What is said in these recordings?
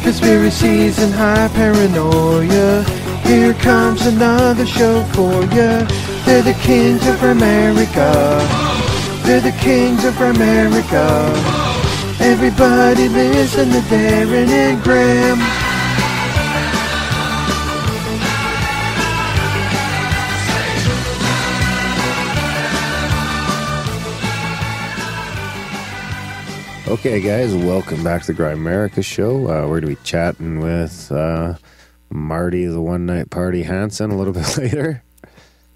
Conspiracies and high paranoia. Here comes another show for ya. They're the kings of America. They're the kings of America. Everybody listen to Darren and Graham. Okay, guys, welcome back to the Grimerica Show. We're going to be chatting with Marty, the one-night party Hansen, a little bit later.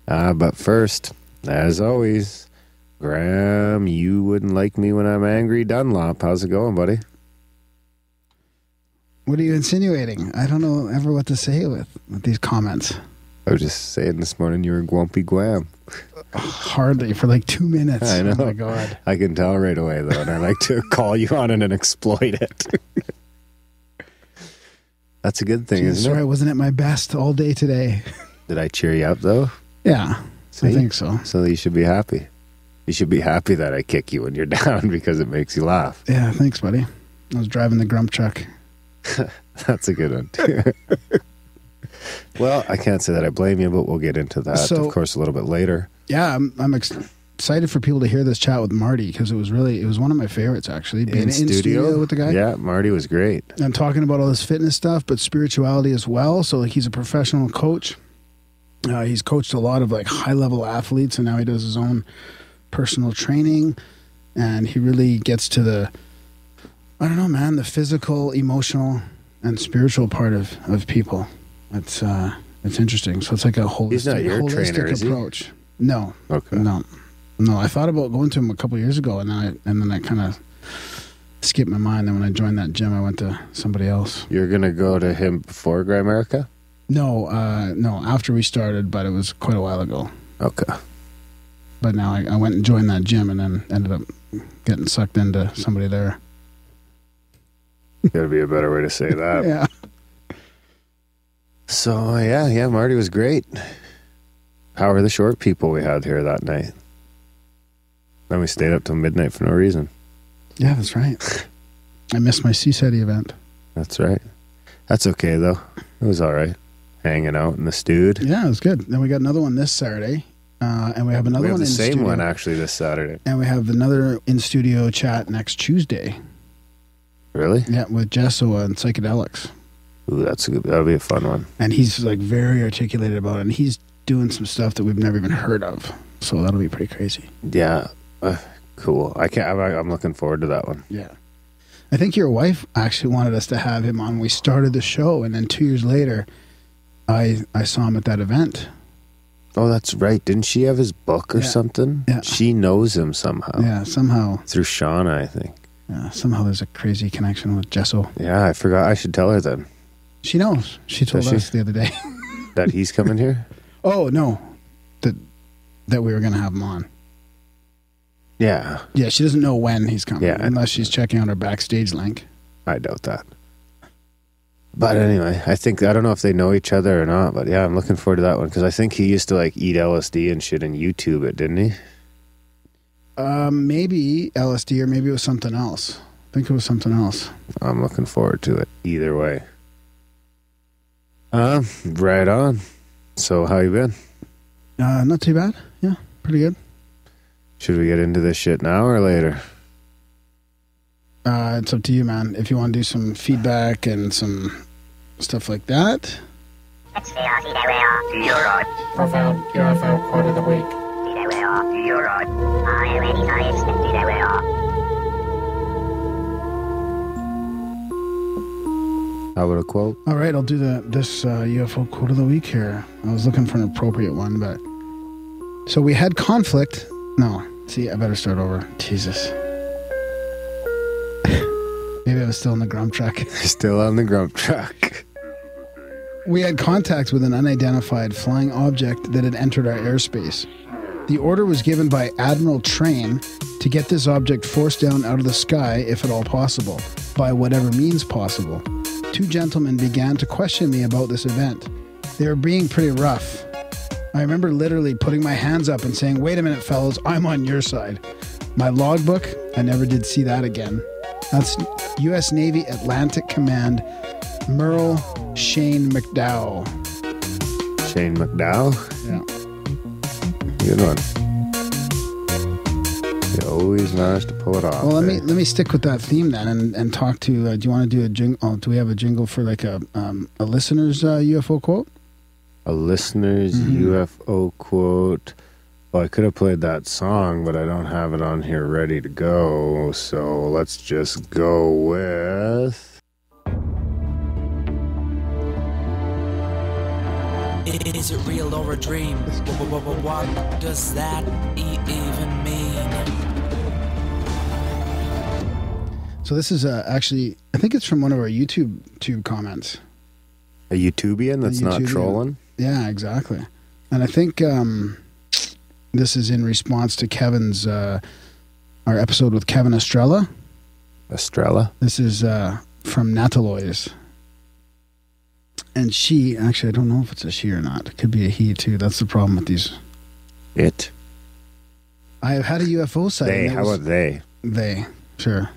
But first, as always, Graham, you wouldn't like me when I'm angry. Dunlop, how's it going, buddy? What are you insinuating? I don't know ever what to say with these comments. I was just saying this morning you were Gwampy Guam. Hardly, for like 2 minutes. I know. Oh my God. I can tell right away, though, and I like to call you on it and exploit it. That's a good thing, isn't Sorry, it? I wasn't at my best all day today. Did I cheer you up, though? Yeah, See? I think so. So you should be happy. You should be happy that I kick you when you're down because it makes you laugh. Yeah, thanks, buddy. I was driving the grump truck. That's a good one, too. Well, I can't say that I blame you, but we'll get into that, of course, a little bit later. Yeah, I'm excited for people to hear this chat with Marty because it was one of my favorites, actually. Being in studio with the guy. Yeah, Marty was great. And talking about all this fitness stuff, but spirituality as well. So like he's a professional coach. He's coached a lot of like high-level athletes, and now he does his own personal training. And he really gets to the the physical, emotional, and spiritual part of people. It's interesting. So it's like a He's not your trainer, is he? approach. No. Okay. No. I thought about going to him a couple of years ago, and then I kind of skipped my mind. Then when I joined that gym, I went to somebody else. You're gonna go to him before Grimerica? No, after we started, but it was quite a while ago. Okay. But now I went and joined that gym, and then ended up getting sucked into somebody there. Gotta be a better way to say that. Yeah. So, yeah, Marty was great. How were the short people we had here that night? Then we stayed up till midnight for no reason. Yeah, that's right. I missed my CSETI event. That's right. That's okay, though. It was all right. Hanging out in the stude. Yeah, it was good. Then we got another one this Saturday. And we have another one in studio. We have the same one, actually, this Saturday. And we have another in-studio chat next Tuesday. Really? Yeah, with Jesso and Psychedelics. Ooh, that'll be a fun one. And he's like very articulated about it, and he's doing some stuff that we've never even heard of. So that'll be pretty crazy. Yeah, cool. I'm looking forward to that one. Yeah, I think your wife actually wanted us to have him on when we started the show, and then 2 years later, I saw him at that event. Oh, that's right. Didn't she have his book or something? Yeah, she knows him somehow. Yeah, somehow through Shauna, I think. Yeah, somehow there's a crazy connection with Jesso. Yeah, I forgot. I should tell her then. She knows. She told us the other day. That he's coming here? Oh, no. That we were going to have him on. Yeah. Yeah, she doesn't know when he's coming. Yeah. Unless she's checking out our backstage link. I doubt that. But anyway, I don't know if they know each other or not, but yeah, I'm looking forward to that one because I think he used to like eat LSD and shit and YouTube it, didn't he? Maybe LSD or maybe it was something else. I think it was something else. I'm looking forward to it either way. Right on. So how you been? Not too bad. Yeah, pretty good. Should we get into this shit now or later? It's up to you, man. If you want to do some feedback and some stuff like that. Profound UFO quote of the week. How about a quote? All right, I'll do this UFO quote of the week here. I was looking for an appropriate one, but... So we had conflict... No, see, I better start over. Jesus. Maybe I was still in the grump truck. Still on the grump truck. We had contact with an unidentified flying object that had entered our airspace. The order was given by Admiral Train to get this object forced down out of the sky, if at all possible, by whatever means possible. Two gentlemen began to question me about this event. They were being pretty rough. I remember literally putting my hands up and saying, "Wait a minute, fellas, I'm on your side." My logbook, I never did see that again. That's U.S. Navy Atlantic Command, Merle Shane McDowell. Shane McDowell. Yeah. Good one. You always manage to pull it off. Well, let me stick with that theme then and talk to. Do you want to do a jingle? Oh, do we have a jingle for like a listener's UFO quote? A listener's UFO quote. Well, I could have played that song, but I don't have it on here ready to go. So let's just go with. Is it real or a dream? What does that even mean? So this is actually, I think it's from one of our YouTube comments. A YouTubian that's not YouTubian. trolling? Yeah, exactly. And I think this is in response to Kevin's, our episode with Kevin Estrella. Estrella? This is from Nataloys. And she, actually, I don't know if it's a she or not. It could be a he, too. That's the problem with these. It. I have had a UFO sighting. They. How about they? They, sure.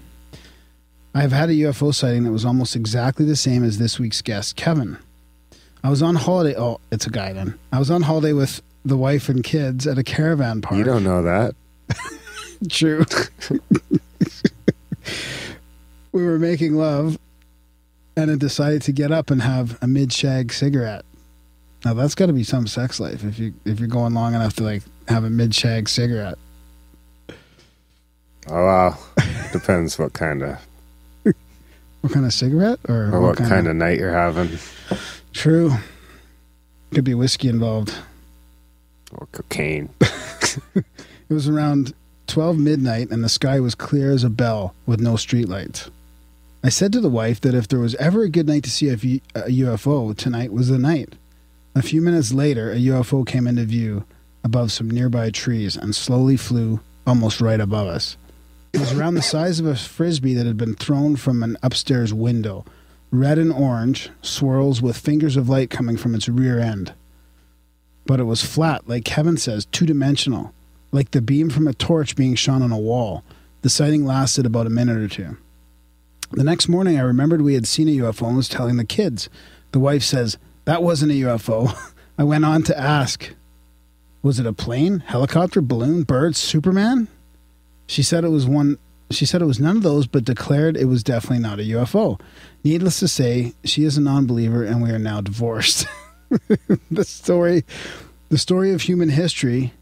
I have had a UFO sighting that was almost exactly the same as this week's guest, Kevin. I was on holiday. Oh, it's a guy then. I was on holiday with the wife and kids at a caravan park. You don't know that. True. We were making love and had decided to get up and have a mid-shag cigarette. Now that's got to be some sex life if you're going long enough to like have a mid-shag cigarette. Oh, wow. Depends what kind of... What kind of cigarette? Or what kind of night you're having. True. Could be whiskey involved. Or cocaine. It was around 12 midnight and the sky was clear as a bell with no streetlights. I said to the wife that if there was ever a good night to see a UFO, tonight was the night. A few minutes later, a UFO came into view above some nearby trees and slowly flew almost right above us. It was around the size of a frisbee that had been thrown from an upstairs window, red and orange, swirls with fingers of light coming from its rear end. But it was flat, like Kevin says, two-dimensional, like the beam from a torch being shone on a wall. The sighting lasted about a minute or two. The next morning, I remembered we had seen a UFO and was telling the kids. The wife says, "That wasn't a UFO." I went on to ask, "Was it a plane, helicopter, balloon, bird, Superman?" She said it was none of those, but declared it was definitely not a UFO. Needless to say, she is a non-believer and we are now divorced. The story of human history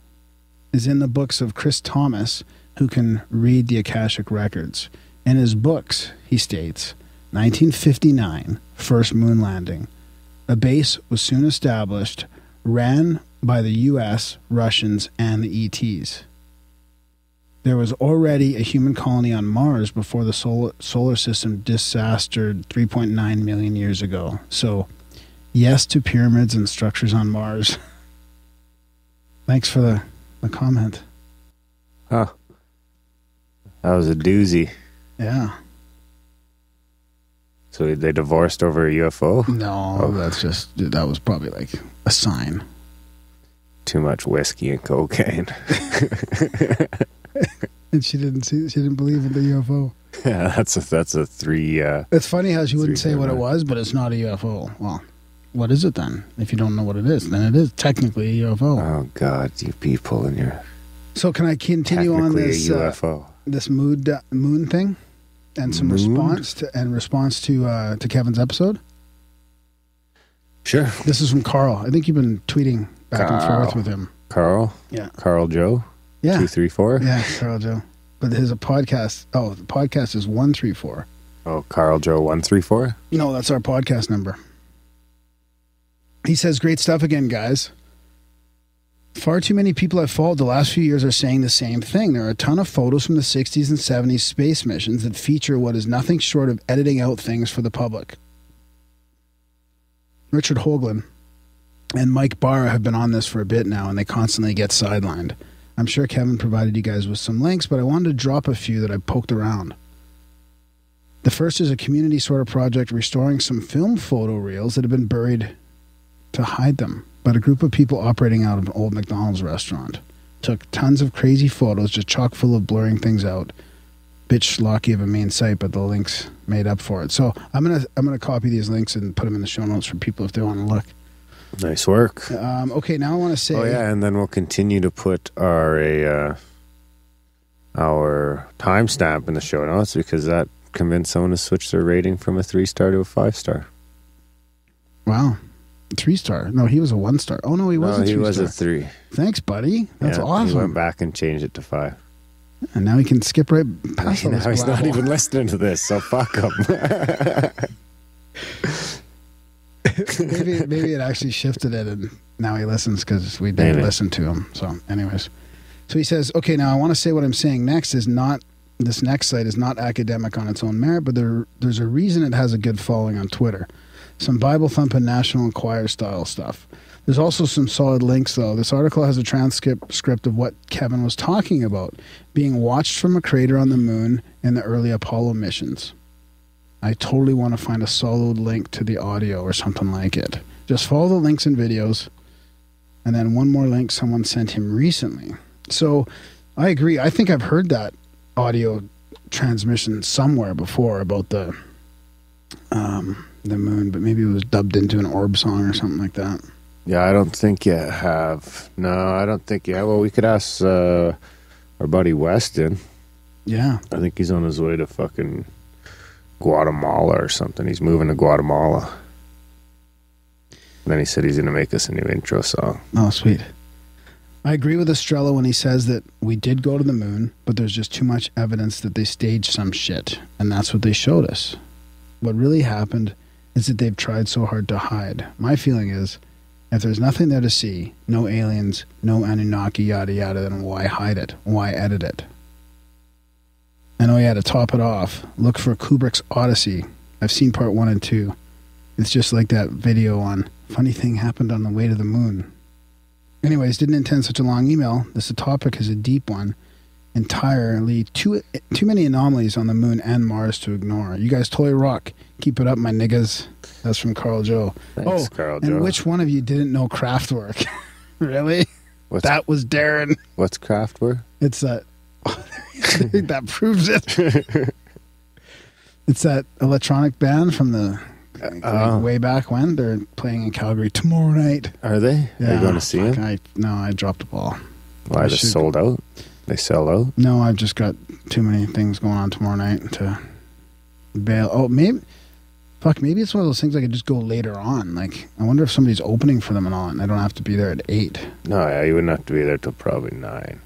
is in the books of Chris Thomas, who can read the Akashic Records. In his books, he states, 1959, first moon landing. A base was soon established, ran by the U.S., Russians, and the ETs. There was already a human colony on Mars before the solar system disastered 3.9 million years ago. So, yes to pyramids and structures on Mars. Thanks for the comment. Huh. That was a doozy. Yeah. So they divorced over a UFO? No, that was probably like a sign. Too much whiskey and cocaine. And she didn't believe in the UFO. Yeah, that's a three. It's funny how she wouldn't say what it was, but it's not a UFO. Well, what is it then? If you don't know what it is, then it is technically a UFO. Oh God, you people and your. So can I continue on this a UFO? This moon thing, and some response to Kevin's episode? Sure. This is from Carl. I think you've been tweeting back and forth with him. Carl? Yeah. Carl Joe? Yeah. 234? Yeah, Carl Joe. But his podcast, the podcast is 134. Oh, Carl Joe 134? No, that's our podcast number. He says, great stuff again, guys. Far too many people I've followed the last few years are saying the same thing. There are a ton of photos from the 60s and 70s space missions that feature what is nothing short of editing out things for the public. Richard Hoagland and Mike Barra have been on this for a bit now, and they constantly get sidelined. I'm sure Kevin provided you guys with some links, but I wanted to drop a few that I poked around. The first is a community sort of project restoring some film photo reels that have been buried to hide them. But a group of people operating out of an old McDonald's restaurant took tons of crazy photos, just chock full of blurring things out. bitch schlocky of a main site, but the link's made up for it. So I'm gonna copy these links and put them in the show notes for people if they want to look. Nice work. Okay, now I want to say. Oh yeah, and then we'll continue to put our timestamp in the show notes because that convinced someone to switch their rating from a 3-star to a 5-star. Wow, 3-star. No, he was a 1-star. Oh no, he was a 3-star. He was a 3. Thanks, buddy. That's awesome. He went back and changed it to 5. And now he can skip right past all this Now he's not blabble. even listening to this, so fuck him. maybe it actually shifted it, and now he listens because we didn't listen to him. So, anyways, so he says, "Okay, now I want to say what I'm saying next is not this next site is not academic on its own merit, but there's a reason it has a good following on Twitter. Some Bible thumping National Enquirer style stuff. There's also some solid links, though. This article has a transcript of what Kevin was talking about, being watched from a crater on the moon in the early Apollo missions. I totally want to find a solid link to the audio or something like it. Just follow the links and videos, and then one more link someone sent him recently." So I agree. I think I've heard that audio transmission somewhere before about the moon, but maybe it was dubbed into an Orb song or something like that. Yeah, I don't think you have. No, I don't think you have. Well, we could ask our buddy Weston. Yeah. I think he's on his way to fucking Guatemala or something. He's moving to Guatemala. And then he said he's going to make us a new intro song. Oh, sweet. I agree with Estrella when he says that we did go to the moon, but there's just too much evidence that they staged some shit, and that's what they showed us. What really happened is that they've tried so hard to hide. My feeling is, if there's nothing there to see, no aliens, no Anunnaki, yada yada, then why hide it? Why edit it? And oh yeah, to top it off, look for Kubrick's Odyssey. I've seen part 1 and 2. It's just like that video on funny thing happened on the way to the moon. Anyways, didn't intend such a long email. This topic is a deep one. Entirely too many anomalies on the moon and Mars to ignore. You guys totally rock. Keep it up, my niggas. That's from Carl Joe. Thanks, Carl Joe. And which one of you didn't know Kraftwerk? Really? That was Darren. What's Kraftwerk? It's that. That proves it. It's that electronic band from the way back when. They're playing in Calgary tomorrow night. Are they? Yeah, Are you going to see them? I dropped the ball. Why, they sold out? They sell out? No, I've just got too many things going on tomorrow night to bail. Oh, maybe it's one of those things I could just go later on. Like, I wonder if somebody's opening for them and all, and I don't have to be there at 8. No, yeah, you wouldn't have to be there till probably 9.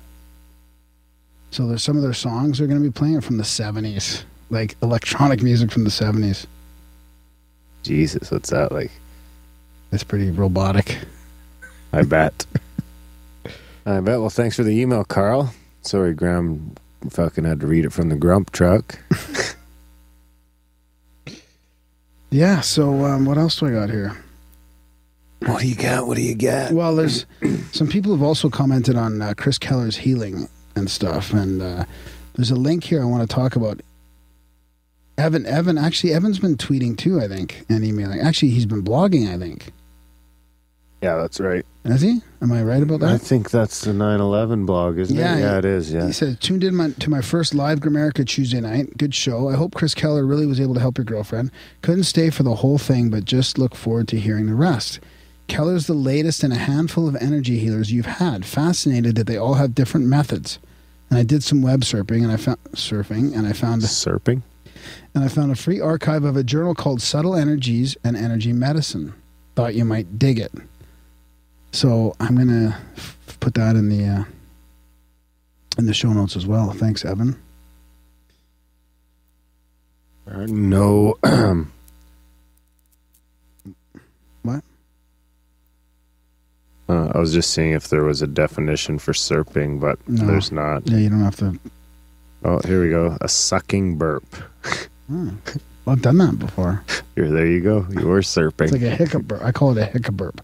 So there's some of their songs they're going to be playing from the 70s. Like, electronic music from the 70s. Jesus, what's that like? It's pretty robotic. I bet. I bet. Well, thanks for the email, Carl. Sorry, Graham fucking had to read it from the grump truck. Yeah, so what else do I got here? What do you got? Well, there's some people have also commented on Chris Keller's healing and stuff, and there's a link here I want to talk about. Evan's been tweeting too, I think, and emailing. Actually, he's been blogging, I think. Yeah, that's right. Has he? Am I right about that? I think that's the 9/11 blog, isn't it? Yeah, it is, yeah. He said, tuned in to my first live Grimerica Tuesday night. Good show. I hope Chris Keller really was able to help your girlfriend. Couldn't stay for the whole thing, but just look forward to hearing the rest. Keller's the latest in a handful of energy healers you've had. Fascinated that they all have different methods. And I did some web surfing, and I found Surfing? And I found a free archive of a journal called Subtle Energies and Energy Medicine. Thought you might dig it. So I'm going to put that in the show notes as well. Thanks, Evan. No. What? I was just seeing if there was a definition for surfing, but there's not. Yeah, you don't have to. Oh, here we go. A sucking burp. Well, I've done that before. There you go. You were surfing. It's like a hiccup burp. I call it a hiccup burp.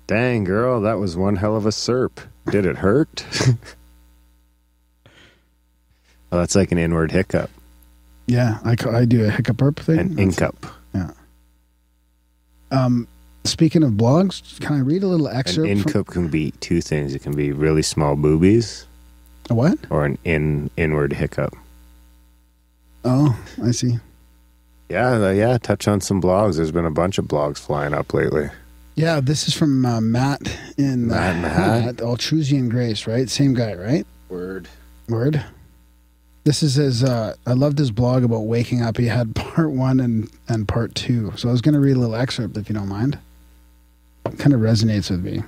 Dang, girl, that was one hell of a surp. Did it hurt? Oh, that's like an inward hiccup. Yeah, I do a hiccup burp thing. An incup. Yeah. Speaking of blogs, can I read a little excerpt? An incup can be two things. It can be really small boobies. A what? Or an inward hiccup. Oh, I see. Yeah, touch on some blogs. There's been a bunch of blogs flying up lately. Yeah, this is from Matt in Matt. Altrusian Grace, right? Same guy, right? Word. This is his, I loved his blog about waking up. He had part 1 and part 2. So I was going to read a little excerpt if you don't mind. It kind of resonates with me.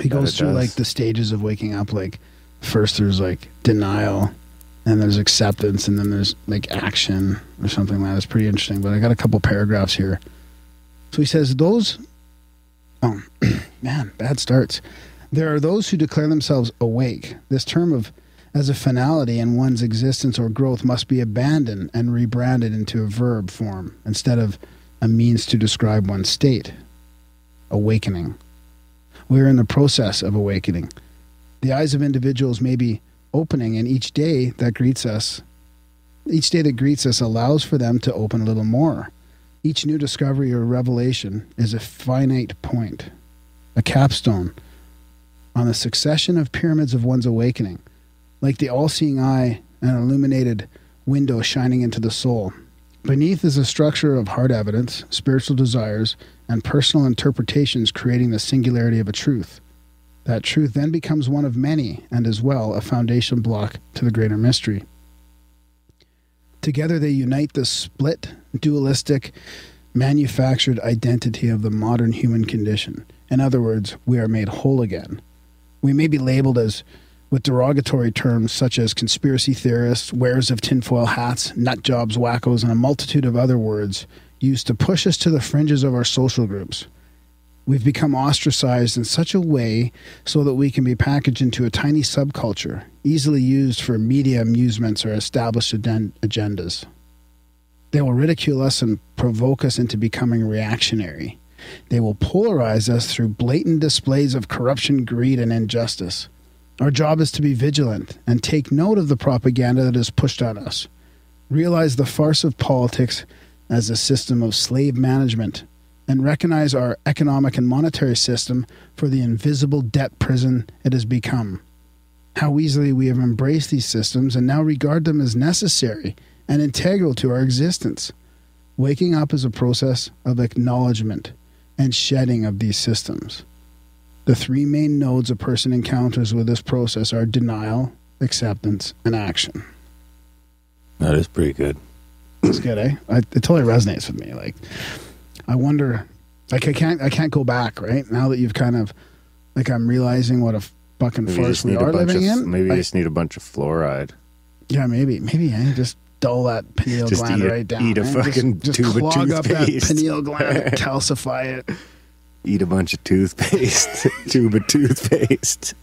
He goes through like the stages of waking up. Like first there's like denial, and there's acceptance, and then there's like action or something like that. It's pretty interesting. But I got a couple paragraphs here. So he says, man, bad starts. There are those who declare themselves awake. This term as a finality in one's existence or growth must be abandoned and rebranded into a verb form instead of a means to describe one's state. Awakening. We are in the process of awakening. The eyes of individuals may be opening, and each day that greets us allows for them to open a little more. Each new discovery or revelation is a finite point, a capstone on the succession of pyramids of one's awakening, like the all-seeing eye, an illuminated window shining into the soul. Beneath is a structure of hard evidence, spiritual desires, and personal interpretations creating the singularity of a truth. That truth then becomes one of many, and as well a foundation block to the greater mystery. Together they unite the split, dualistic, manufactured identity of the modern human condition. In other words, we are made whole again. We may be labeled with derogatory terms such as conspiracy theorists, wearers of tinfoil hats, nut jobs, wackos, and a multitude of other words used to push us to the fringes of our social groups. We've become ostracized in such a way so that we can be packaged into a tiny subculture, easily used for media amusements or established agendas. They will ridicule us and provoke us into becoming reactionary. They will polarize us through blatant displays of corruption, greed, and injustice. Our job is to be vigilant and take note of the propaganda that is pushed on us. Realize the farce of politics as a system of slave management, and recognize our economic and monetary system for the invisible debt prison it has become. How easily we have embraced these systems and now regard them as necessary and integral to our existence. Waking up is a process of acknowledgement and shedding of these systems. The 3 main nodes a person encounters with this process are denial, acceptance, and action. That is pretty good. That's good, eh? It totally resonates with me. Like, I wonder, like, I can't go back, right? Now that you've kind of, like, I'm realizing what a fucking farce we are living in. Maybe you just need a bunch of fluoride. Yeah, maybe, eh? Just dull that pineal gland right down. Eat a fucking just tube of clog up that toothpaste. pineal gland, calcify it. Eat a bunch of toothpaste. Tube of toothpaste.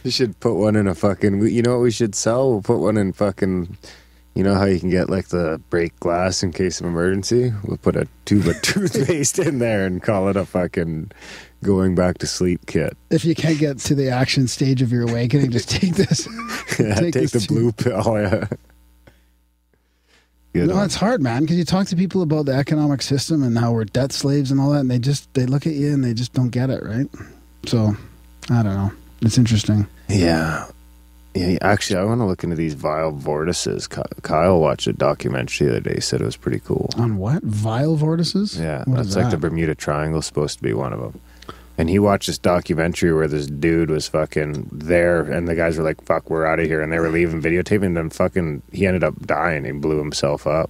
You should put one in a fucking, you know what we should sell? We'll put one in fucking, you know how you can get like the break glass in case of emergency? We'll put a tube of toothpaste in there and call it a fucking going back to sleep kit. If you can't get to the action stage of your awakening, just take this. Yeah, take the blue pill, yeah. Good No, one. it's hard, man, because you talk to people about the economic system and how we're debt slaves and all that, and they look at you and they just don't get it, right? So, I don't know. It's interesting. Yeah. Yeah, actually, I want to look into these vile vortices. Kyle watched a documentary the other day. He said it was pretty cool. On what? Vile vortices? Yeah, What that's is like that? the Bermuda Triangle is supposed to be one of them. And he watched this documentary where this dude was fucking there, and the guys were like, fuck, we're out of here. And they were leaving videotaping, and then fucking, he ended up dying. He blew himself up.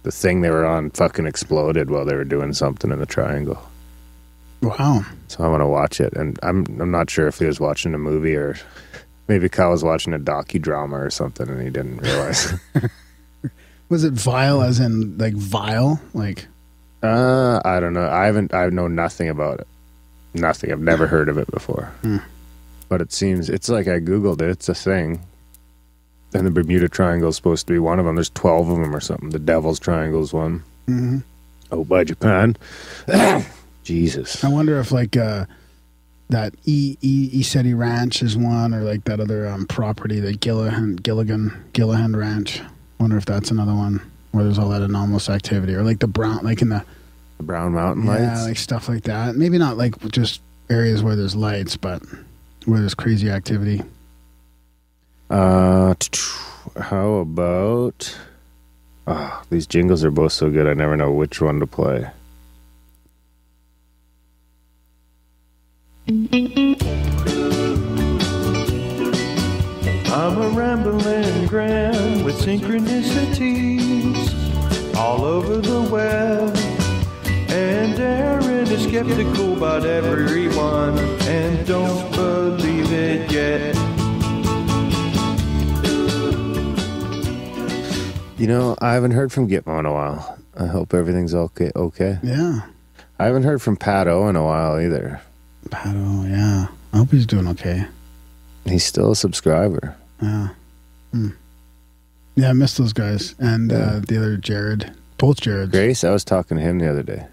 The thing they were on fucking exploded while they were doing something in the triangle. Wow. So I want to watch it. And I'm not sure if he was watching a movie or maybe Kyle was watching a docudrama or something and he didn't realize. Was it vile as in, like, vile? Like, I don't know. I know nothing about it. Nothing. I've never heard of it before. But it seems, it's like I Googled it. It's a thing. And the Bermuda Triangle is supposed to be one of them. There's 12 of them or something. The Devil's Triangle is one. mm-hmm. Oh, by Japan. Jesus. I wonder if, like, that Easeti Ranch is one, or like that other property, the Gilligan Ranch. Wonder if that's another one where there's all that anomalous activity, or like the Brown, like in the Brown Mountain Lights. yeah, like stuff like that. Maybe not like just areas where there's lights, but where there's crazy activity. how about... Oh, these jingles are both so good, I never know which one to play. I'm a rambling gram with synchronicities all over the web. And Aaron is skeptical about everyone and don't believe it yet. You know, I haven't heard from Gitmo in a while. I hope everything's okay. Yeah. I haven't heard from Pat O in a while either. Pat O, yeah. I hope he's doing okay. He's still a subscriber. Yeah. Yeah, I missed those guys. And the other Jared. Both Jareds. Grace, I was talking to him the other day.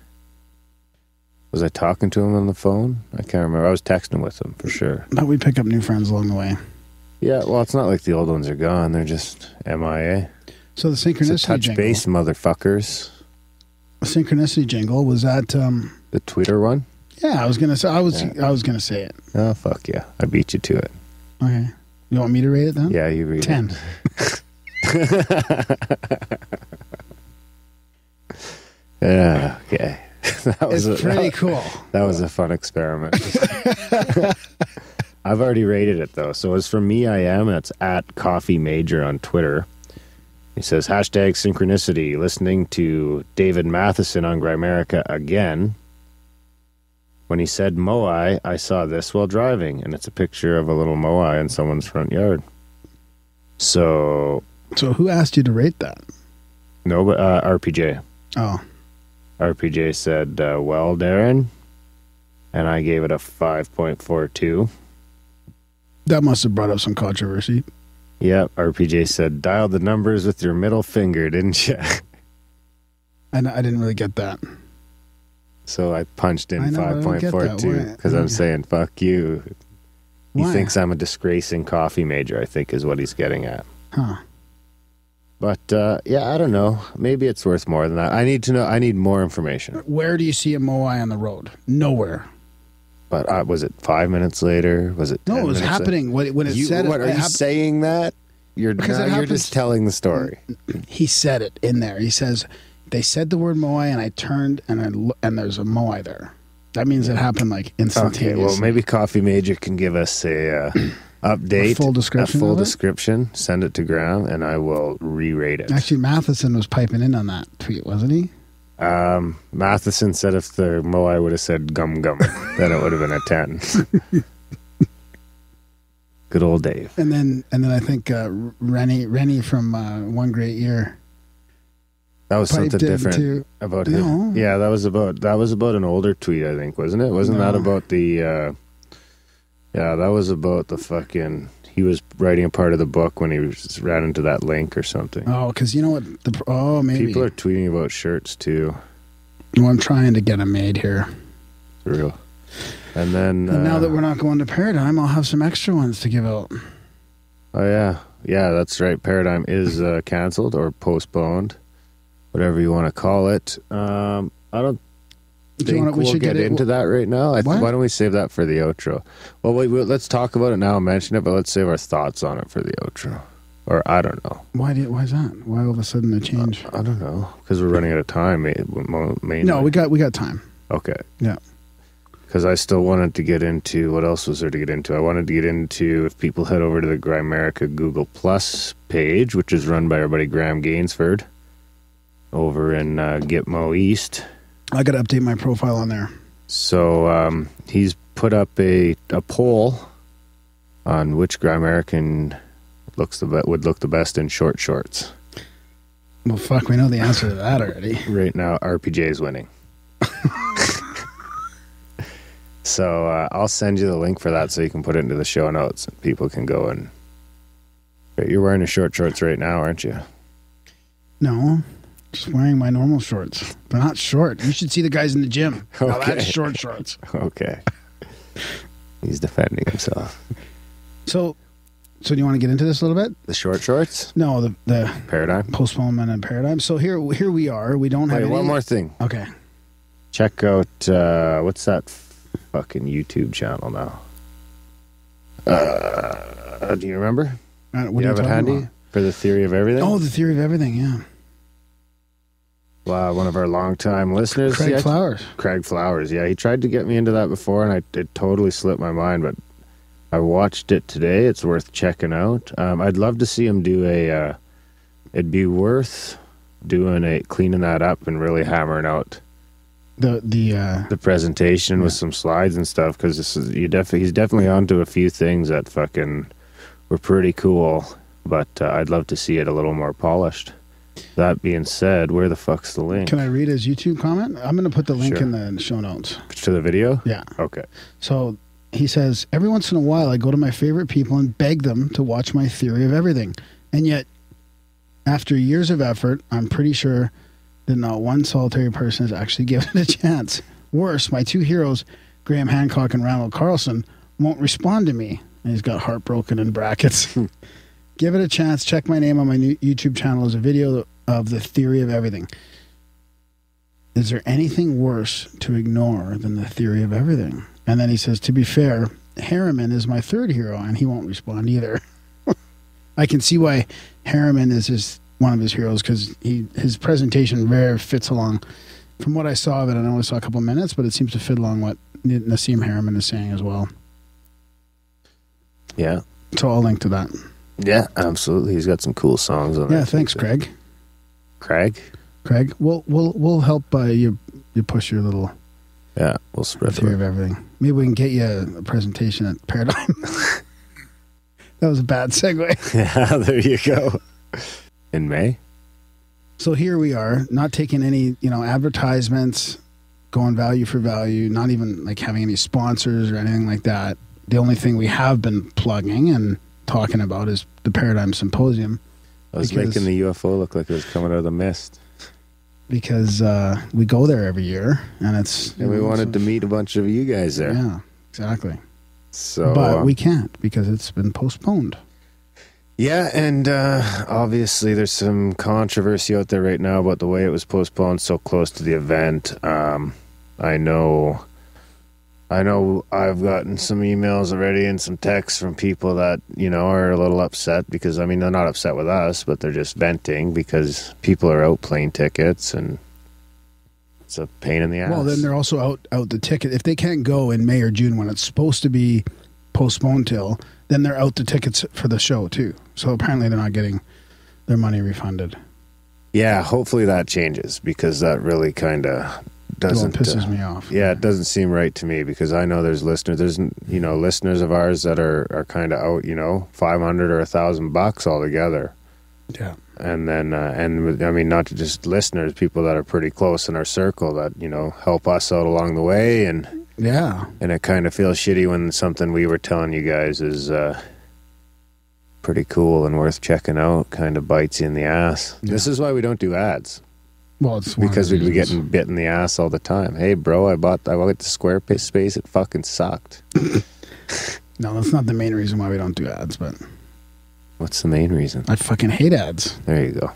Was I talking to him on the phone? I can't remember. I was texting with him for sure. But we pick up new friends along the way. Yeah, well, it's not like the old ones are gone. They're just MIA. So the synchronicity It's a touch jingle. base, motherfuckers. The synchronicity jingle was that. The Twitter one? Yeah, I was gonna say. I was gonna say it. Oh, fuck yeah. I beat you to it. Okay. You want me to rate it then? Yeah, you read 10. Yeah, okay. It's pretty cool. That was a fun experiment. I've already rated it, though. So as for me, I am. That's at Coffee Major on Twitter. He says, hashtag synchronicity, listening to David Matheson on Grimerica again. When he said Moai, I saw this while driving, and it's a picture of a little Moai in someone's front yard. So who asked you to rate that? no, but RPJ. Oh. RPJ said, well, Darren, and I gave it a 5.42. That must have brought up some controversy. Yep, RPJ said, dial the numbers with your middle finger, didn't you? I didn't really get that. So I punched in I know, I don't get that. 5.42 because Why? I'm saying, fuck you. He Why? thinks I'm a disgracing coffee major, I think is what he's getting at. Huh. But, yeah, I don't know. Maybe it's worth more than that. I need to know. I need more information. Where do you see a Moai on the road? Nowhere. But was it 5 minutes later? Was it 10 No, it was minutes happening when it later? said What, it. are it you saying that? You're Because it you're happens- just telling the story. He said it in there. He says, they said the word Moai, and I turned, and there's a Moai there. That means it happened like instantaneously. Okay, well, maybe Coffee Major can give us a update, A full description a full of it? description. Send it to Graham, and I will re-rate it. Actually, Matheson was piping in on that tweet, wasn't he? Matheson said if the Moai would have said gum gum, then it would have been a 10. Good old Dave. And then I think Rennie from One Great Year. That was piped something in different too. about No. him. Yeah, that was about an older tweet, I think, wasn't it? Wasn't No. that about the? Yeah, that was about the fucking. He was writing a part of the book when he ran into that link or something. Oh, because you know what? Maybe. People are tweeting about shirts too. Well, I'm trying to get them made here. For real. And then And now that we're not going to Paradigm, I'll have some extra ones to give out. oh yeah, that's right. Paradigm is canceled or postponed, whatever you want to call it. I don't think we'll get into that right now. What? Why don't we save that for the outro? Well, wait, let's talk about it now. Mention it, but let's save our thoughts on it for the outro. Or I don't know. Why is that? Why all of a sudden a change? I don't know because we're running out of time. Mainly. No, we got time. Okay. Yeah. Because I still wanted to get into, what else was there to get into? I wanted to get into, if people head over to the Grimerica Google Plus page, which is run by our buddy Graham Gainsford over in Gitmo East. I got to update my profile on there. So he's put up a poll on which Grimerican would look the best in short shorts. Well, fuck, we know the answer to that already. Right now, RPJ is winning. So I'll send you the link for that so you can put it into the show notes and people can go and... You're wearing your short shorts right now, aren't you? No, just wearing my normal shorts. They're not short. You should see the guys in the gym. Now Okay. that's short shorts. Okay. He's defending himself. So do you want to get into this a little bit? The short shorts? No, the Paradigm? postponement and Paradigm. So here we are. We don't have Wait, any... one more thing. Okay. Check out, what's that fucking YouTube channel now? Do you remember? What You are have it talking handy? about? For the Theory of Everything? Oh, the Theory of Everything, yeah. Wow, one of our longtime listeners. Craig Flowers. Craig Flowers, yeah. He tried to get me into that before, and it totally slipped my mind, but I watched it today. It's worth checking out. I'd love to see him do it'd be worth doing cleaning that up and really hammering out the presentation with some slides and stuff, because he's definitely onto a few things that fucking were pretty cool, but I'd love to see it a little more polished. That being said, where the fuck's the link? Can I read his YouTube comment? I'm going to put the link Sure. in the show notes. To the video? Yeah. Okay. So he says, every once in a while I go to my favorite people and beg them to watch my Theory of Everything. And yet, after years of effort, I'm pretty sure that not one solitary person has actually given it a chance. Worse, my two heroes, Graham Hancock and Randall Carlson, won't respond to me. And he's got heartbroken in brackets. Give it a chance. Check my name on my new YouTube channel as a video of the Theory of Everything. Is there anything worse to ignore than the Theory of Everything? And then he says, to be fair, Harriman is my third hero, and he won't respond either. I can see why Harriman is one of his heroes, because his presentation very fits along. From what I saw of it, and I only saw a couple minutes, but it seems to fit along what Nassim Harriman is saying as well. Yeah. So I'll link to that. Yeah, absolutely. He's got some cool songs on there. Yeah, thanks, Craig. Craig? Craig, we'll help you push your little Yeah, we'll spread Theory the of Everything. Maybe we can get you a presentation at Paradigm. That was a bad segue. Yeah, there you go. In May? So here we are, not taking any, advertisements, going value for value, not even like having any sponsors or anything like that. The only thing we have been plugging and talking about is the Paradigm Symposium. I was making the UFO look like it was coming out of the mist. Because we go there every year, and we wanted to meet a bunch of you guys there. Yeah, exactly. So, but we can't because it's been postponed. Yeah, and obviously there's some controversy out there right now about the way it was postponed so close to the event. I know I've gotten some emails already and some texts from people that, are a little upset because, they're not upset with us, but they're just venting because people are out plane tickets and it's a pain in the ass. Well, then they're also out the ticket. If they can't go in May or June when it's supposed to be postponed till, then they're out the tickets for the show too. So apparently they're not getting their money refunded. Yeah, hopefully that changes because that really kind of pisses me off. Yeah, it doesn't seem right to me because I know there's listeners. There's listeners of ours that are kind of out, $500 or $1,000 altogether. Yeah, and then not just listeners, people that are pretty close in our circle that help us out along the way, and it kind of feels shitty when something we were telling you guys is pretty cool and worth checking out kind of bites you in the ass. Yeah. This is why we don't do ads. Well, it's because we'd be getting bit in the ass all the time. Hey, bro, I went to Squarespace. It fucking sucked. No, that's not the main reason why we don't do ads, but... What's the main reason? I fucking hate ads. There you go.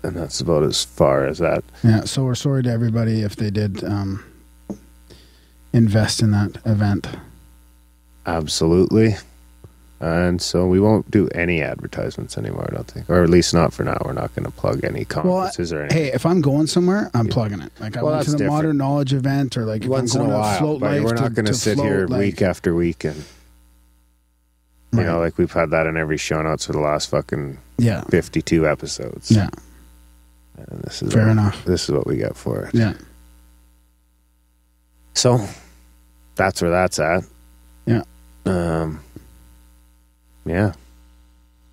And that's about as far as that. Yeah, so we're sorry to everybody if they did invest in that event. Absolutely. And so we won't do any advertisements anymore, I don't think. Or at least not for now. We're not going to plug any conferences or anything. Hey, if I'm going somewhere, I'm plugging it. Like I went to the different. Modern Knowledge event, or like if once I'm going in a while, to Float but Life. We're not going to sit here week after week and like we've had that in every show notes for the last fucking 52 episodes. Yeah. And this is fair enough. This is what we got for it. Yeah. So that's where that's at. Yeah. Yeah.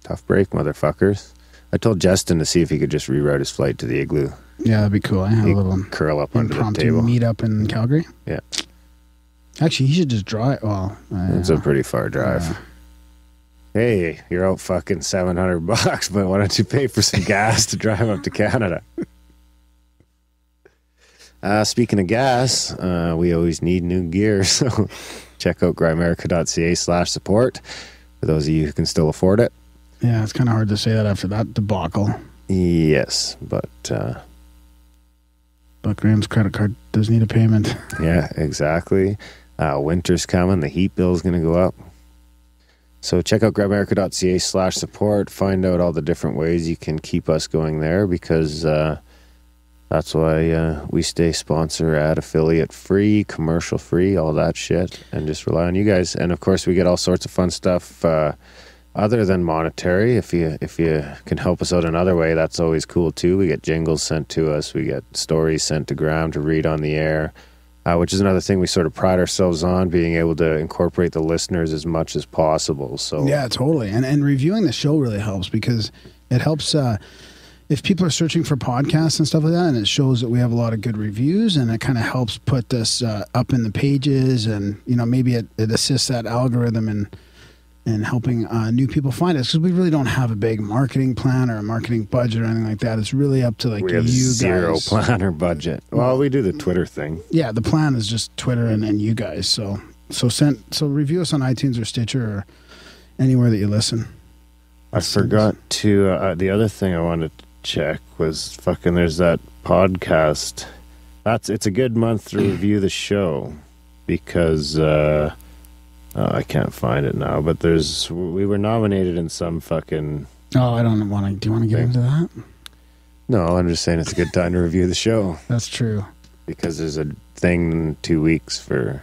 Tough break, motherfuckers. I told Justin to see if he could just reroute his flight to the Igloo. Yeah, that'd be cool. I have a little curl up under the table. Meet up in Calgary. Yeah. Actually, he should just drive. Well, it's a pretty far drive. Hey, you're out fucking $700, but why don't you pay for some gas to drive up to Canada? Speaking of gas, we always need new gear, so check out grimerica.ca/support for those of you who can still afford it. Yeah, it's kind of hard to say that after that debacle. Yes, but Graham's credit card does need a payment. Yeah, exactly. Winter's coming. The heat bill's going to go up. So check out grimerica.ca/support. Find out all the different ways you can keep us going there, because that's why we stay sponsor, ad, affiliate free, commercial free, all that shit, and just rely on you guys. And of course, we get all sorts of fun stuff other than monetary. If you can help us out another way, that's always cool too. We get jingles sent to us. We get stories sent to Graham to read on the air. Which is another thing we sort of pride ourselves on, being able to incorporate the listeners as much as possible. So yeah, totally. And reviewing the show really helps, because it helps if people are searching for podcasts and stuff like that, and it shows that we have a lot of good reviews, and it kind of helps put this up in the pages, and maybe it assists that algorithm and helping new people find us, because we really don't have a big marketing plan or a marketing budget or anything like that. It's really up to we have you zero guys. plan or budget. Well, we do the Twitter thing. Yeah, the plan is just Twitter and you guys. So review us on iTunes or Stitcher or anywhere that you listen. I forgot to the other thing I wanted to check was there's that podcast. It's a good month to review the show, because I can't find it now, but we were nominated in some fucking... Oh, I don't want to... Do you want to get into that? No, I'm just saying it's a good time to review the show. That's true. Because there's a thing in 2 weeks and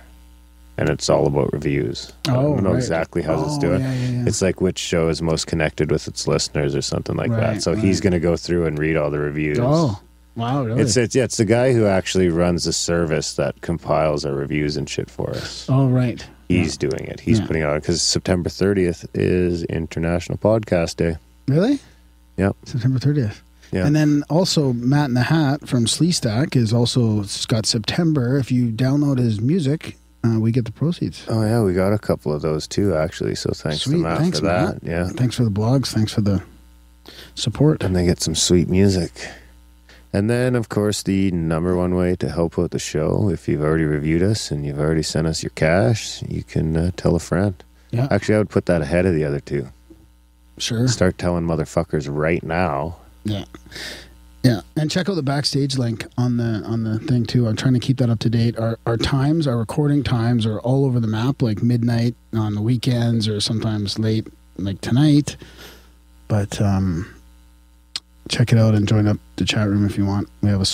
it's all about reviews. I don't know exactly how it's doing. Yeah. It's like which show is most connected with its listeners or something like that. So he's going to go through and read all the reviews. Oh, wow, really? It's the guy who actually runs the service that compiles our reviews and shit for us. Oh, right. He's doing it. He's putting it on, because September 30th is International Podcast Day. Really? Yep. September 30th. Yeah. And then also Matt in the Hat from Sleestack is also got September. If you download his music, we get the proceeds. Oh, yeah. We got a couple of those too, actually. So thanks to Matt for that. Matt. Yeah. Thanks for the blogs. Thanks for the support. And they get some sweet music. And then, of course, the number one way to help out the show, if you've already reviewed us and you've already sent us your cash, you can tell a friend. Yeah. Actually, I would put that ahead of the other two. Sure. Start telling motherfuckers right now. Yeah. Yeah. And check out the backstage link on the thing too. I'm trying to keep that up to date. Our times, our recording times are all over the map, like midnight on the weekends or sometimes late, like tonight. But check it out and join up the chat room if you want. We have a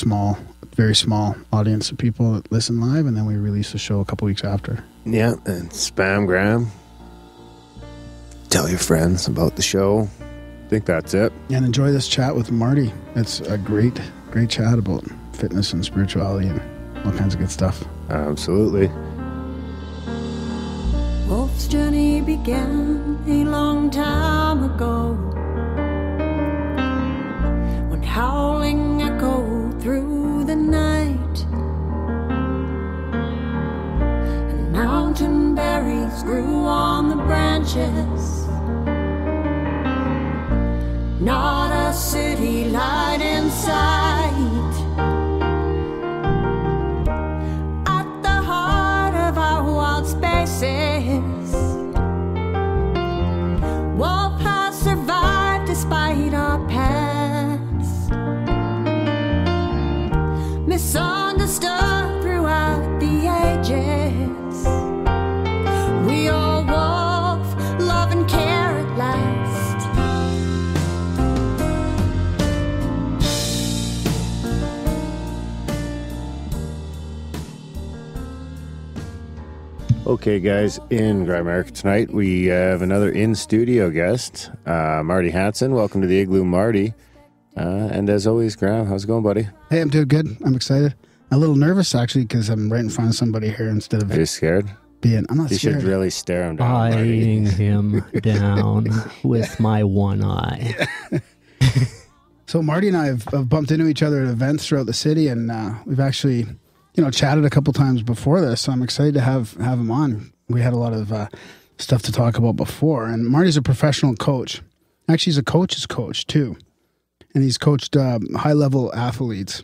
very small audience of people that listen live, and then we release the show a couple weeks after. Yeah, and spam Graham. Tell your friends about the show. I think that's it. And enjoy this chat with Marty. It's a great chat about fitness and spirituality and all kinds of good stuff. Absolutely. Wolf's journey began a long time ago, when howling echoed through the night, and mountain berries grew on the branches. Not a city light in sight. At the heart of our wild spaces, wolf has survived despite our past. Misunderstood throughout the ages, we all wolf, love and care at last. Okay, guys, in Grimerica tonight, we have another in-studio guest, Marty Hansen. Welcome to the Igloo, Marty. And as always, Graham, how's it going, buddy? Hey, I'm doing good. I'm excited. A little nervous, actually, because I'm right in front of somebody here instead of Are you scared? being... I'm not You scared. should really stare him down, Marty. Eyeing him down with my one eye. So Marty and I have bumped into each other at events throughout the city, and we've actually... chatted a couple times before this, so I'm excited to have him on. We had a lot of stuff to talk about before, and Marty's a professional coach. Actually, he's a coach's coach, too. And he's coached high-level athletes.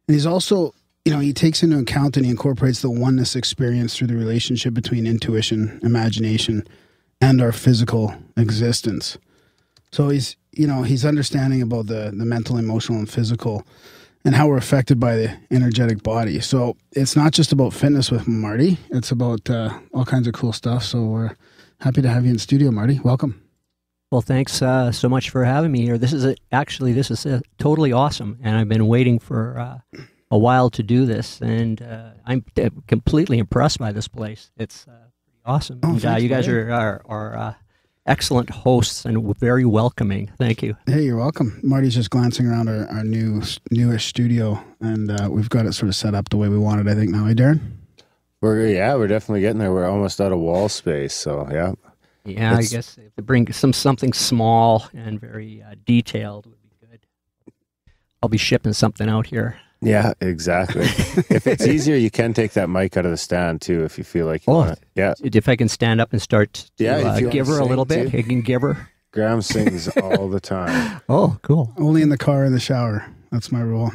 And he's also, he takes into account and he incorporates the oneness experience through the relationship between intuition, imagination, and our physical existence. So he's understanding about the mental, emotional, and physical, and how we're affected by the energetic body. So it's not just about fitness with Marty. It's about all kinds of cool stuff. So we're Happy to have you in studio, Marty. Welcome. Well, thanks so much for having me here. This is totally awesome, and I've been waiting for a while to do this, and I'm completely impressed by this place. It's pretty awesome. Oh, And, thanks, you guys buddy. are excellent hosts and very welcoming. Thank you. Hey, you're welcome. Marty's just glancing around our newish studio, and we've got it sort of set up the way we want it, I think, now, hey, Darren? We're definitely getting there. We're almost out of wall space, so yeah. Yeah, I guess if to bring something small and very detailed would be good. I'll be shipping something out here. Yeah, exactly. If it's easier, you can take that mic out of the stand too, if you feel like you want it. Yeah, If I can stand up and start to if you give her wanna a little sing, bit, too. I can give her. Graham sings all the time. Oh, cool. Only in the car in the shower. That's my rule.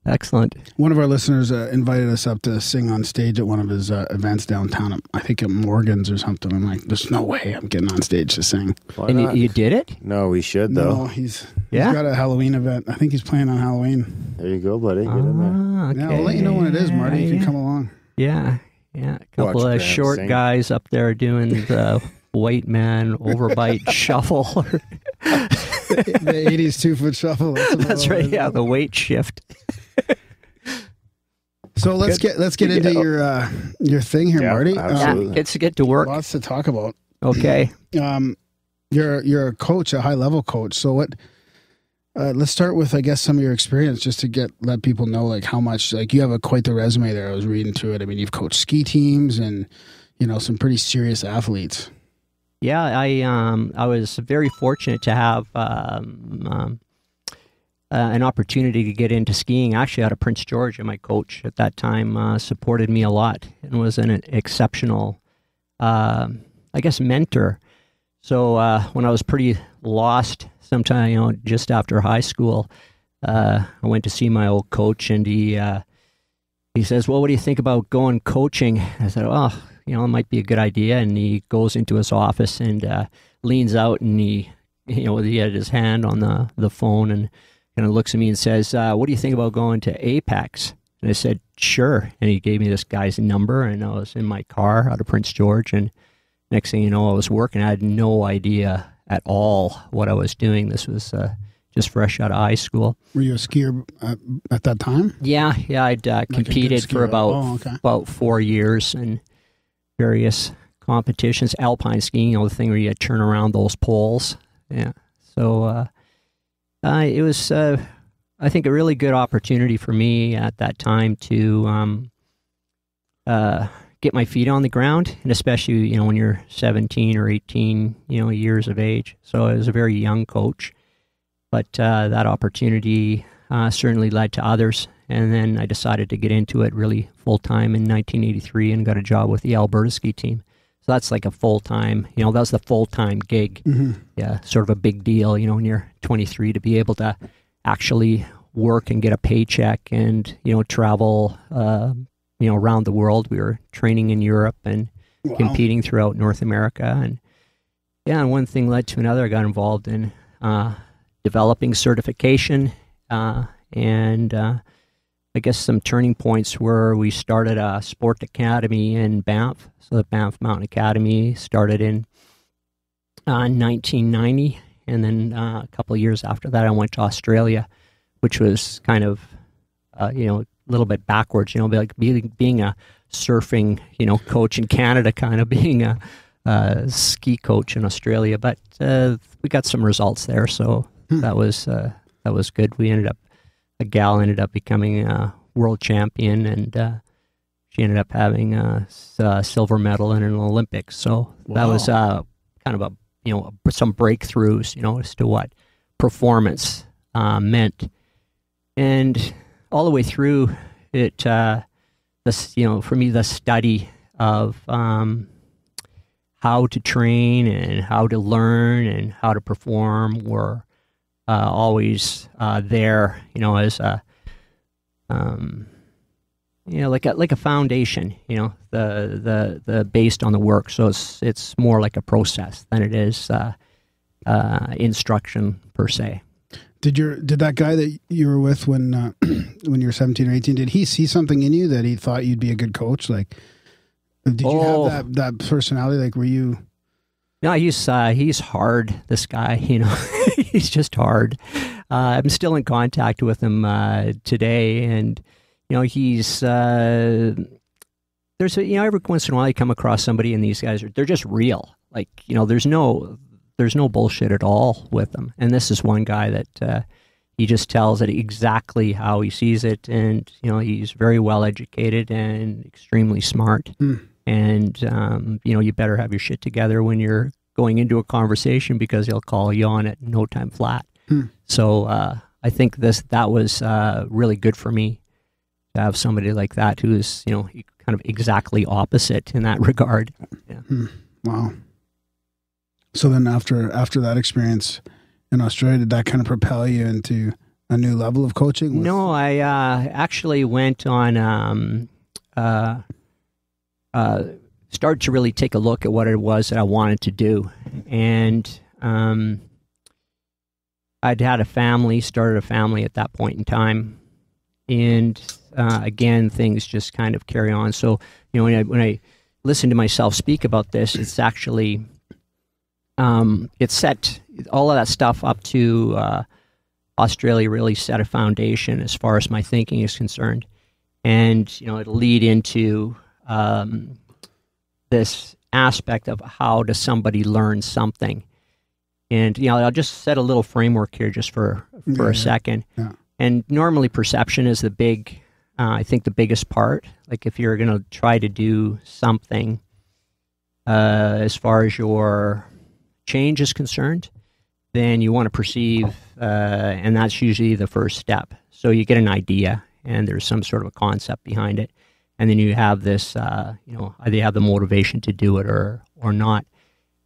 Excellent. One of our listeners invited us up to sing on stage at one of his events downtown. I think at Morgan's or something. I'm like, there's no way I'm getting on stage to sing. Why And not? you did it? No, we should though. No, he's Yeah? got a Halloween event. I think he's playing on Halloween. There you go, buddy. Get in there. Ah, okay. Yeah, I'll let you know when it is, Marty. You can come along. Yeah. A couple Watch of Graham short sing. guys up there doing the white man overbite shuffle. The 80s 2-foot shuffle. That's right. Yeah, the weight shift. So let's get into your thing here, Yeah, Marty. absolutely. Let's get to work. Lots to talk about. Okay. You're a coach, a high level coach. So what? Let's start with, I guess, some of your experience, just to let people know like how much, like, you have quite the resume there. I was reading through it. I mean, you've coached ski teams and some pretty serious athletes. Yeah, I was very fortunate to have an opportunity to get into skiing. Actually, out of Prince George, and my coach at that time supported me a lot and was an exceptional, I guess, mentor. So when I was pretty lost, sometime just after high school, I went to see my old coach, and he says, "Well, what do you think about going coaching?" I said, "Oh, it might be a good idea." And he goes into his office and leans out, and he had his hand on the phone and kind of looks at me and says, "What do you think about going to Apex?" And I said, "Sure." And he gave me this guy's number, and I was in my car out of Prince George, and next thing you know, I was working. I had no idea at all what I was doing. This was just fresh out of high school. Were you a skier at that time? Yeah, I'd competed for skier. about 4 years in various competitions. Alpine skiing, the thing where you turn around those poles. Yeah. So it was, I think, a really good opportunity for me at that time to get my feet on the ground, and especially, when you're 17 or 18, years of age. So I was a very young coach, but that opportunity certainly led to others. And then I decided to get into it really full-time in 1983 and got a job with the Alberta ski team. So that's like a full-time, that was the full-time gig. Mm-hmm. Yeah, sort of a big deal, when you're 23 to be able to actually work and get a paycheck and, travel, around the world. We were training in Europe and Wow. competing throughout North America. And one thing led to another. I got involved in developing certification, and I guess some turning points were we started a sport academy in Banff. So the Banff Mountain Academy started in 1990, and then a couple of years after that, I went to Australia, which was kind of, a little bit backwards. Like being a surfing, coach in Canada, kind of being a ski coach in Australia. But we got some results there, so that was good. A gal ended up becoming a world champion, and she ended up having a silver medal in an Olympics. So that was kind of some breakthroughs, as to what performance meant. And all the way through it, for me, the study of how to train and how to learn and how to perform were always there, as a like a foundation, the based on the work. So it's more like a process than it is instruction per se. Did that guy that you were with when you were 17 or 18, did he see something in you that he thought you'd be a good coach? Like, did you have that personality? Like, were you No, he's hard. This guy, he's just hard. I'm still in contact with him today, and he's there's every once in a while you come across somebody, and these guys they're just real. Like there's no bullshit at all with them. And this is one guy that he just tells it exactly how he sees it, and he's very well educated and extremely smart. And, you better have your shit together when you're going into a conversation, because he'll call you on it no time flat. So I think that was really good for me to have somebody like that who is, kind of exactly opposite in that regard. Yeah. Wow. So then after that experience in Australia, did that kind of propel you into a new level of coaching? No, I actually went on... started to really take a look at what it was that I wanted to do. And I'd had started a family at that point in time. And again, things just kind of carry on. So, when I listen to myself speak about this, it's actually, it set all of that stuff up to Australia really set a foundation as far as my thinking is concerned. And, it'll lead into this aspect of how does somebody learn something. And, I'll just set a little framework here just for a second. Yeah. And normally perception is I think the biggest part. Like if you're going to try to do something as far as your change is concerned, then you want to perceive, and that's usually the first step. So you get an idea, and there's some sort of a concept behind it. And then you have this, either you have the motivation to do it or not.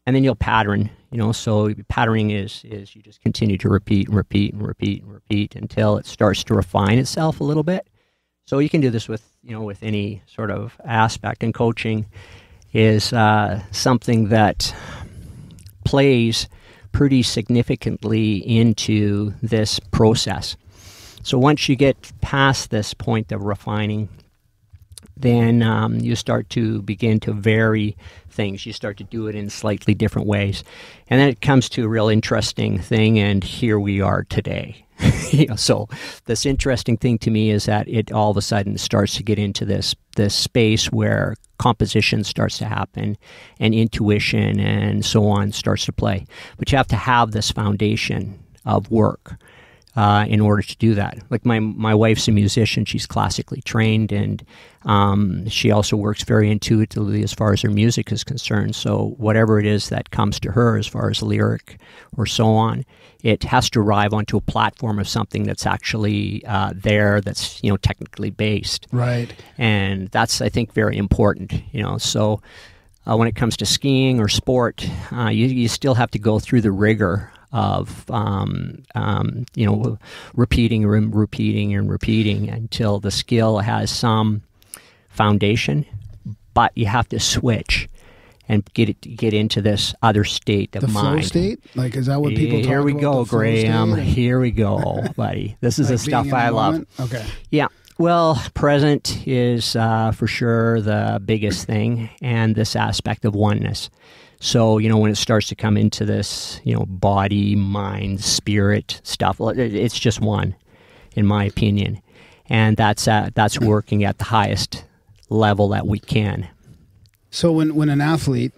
And then you'll pattern, so patterning is you just continue to repeat and repeat and repeat and repeat until it starts to refine itself a little bit. So you can do this with, with any sort of aspect. And coaching is something that plays pretty significantly into this process. So once you get past this point of refining, then you start to begin to vary things. You start to do it in slightly different ways. And then it comes to a real interesting thing, and here we are today. So this interesting thing to me is that it all of a sudden starts to get into this space where composition starts to happen and intuition and so on starts to play. But you have to have this foundation of work in order to do that. Like my wife's a musician, she's classically trained, and she also works very intuitively as far as her music is concerned. So whatever it is that comes to her as far as lyric or so on, it has to arrive onto a platform of something that's actually there, that's technically based. Right. And that's, I think, very important. So when it comes to skiing or sport, you still have to go through the rigor of repeating and repeating and repeating until the skill has some foundation, but you have to switch and get into this other state of the mind. Flow state? Like, is that what people talk about? Here we go, the flow Graham. state? Here we go, buddy. This is Like the stuff being in I the love. moment? Okay. Yeah. Well, present is for sure the biggest thing, and this aspect of oneness. So, when it starts to come into this, body, mind, spirit stuff, it's just one, in my opinion. And that's working at the highest level that we can. So when an athlete,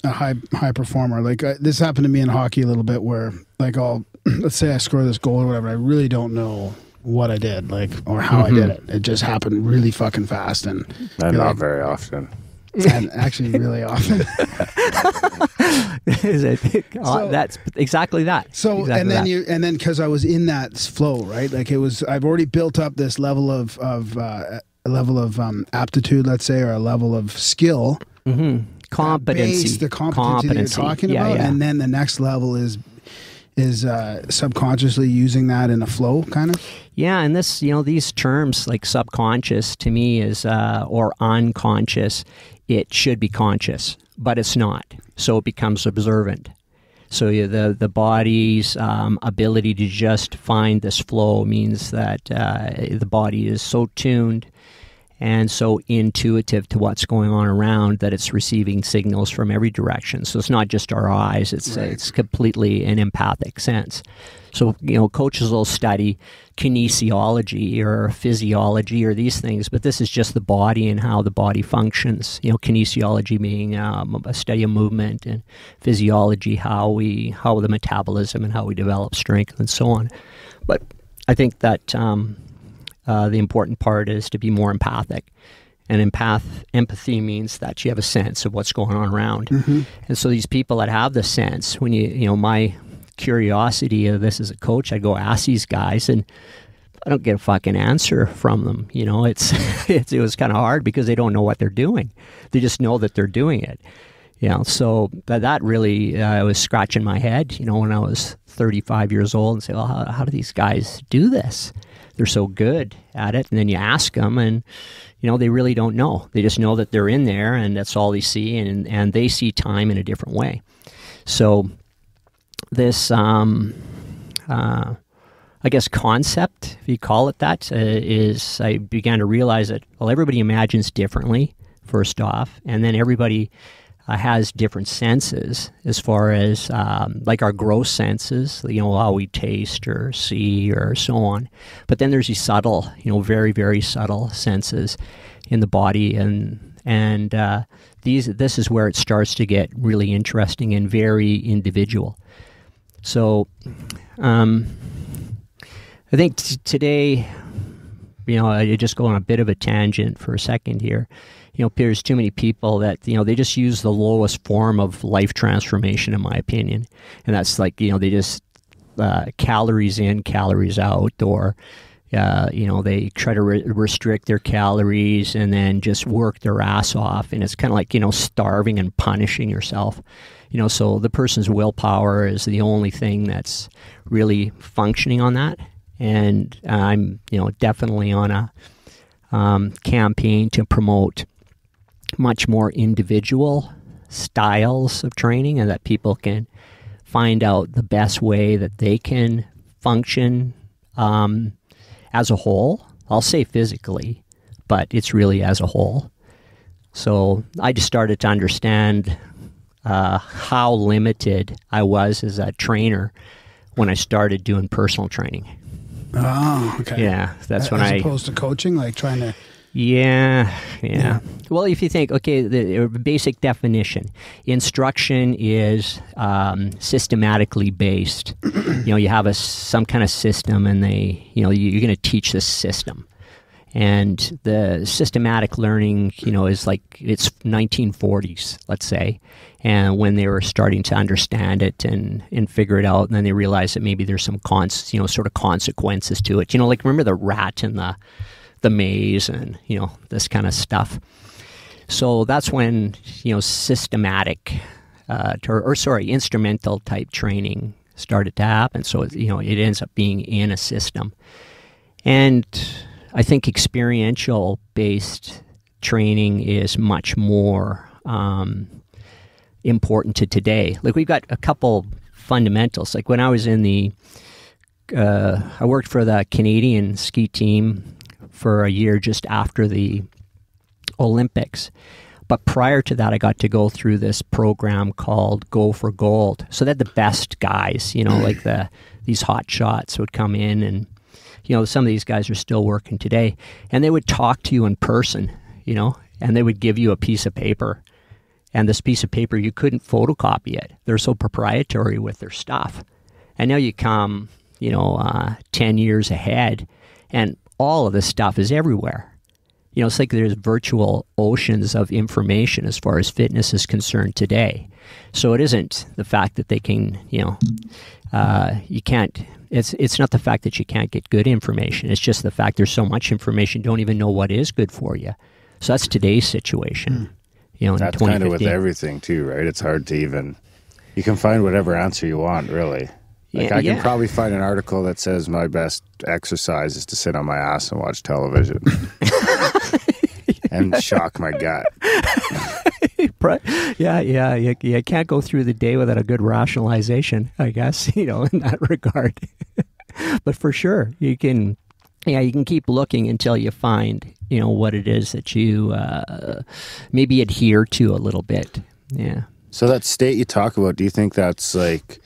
a high performer, like this happened to me in hockey a little bit, where like let's say I score this goal or whatever, I really don't know what I did, like, or how I did it. It just happened really fucking fast, and not very often. And actually really often. That's exactly that. So exactly and then because I was in that flow, right? Like I've already built up this level of aptitude, let's say, or a level of skill, competency, the competency that you're talking about, and then the next level is subconsciously using that in a flow, kind of. Yeah, and this, these terms like subconscious to me is or unconscious. It should be conscious, but it's not. So it becomes observant. So the body's ability to just find this flow means that the body is so tuned and so intuitive to what's going on around that it's receiving signals from every direction. So it's not just our eyes; it's completely an empathic sense. So coaches will study kinesiology or physiology or these things, but this is just the body and how the body functions. Kinesiology being a study of movement, and physiology how the metabolism and how we develop strength and so on. But I think that the important part is to be more empathic. And empathy means that you have a sense of what's going on around. Mm-hmm. And so these people that have the sense, when my curiosity of this as a coach, I go ask these guys and I don't get a fucking answer from them. It was kind of hard because they don't know what they're doing. They just know that they're doing it. So that really, I was scratching my head, when I was 35 years old and say, well, how do these guys do this? They're so good at it. And then you ask them and, they really don't know. They just know that they're in there and that's all they see. And they see time in a different way. So this, I guess, concept, if you call it that, is I began to realize that, well, everybody imagines differently, first off, and then everybody has different senses as far as like our gross senses, how we taste or see or so on. But then there's these subtle, very, very subtle senses in the body, and this is where it starts to get really interesting and very individual. So I think today, I just go on a bit of a tangent for a second here. There's too many people that, they just use the lowest form of life transformation, in my opinion. And that's like, they just calories in, calories out, or, they try to restrict their calories and then just work their ass off. And it's kind of like, starving and punishing yourself. So the person's willpower is the only thing that's really functioning on that. And I'm, definitely on a campaign to promote much more individual styles of training, and that people can find out the best way that they can function as a whole. I'll say physically, but it's really as a whole. So I just started to understand how limited I was as a trainer when I started doing personal training. Oh, okay. Yeah, that's when as opposed to coaching, like trying to... Yeah. Well, if you think, okay, the basic definition, instruction is systematically based. You have some kind of system, and you're going to teach this system. And the systematic learning, is like, it's 1940s, let's say. And when they were starting to understand it and figure it out, and then they realized that maybe there's some sort of consequences to it. Like, remember the rat in the maze and, this kind of stuff. So that's when, systematic, instrumental type training started to happen. So, it ends up being in a system. And I think experiential based training is much more important to today. Like, we've got a couple fundamentals. Like, when I was in I worked for the Canadian ski team for a year just after the Olympics. But prior to that, I got to go through this program called Go for Gold. So they had the best guys, like these hot shots would come in, and some of these guys are still working today, and they would talk to you in person, and they would give you a piece of paper, and this piece of paper, you couldn't photocopy it. They're so proprietary with their stuff. And now you come, 10 years ahead, and all of this stuff is everywhere. It's like there's virtual oceans of information as far as fitness is concerned today. So it isn't the fact that they can, you can't, it's not the fact that you can't get good information. It's just the fact there's so much information, you don't even know what is good for you. So that's today's situation. That's kind of with everything too, right? It's hard to you can find whatever answer you want, really. Like, I can probably find an article that says my best exercise is to sit on my ass and watch television and shock my gut. Yeah. You can't go through the day without a good rationalization, I guess, in that regard. But for sure, you can yeah, you can keep looking until you find, what it is that you maybe adhere to a little bit. Yeah. So that state you talk about, do you think that's like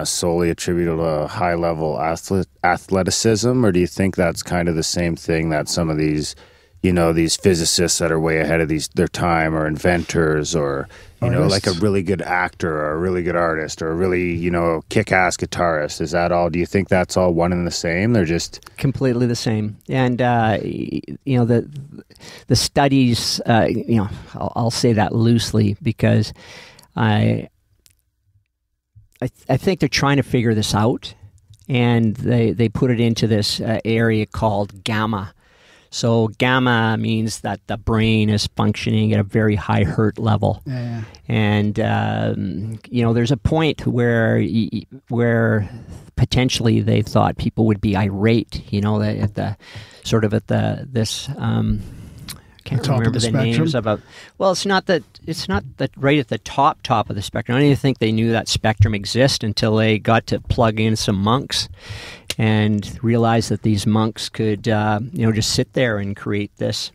solely attributable to high level athleticism, or do you think that's kind of the same thing that some of these, these physicists that are way ahead of their time, or inventors, or like a really good actor or a really good artist or a really kick-ass guitarist? Is that all? Do you think that's all one and the same? They're just completely the same. And the studies, I'll say that loosely because I think they're trying to figure this out, and they put it into this area called gamma. So gamma means that the brain is functioning at a very high Hertz level. Yeah. And, there's a point where potentially they thought people would be irate, at the I can't remember the names about. Well, it's not that right at the top of the spectrum. I don't even think they knew that spectrum exists until they got to plug in some monks and realized that these monks could, just sit there and create this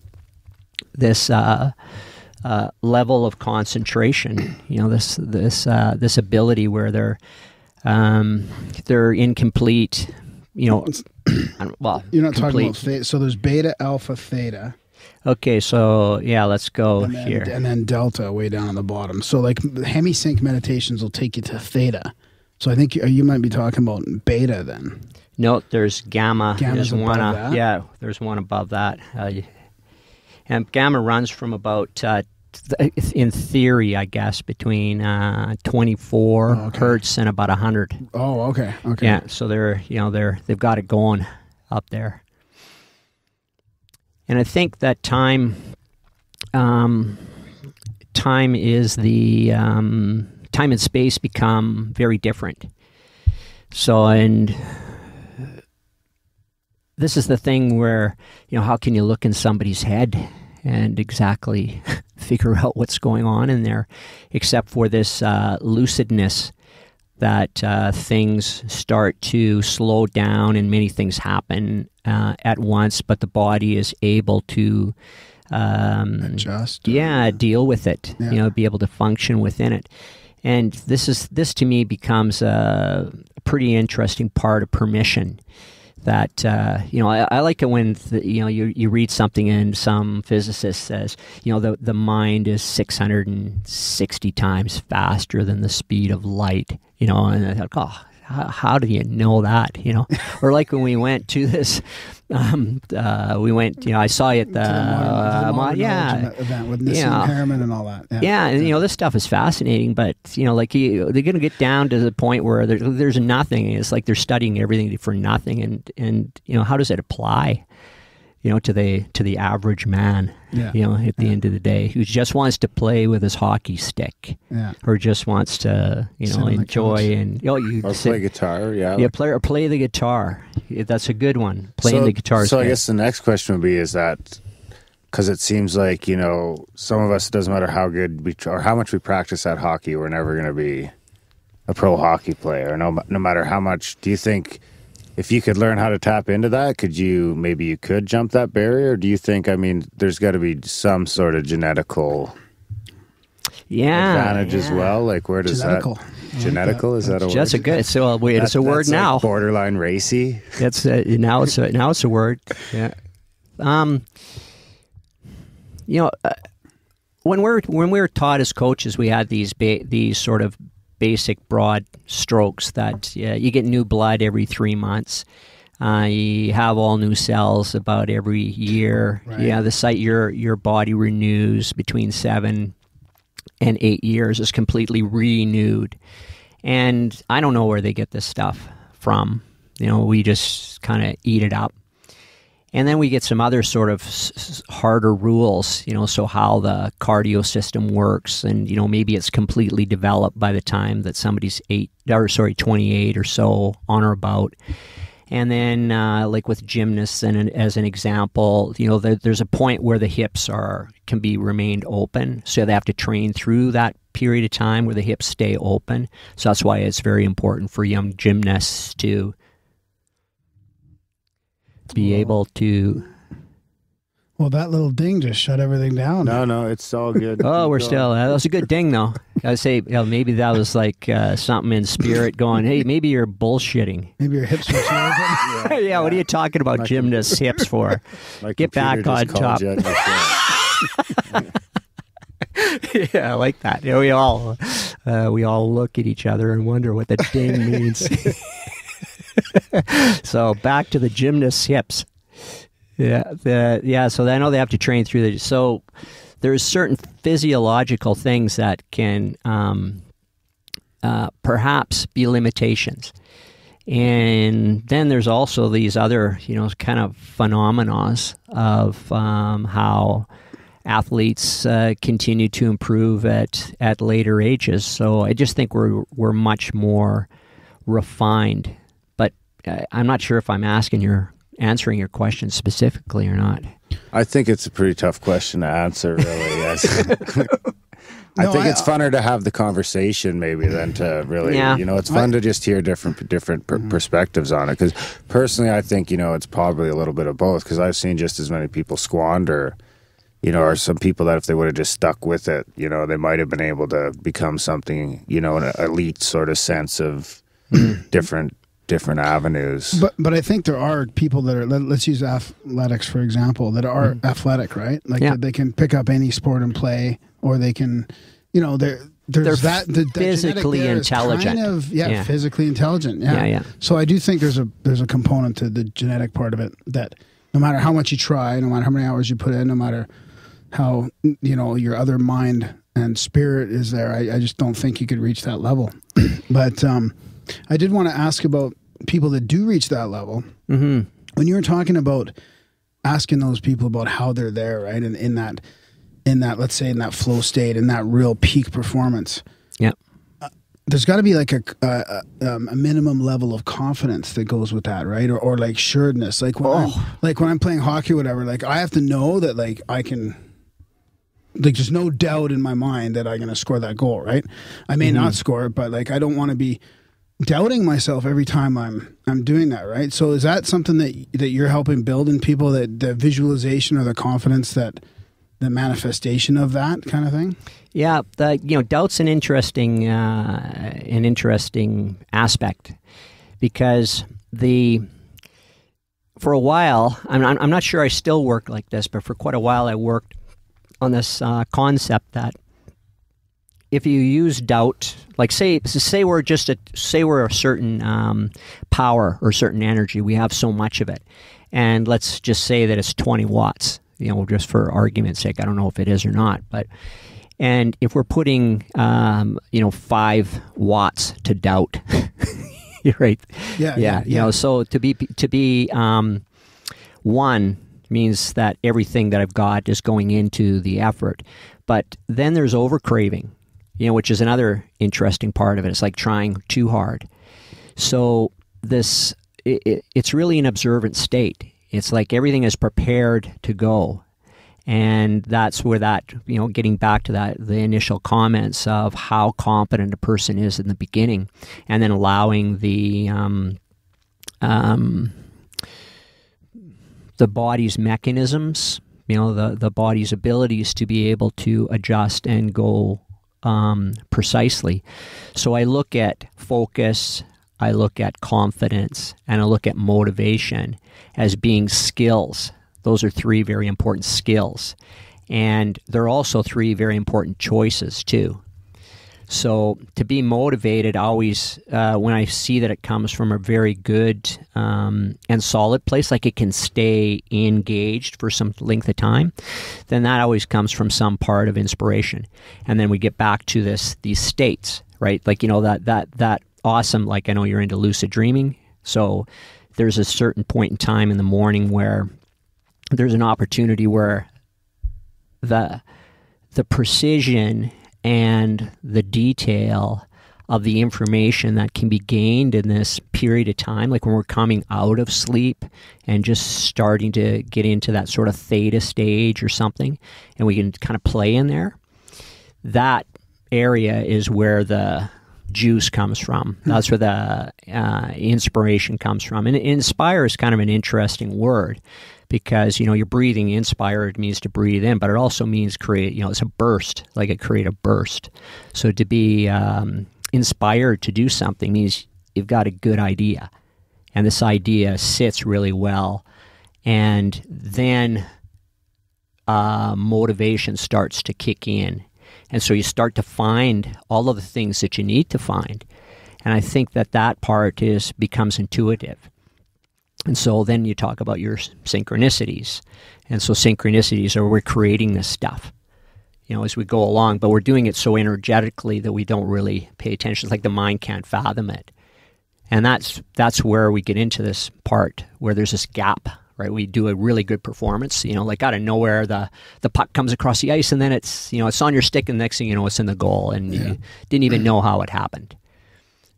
level of concentration. This ability where they're incomplete. Well, you're not complete. talking about theta. So there's beta, alpha, theta. Okay, so yeah, let's go here. And then delta way down on the bottom. So like hemisync meditations will take you to theta. So I think you might be talking about beta then. No, there's gamma. Gamma's There's one. above that? Yeah, there's one above that. And gamma runs from about, in theory, I guess, between 24 hertz and about 100. Oh, okay. Yeah, so they've got it going up there. And I think that time is the time and space become very different. So, and this is the thing where, how can you look in somebody's head and exactly figure out what's going on in there, except for this lucidness that things start to slow down and many things happen at once, but the body is able to adjust. Deal with it. Yeah. Be able to function within it. And this to me becomes a pretty interesting part of permission. That I like it when you read something and some physicist says the mind is 660 times faster than the speed of light. And I thought, how do you know that? Or like when we went to this, I saw you at the event with Nassim Harriman and all that. Yeah, and this stuff is fascinating, but they're going to get down to the point where there's nothing. It's like they're studying everything for nothing, and how does it apply? To the average man, at the end of the day, who just wants to play with his hockey stick, or just wants to, enjoy and play guitar, play the guitar. That's a good one. Playing the guitar. So I guess the next question would be: is that because it seems like some of us, it doesn't matter how good or how much we practice at hockey, we're never going to be a pro hockey player. No matter how much. Do you think? If you could learn how to tap into that, maybe you could jump that barrier? Or do you think, there's got to be some sort of genetical advantage as well? Like, where does genetical. that... Genetical? Is that a word? That's a good... It's a word now. Like borderline racy? That's now it's a word. Yeah. When we were taught as coaches, we had these sort of basic broad strokes that you get new blood every 3 months. You have all new cells about every year. Right. Yeah, your body renews between 7 and 8 years, is completely renewed. And I don't know where they get this stuff from. We just kind of eat it up. And then we get some other sort of harder rules, so how the cardio system works, and maybe it's completely developed by the time that somebody's 28 or so, on or about. And then, like with gymnasts, and as an example, there's a point where the hips can be remained open, so they have to train through that period of time where the hips stay open. So that's why it's very important for young gymnasts to be able to. Well, that little ding just shut everything down. No, it's all good. Oh, we're still. That was a good ding, though. I say, maybe that was like something in spirit going. Hey, maybe you're bullshitting. Maybe your hips were too open. Yeah, what are you talking about gymnasts' hips for? Get back on top. Yeah, I like that. Yeah, we all look at each other and wonder what the ding means. So back to the gymnast's hips. Yeah, so I know they have to train through the. So there's certain physiological things that can perhaps be limitations. And then there's also these other, kind of phenomena of how athletes continue to improve at later ages. So I just think we're much more refined. But I'm not sure if I'm answering your question specifically or not. I think it's a pretty tough question to answer, really. Yes. I think it's funner to have the conversation maybe than to really, it's fun to just hear different perspectives on it. Because personally, I think, it's probably a little bit of both, because I've seen just as many people squander, or some people that if they would have just stuck with it, they might have been able to become something, an elite sort of sense of different avenues. But I think there are people that are, let's use athletics for example, that are athletic, right? Like they can pick up any sport and play, or they can, they're physically intelligent. Kind of, physically intelligent. Yeah. So I do think there's a component to the genetic part of it that no matter how much you try, no matter how many hours you put in, no matter how, your other mind and spirit is there, I just don't think you could reach that level. But I did want to ask about people that do reach that level. Mm-hmm. When you were talking about asking those people about how they're there, right, and in that, let's say, in that flow state, in that real peak performance, there's got to be like a minimum level of confidence that goes with that, right, or like sureness. Like when I'm playing hockey, or whatever, like I have to know that like I can. Like there's no doubt in my mind that I'm going to score that goal, right? I may not score it, but like I don't want to be doubting myself every time I'm doing that, right? So is that something that you're helping build in people, that the visualization or the confidence, that the manifestation of that kind of thing? Yeah, doubt's an interesting aspect, because for a while, I'm not sure I still work like this, but for quite a while I worked on this concept that if you use doubt, like say we're a certain power or certain energy, we have so much of it, and let's just say that it's 20 watts, just for argument's sake. I don't know if it is or not, and if we're putting 5 watts to doubt, you're right. Yeah. So to be 1 means that everything that I've got is going into the effort. But then there's overcraving, which is another interesting part of it. It's like trying too hard. So it's really an observant state. It's like everything is prepared to go. And that's where that, getting back to the initial comments of how competent a person is in the beginning, and then allowing the body's mechanisms, the body's abilities to be able to adjust and go precisely. So I look at focus, I look at confidence, and I look at motivation as being skills. Those are 3 very important skills. And they're also 3 very important choices too. So to be motivated, always, when I see that it comes from a very good and solid place, like it can stay engaged for some length of time, then that always comes from some part of inspiration. And then we get back to these states, right? Like, that awesome, like I know you're into lucid dreaming. So there's a certain point in time in the morning where there's an opportunity where the precision and the detail of the information that can be gained in this period of time, like when we're coming out of sleep and just starting to get into that sort of theta stage or something, and we can kind of play in there, that area is where the juice comes from. That's where the inspiration comes from. And inspire is kind of an interesting word because, you're breathing. Inspire, it means to breathe in, but it also means create, it's a burst, like a creative burst. So to be inspired to do something means you've got a good idea. And this idea sits really well. And then motivation starts to kick in. And so you start to find all of the things that you need to find. And I think that part becomes intuitive. And so then you talk about your synchronicities. And so synchronicities are we're creating this stuff, as we go along, but we're doing it so energetically that we don't really pay attention. It's like the mind can't fathom it. And that's where we get into this part where there's this gap. Right, we do a really good performance, like out of nowhere, the puck comes across the ice, and then it's on your stick, and the next thing you know, it's in the goal, and you didn't even know how it happened.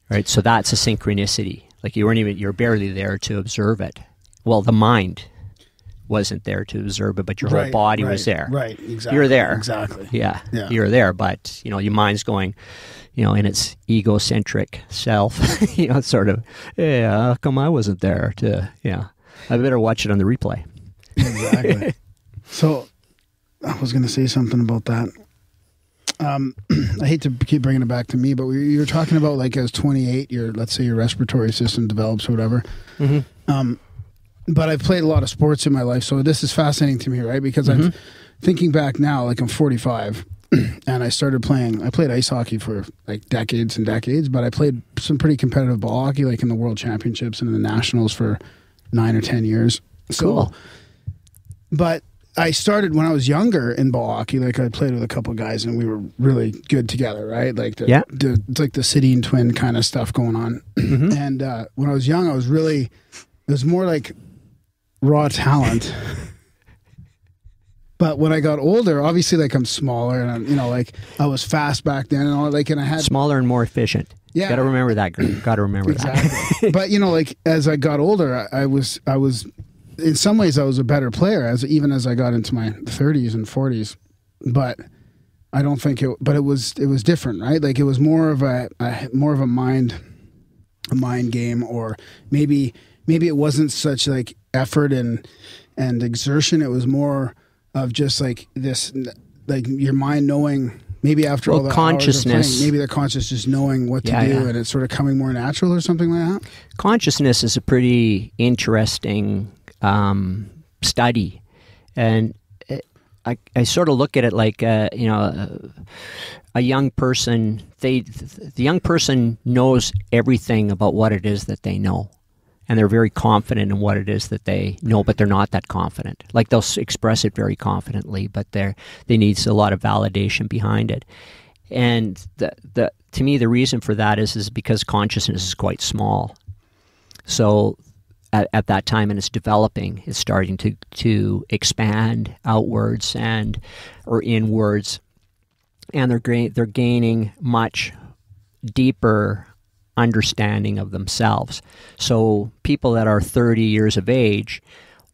Right, so that's a synchronicity. Like you're barely there to observe it. Well, the mind wasn't there to observe it, but your whole body was there. Right, exactly. You're there. Exactly. Yeah, you're there, but your mind's going, in its egocentric self, sort of, how come I wasn't there to, I better watch it on the replay. Exactly. So I was going to say something about that. I hate to keep bringing it back to me, but you were talking about like as 28, let's say your respiratory system develops or whatever. Mm-hmm. But I've played a lot of sports in my life, so this is fascinating to me, right? Because I'm thinking back now, like I'm 45, and I played ice hockey for like decades and decades, but I played some pretty competitive ball hockey, like in the World Championships and in the Nationals for 9 or 10 years. Cool. But I started when I was younger in ball hockey. Like I played with a couple of guys and we were really good together, right? Like it's like the city and twin kind of stuff going on. Mm-hmm. And when I was young, it was more like raw talent. But when I got older, obviously like I'm smaller and I'm, like I was fast back then and all and I had smaller and more efficient. Yeah. Got to remember that, Greg. Got to remember that. But, like as I got older, I was in some ways I was a better player even as I got into my 30s and 40s. But I don't think it was different, right? Like it was more of a mind game, or maybe it wasn't such like effort and exertion. It was more of just like this, like your mind knowing. Maybe after all the consciousness, hours of playing, maybe the conscious just knowing what to do, and it's sort of coming more natural or something like that. Consciousness is a pretty interesting study, and I sort of look at it like a young person. The young person knows everything about what it is that they know. And they're very confident in what it is that they know, but they're not that confident. Like they'll express it very confidently, but they need a lot of validation behind it. And to me, the reason for that is because consciousness is quite small. So at that time, and it's developing, it's starting to expand outwards or inwards, and they're gaining much deeper understanding of themselves. So people that are 30 years of age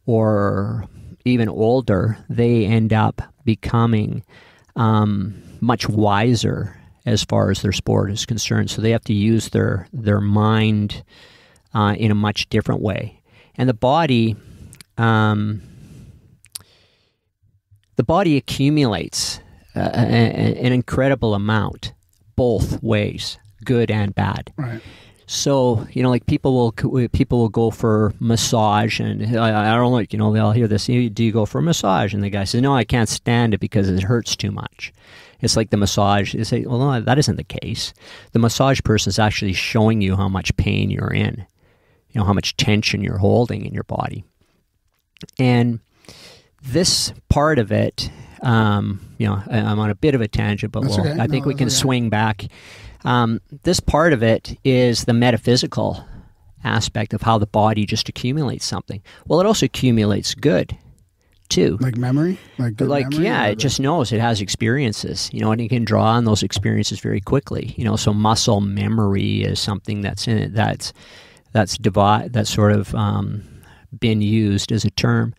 or even older, they end up becoming much wiser as far as their sport is concerned. So they have to use their mind in a much different way. And the body accumulates an incredible amount both ways, good and bad. Right. So, like people will go for massage, and I don't like, they'll hear this, do you go for a massage? And the guy says, no, I can't stand it because it hurts too much. It's like the massage, they say, well, no, that isn't the case. The massage person is actually showing you how much pain you're in, how much tension you're holding in your body. And this part of it, I'm on a bit of a tangent, but I think we can swing back. This part of it is the metaphysical aspect of how the body just accumulates something. Well, it also accumulates good, too. Like memory? Like memory? Yeah, it just knows it has experiences, and it can draw on those experiences very quickly. So muscle memory is something that's in it that's sort of been used as a term.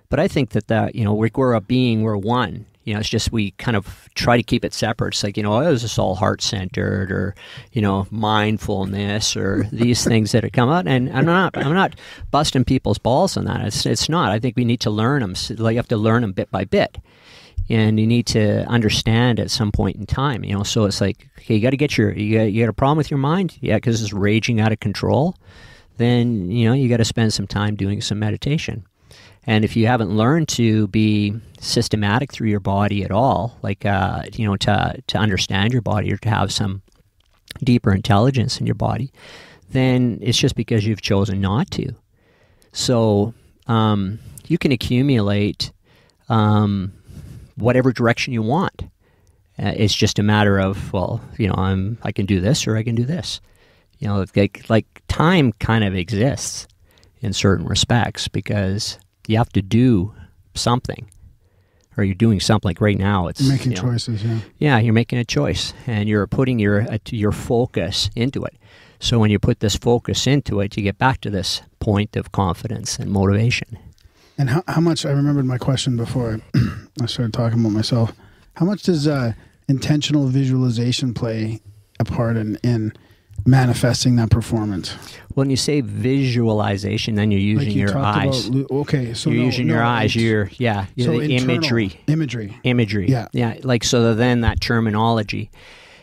But I think that we're a being, we're one. It's just we kind of try to keep it separate. It's like, oh, is this all heart-centered or, mindfulness or these things that have come out. And I'm not busting people's balls on that. It's not. I think we need to learn them. So, you have to learn them bit by bit. And you need to understand at some point in time, So it's like, okay, you got to get you got a problem with your mind? Yeah, because it's raging out of control. Then, you got to spend some time doing some meditation. And if you haven't learned to be systematic through your body at all, like, to understand your body or to have some deeper intelligence in your body, then it's just because you've chosen not to. So you can accumulate whatever direction you want. It's just a matter of, I can do this or I can do this. Like time kind of exists in certain respects because you have to do something, or you're doing something. Like right now, it's making choices. Yeah. Yeah, you're making a choice, and you're putting your focus into it. So when you put this focus into it, you get back to this point of confidence and motivation. And how much, I remembered my question before I started talking about myself. How much does intentional visualization play a part in manifesting that performance? When you say visualization, then you're using your eyes. Okay, so you're using your eyes. You're so the imagery. Yeah. Like, so then that terminology.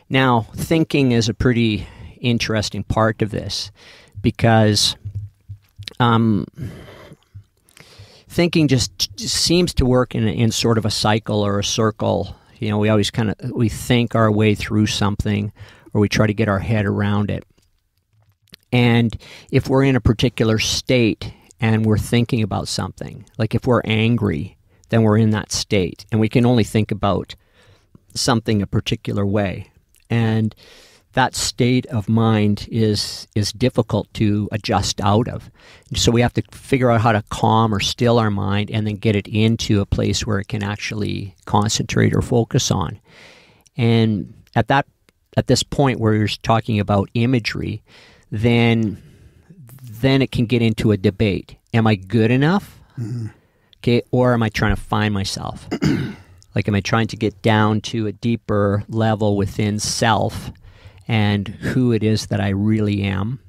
Now, thinking is a pretty interesting part of this because thinking just seems to work in sort of a cycle or a circle. We always we think our way through something, or we try to get our head around it. And if we're in a particular state and we're thinking about something, like if we're angry, then we're in that state, and we can only think about something a particular way. And that state of mind is difficult to adjust out of. So we have to figure out how to calm or still our mind and then get it into a place where it can actually concentrate or focus on. And at this point where you're talking about imagery, then it can get into a debate. Am I good enough? Mm-hmm. Okay, or am I trying to find myself? Like, am I trying to get down to a deeper level within self and who it is that I really am?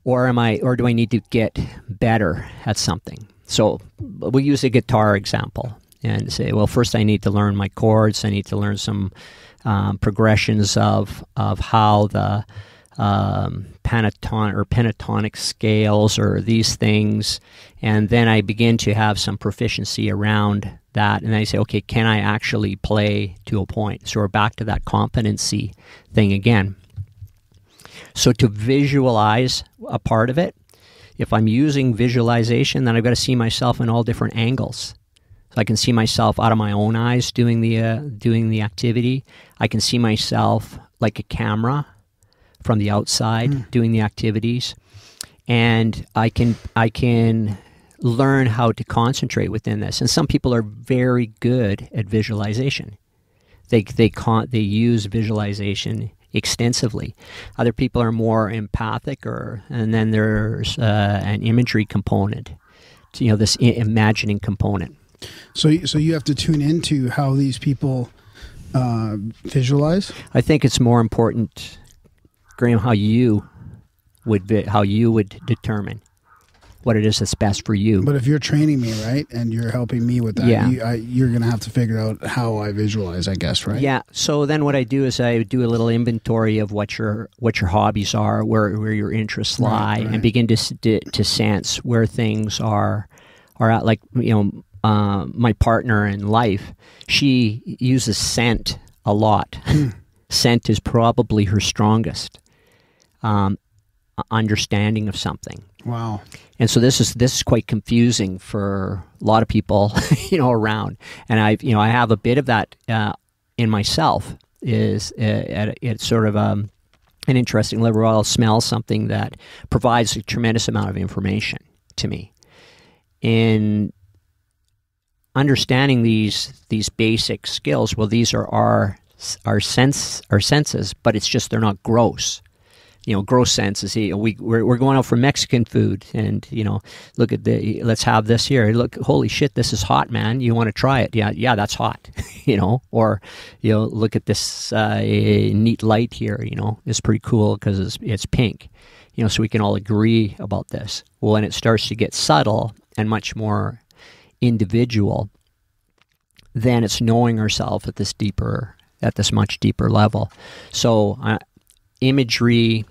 Or do I need to get better at something? So we'll use a guitar example and say, well, first I need to learn my chords. I need to learn some progressions of how the pentatonic scales or these things, and then I begin to have some proficiency around that, and I say, okay, can I actually play to a point? So we're back to that competency thing again. So to visualize a part of it, if I'm using visualization, then I've got to see myself in all different angles. So I can see myself out of my own eyes doing the activity. I can see myself like a camera from the outside doing the activities, and I can learn how to concentrate within this. And some people are very good at visualization. They use visualization extensively. Other people are more empathic, and then there's an imagery component, this imagining component. So you have to tune into how these people visualize. I think it's more important, Graham, how you would determine what it is that's best for you. But if you're training me, right, and you're helping me with that, you're going to have to figure out how I visualize, I guess, right? Yeah. So then what I do is I do a little inventory of what your hobbies are, where your interests lie, and begin to sense where things are at. Like, my partner in life, she uses scent a lot. Scent is probably her strongest understanding of something. Wow. And so this is quite confusing for a lot of people, around. And I have a bit of that in myself. It's sort of an interesting level. I'll smell something that provides a tremendous amount of information to me. In understanding these basic skills, well, these are our senses, but it's just they're not gross. gross senses. We're going out for Mexican food, and look at let's have this here. Look, holy shit, this is hot, man. You want to try it? Yeah, that's hot. Or look at this neat light here. It's pretty cool because it's pink. So we can all agree about this. Well, when it starts to get subtle and much more individual, then it's knowing ourselves at this much deeper level. So imagery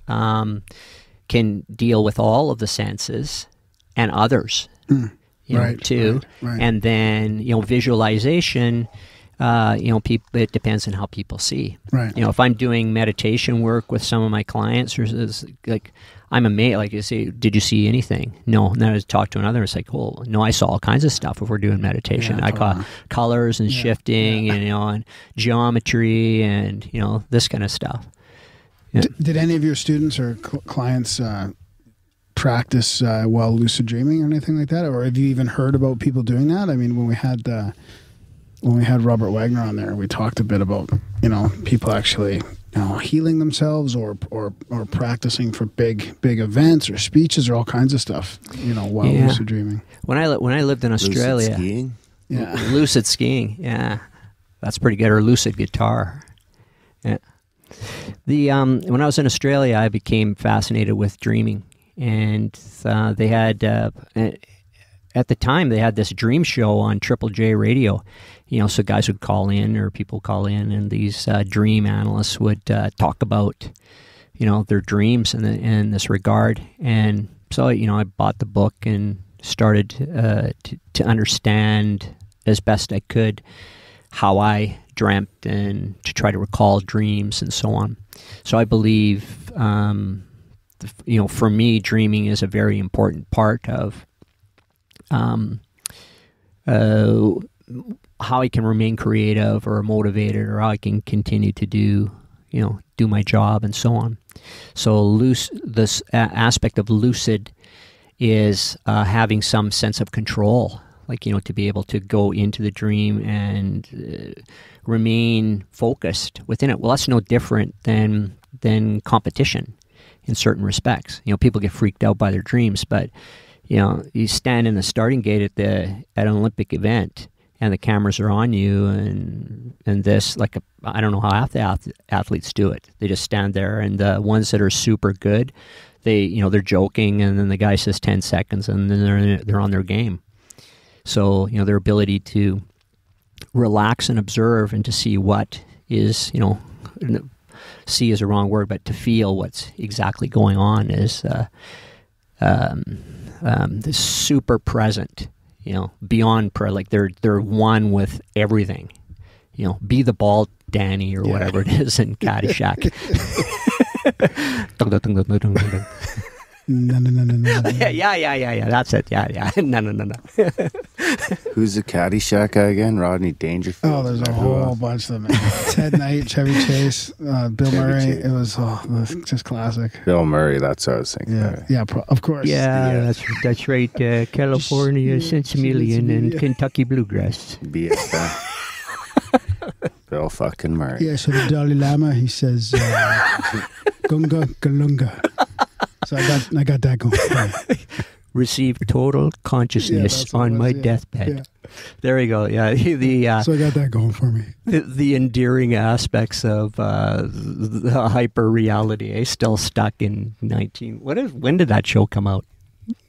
can deal with all of the senses and others, too. Right. And then visualization. It depends on how people see. Right. If I'm doing meditation work with some of my clients, or like I'm amazed. Like you say, did you see anything? No. And then I talk to another. It's like, oh no, I saw all kinds of stuff. If we're doing meditation, I call colors and shifting, and geometry, and this kind of stuff. Yeah. Did any of your students or clients practice while lucid dreaming or anything like that, or have you even heard about people doing that? I mean, when we had Robert Wagner on there, we talked a bit about people actually healing themselves or practicing for big events or speeches or all kinds of stuff while lucid dreaming. When I lived in Australia, lucid skiing? Lucid skiing, that's pretty good. Or lucid guitar. Yeah. When I was in Australia, I became fascinated with dreaming, and they had at the time they had this dream show on Triple J radio. So guys would call in, or people call in, and these dream analysts would talk about, their dreams in this regard. And so, I bought the book and started to understand as best I could how I dreamt and to try to recall dreams and so on. So I believe, for me, dreaming is a very important part of how I can remain creative or motivated, or how I can continue to do my job and so on. So this aspect of lucid is having some sense of control, like, to be able to go into the dream and remain focused within it. Well, that's no different than competition in certain respects. People get freaked out by their dreams, but you stand in the starting gate at an Olympic event, and the cameras are on you, and this, I don't know how half the athletes do it. They just stand there, and the ones that are super good, they're joking, and then the guy says 10 seconds, and then they're on their game. So their ability to relax and observe, and to see what is, see is a wrong word, but to feel what's exactly going on is super present. Beyond prayer, like they're one with everything. Be the ball Danny or whatever it is in Caddyshack. No. Yeah. That's it. Yeah. No. Who's the Caddyshack guy again? Rodney Dangerfield? Oh, there's a whole bunch of them. Ted Knight, Chevy Chase, Bill Murray. Chase. It was just classic. Bill Murray, that's what I was thinking. Yeah, of course. Yeah, that's right. California Sensimillion and Kentucky Bluegrass. BFF. Bill fucking Murray. Yeah, so the Dalai Lama, he says, Gunga Galunga. So I got that going. Right. Receive total consciousness on my deathbed. Yeah. There we go. Yeah, so I got that going for me. The endearing aspects of the hyper reality. Still stuck in when did that show come out?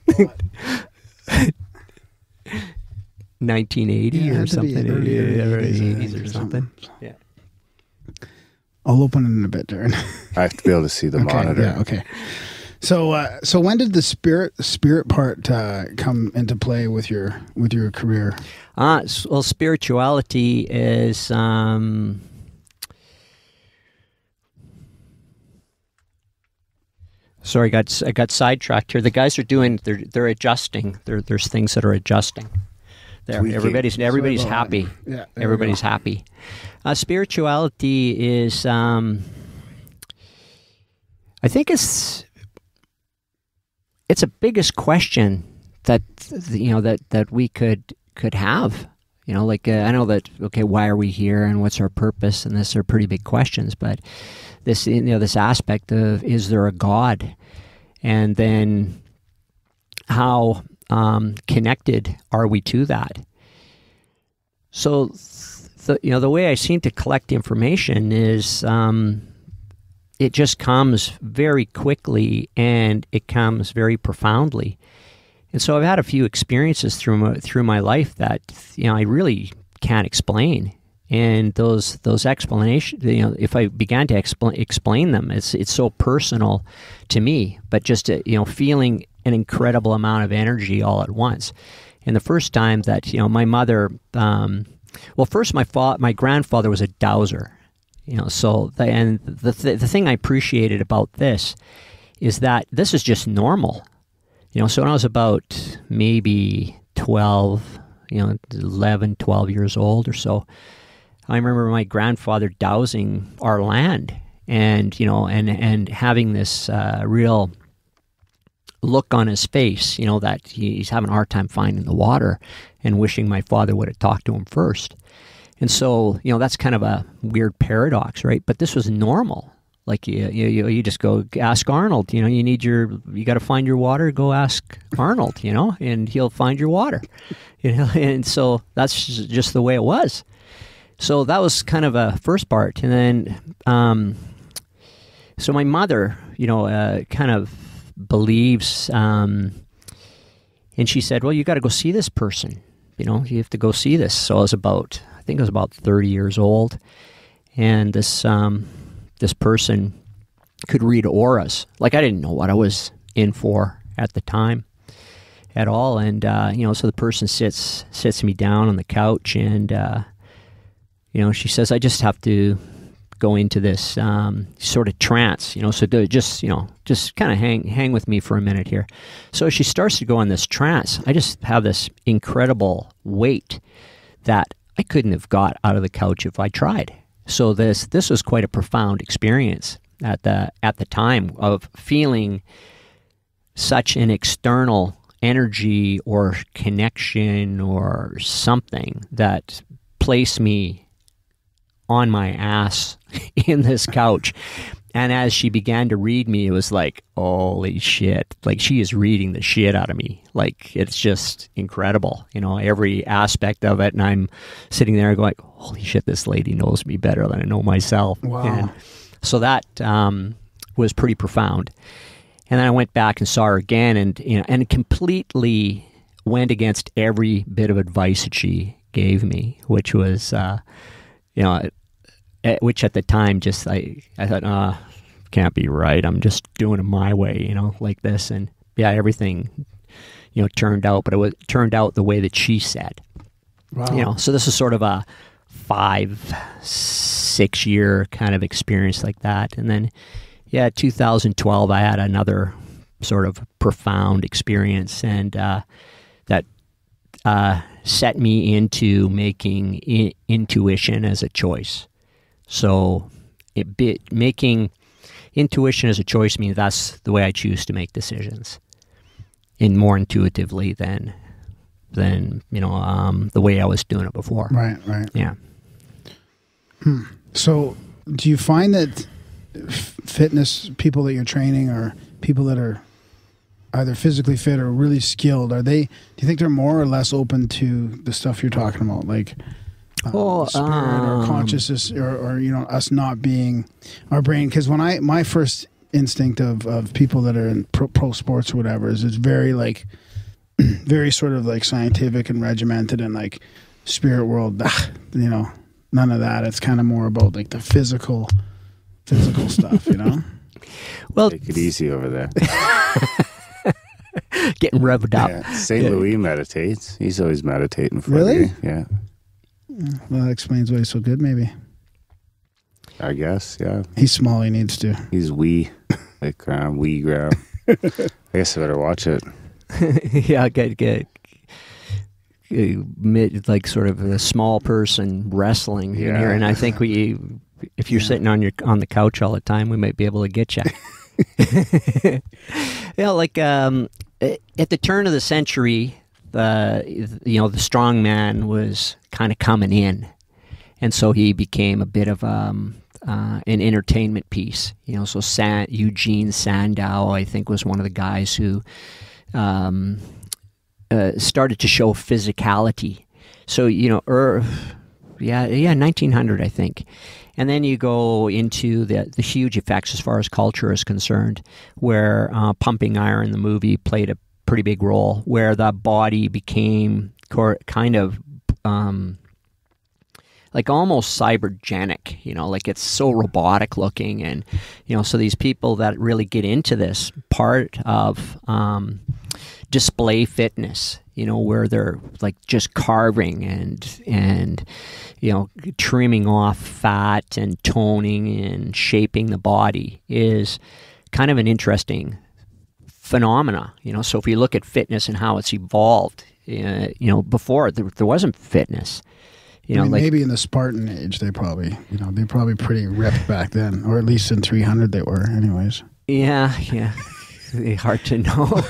1980 or something. Early 80s or something. Yeah. I'll open it in a bit, Darren. I have to be able to see the monitor. Yeah, okay. So when did the spirit part come into play with your career? Well, spirituality is sorry, I got sidetracked here. The guys are doing they're adjusting. There's things that are adjusting. There, everybody's happy. Yeah, everybody's happy. Spirituality is, I think it's a biggest question that that we could have, You know, like I know that, okay, why are we here and what's our purpose? And this are pretty big questions, but this, you know, this aspect of, is there a God? And then how connected are we to that? So, you know, the way I seem to collect information is it just comes very quickly and it comes very profoundly. And so I've had a few experiences through my life that, you know, I really can't explain. And those explanations, you know, if I began to explain them, it's so personal to me. But just you know, feeling an incredible amount of energy all at once. And the first time that, you know, my mother, well, first my grandfather was a dowser. You know, so the thing I appreciated about this is that this is just normal. You know, so when I was about maybe 12, you know, 11, 12 years old or so, I remember my grandfather dowsing our land and, you know, and having this real look on his face, you know, that he's having a hard time finding the water and wishing my father would have talked to him first. And so, you know, that's kind of a weird paradox, right? But this was normal. Like you just go ask Arnold, you know, you got to find your water, go ask Arnold, you know, and he'll find your water, you know, and so that's just the way it was. So that was kind of a first part. And then, so my mother, you know, kind of believes, and she said, well, you got to go see this person, you know, you have to go see this. So I was about 30 years old, and this person could read auras. Like, I didn't know what I was in for at the time at all. And, you know, so the person sits me down on the couch and, you know, she says, I just have to go into this sort of trance, you know, so just kind of hang with me for a minute here. So she starts to go in this trance. I just have this incredible weight that I couldn't have got out of the couch if I tried. So this was quite a profound experience at the time of feeling such an external energy or connection or something that placed me on my ass in this couch. And as she began to read me, it was like, holy shit, like she is reading the shit out of me. Like, it's just incredible, you know, every aspect of it. And I'm sitting there going, holy shit, this lady knows me better than I know myself. Wow. And so that was pretty profound. And then I went back and saw her again, and, you know, and completely went against every bit of advice that she gave me, which was, you know, which at the time just I thought, can't be right. I'm just doing it my way, you know, like this. And yeah, everything, you know, turned out, but it turned out the way that she said. Wow. You know, so this is sort of a 5-6 year kind of experience like that. And then, yeah, 2012, I had another sort of profound experience, and that set me into making intuition as a choice. So making intuition as a choice means that's the way I choose to make decisions, and more intuitively than you know, the way I was doing it before. Right. Yeah. So do you find that fitness people that you're training, or people that are either physically fit or really skilled, do you think they're more or less open to the stuff you're talking about, like spirit or consciousness, or you know, us not being our brain? Because when my first instinct of people that are in pro sports or whatever is it's very like very sort of like scientific and regimented and like spirit world, you know, none of that. It's kind of more about like the physical stuff, you know. Well, Take it easy over there. getting revved up. Yeah. St. Louis meditates. He's always meditating for Really? you. Yeah. Well, that explains why he's so good, maybe. I guess, yeah. He's small, he needs to. He's wee. Like wee grab. I guess I better watch it. Yeah, get like sort of a small person wrestling in here, and I think if you're sitting on the couch all the time, we might be able to get you. Yeah, like at the turn of the century, the strong man was kind of coming in, and so he became a bit of an entertainment piece. So Eugene Sandow, I think, was one of the guys who started to show physicality. So 1900, I think. And then you go into the huge effects as far as culture is concerned, where Pumping Iron, the movie, played a pretty big role, where the body became kind of like almost cybergenic, like it's so robotic looking. And, so these people that really get into this part of display fitness, where they're like just carving and trimming off fat and toning and shaping the body, is kind of an interesting phenomena. So if you look at fitness and how it's evolved, before there wasn't fitness. Maybe in the Spartan age, they probably pretty ripped back then, or at least in 300 they were, anyways. Yeah. Hard to know. But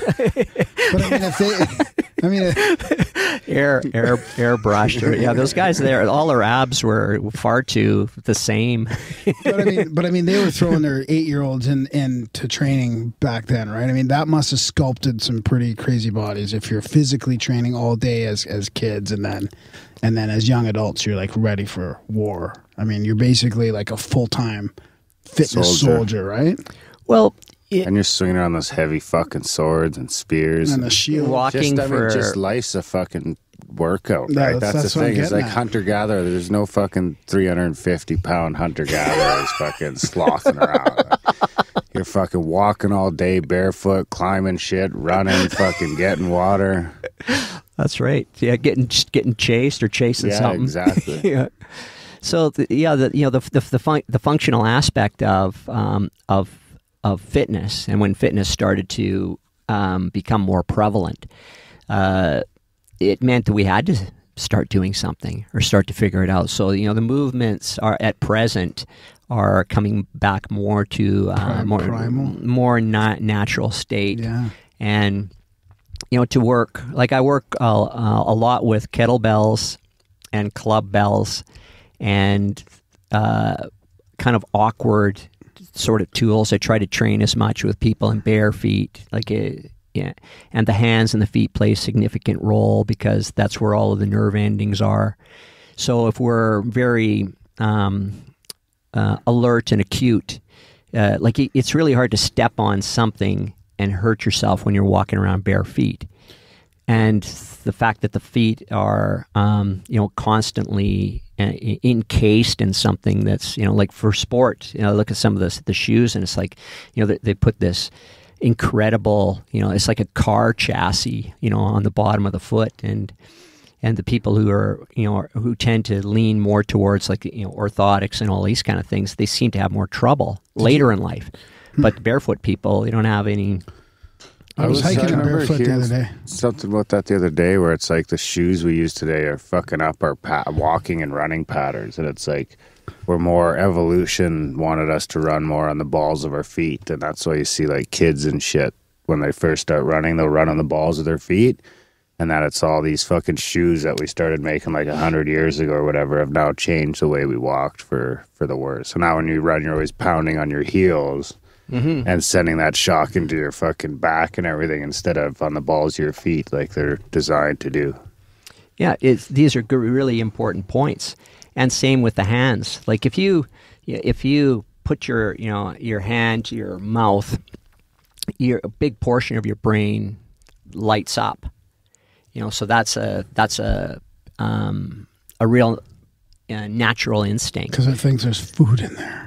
airbrushed. Or, those guys there, all their abs were far too the same. but they were throwing their 8-year-olds into training back then, right? That must have sculpted some pretty crazy bodies if you're physically training all day as kids, and then as young adults you're like ready for war. You're basically like a full-time fitness soldier, right? Well. And you're swinging around those heavy fucking swords and spears. And the shield. Walking just life's a fucking workout, right? That's the thing. It's like hunter-gatherer. There's no fucking 350-pound hunter-gatherers fucking slothing around. You're fucking walking all day barefoot, climbing shit, running, fucking getting water. That's right. Yeah, getting chased or chasing something. Exactly. Yeah. So the functional aspect of fitness, and when fitness started to become more prevalent, it meant that we had to start doing something or start to figure it out. So the movements are at present are coming back more to more natural state. Yeah. And to work, like I work a lot with kettlebells and club bells and kind of awkward sort of tools. I try to train as much with people in bare feet, and the hands and the feet play a significant role because that's where all of the nerve endings are. So if we're very alert and acute, it's really hard to step on something and hurt yourself when you're walking around bare feet. And the fact that the feet are, constantly encased in something that's, like for sport, look at some of the shoes, and it's like, they put this incredible, it's like a car chassis, on the bottom of the foot, and the people who are, who tend to lean more towards like, orthotics and all these kind of things, they seem to have more trouble later in life. But the barefoot people, they don't have any. I was hiking barefoot the other day. Something about that the other day, where it's like the shoes we use today are fucking up our walking and running patterns, and it's like evolution wanted us to run more on the balls of our feet, and that's why you see like kids and shit when they first start running, they'll run on the balls of their feet, and that it's all these fucking shoes that we started making like 100 years ago or whatever have now changed the way we walked for the worse. So now when you run, you're always pounding on your heels. Mm-hmm. And sending that shock into your fucking back and everything instead of on the balls of your feet like they're designed to do. Yeah, these are really important points. And same with the hands. Like if you put your hand to your mouth, a big portion of your brain lights up. So that's a real natural instinct. Because it thinks there's food in there.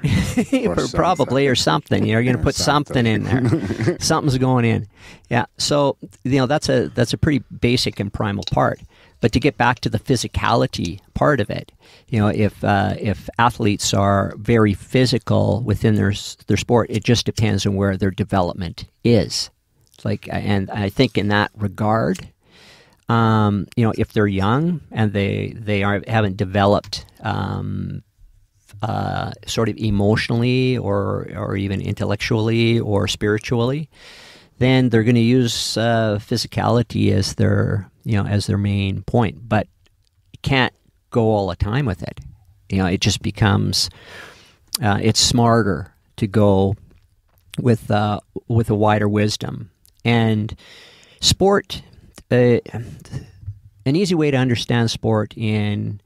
Probably, or something. You're going to put something in there. Something's going in. Yeah. So, that's a pretty basic and primal part. But to get back to the physicality part of it, if athletes are very physical within their sport, it just depends on where their development is. And I think in that regard, if they're young and they haven't developed sort of emotionally or even intellectually or spiritually, then they're going to use physicality as their as their main point. But you can't go all the time with it. It just becomes, it's smarter to go with a wider wisdom. And sport, an easy way to understand sport in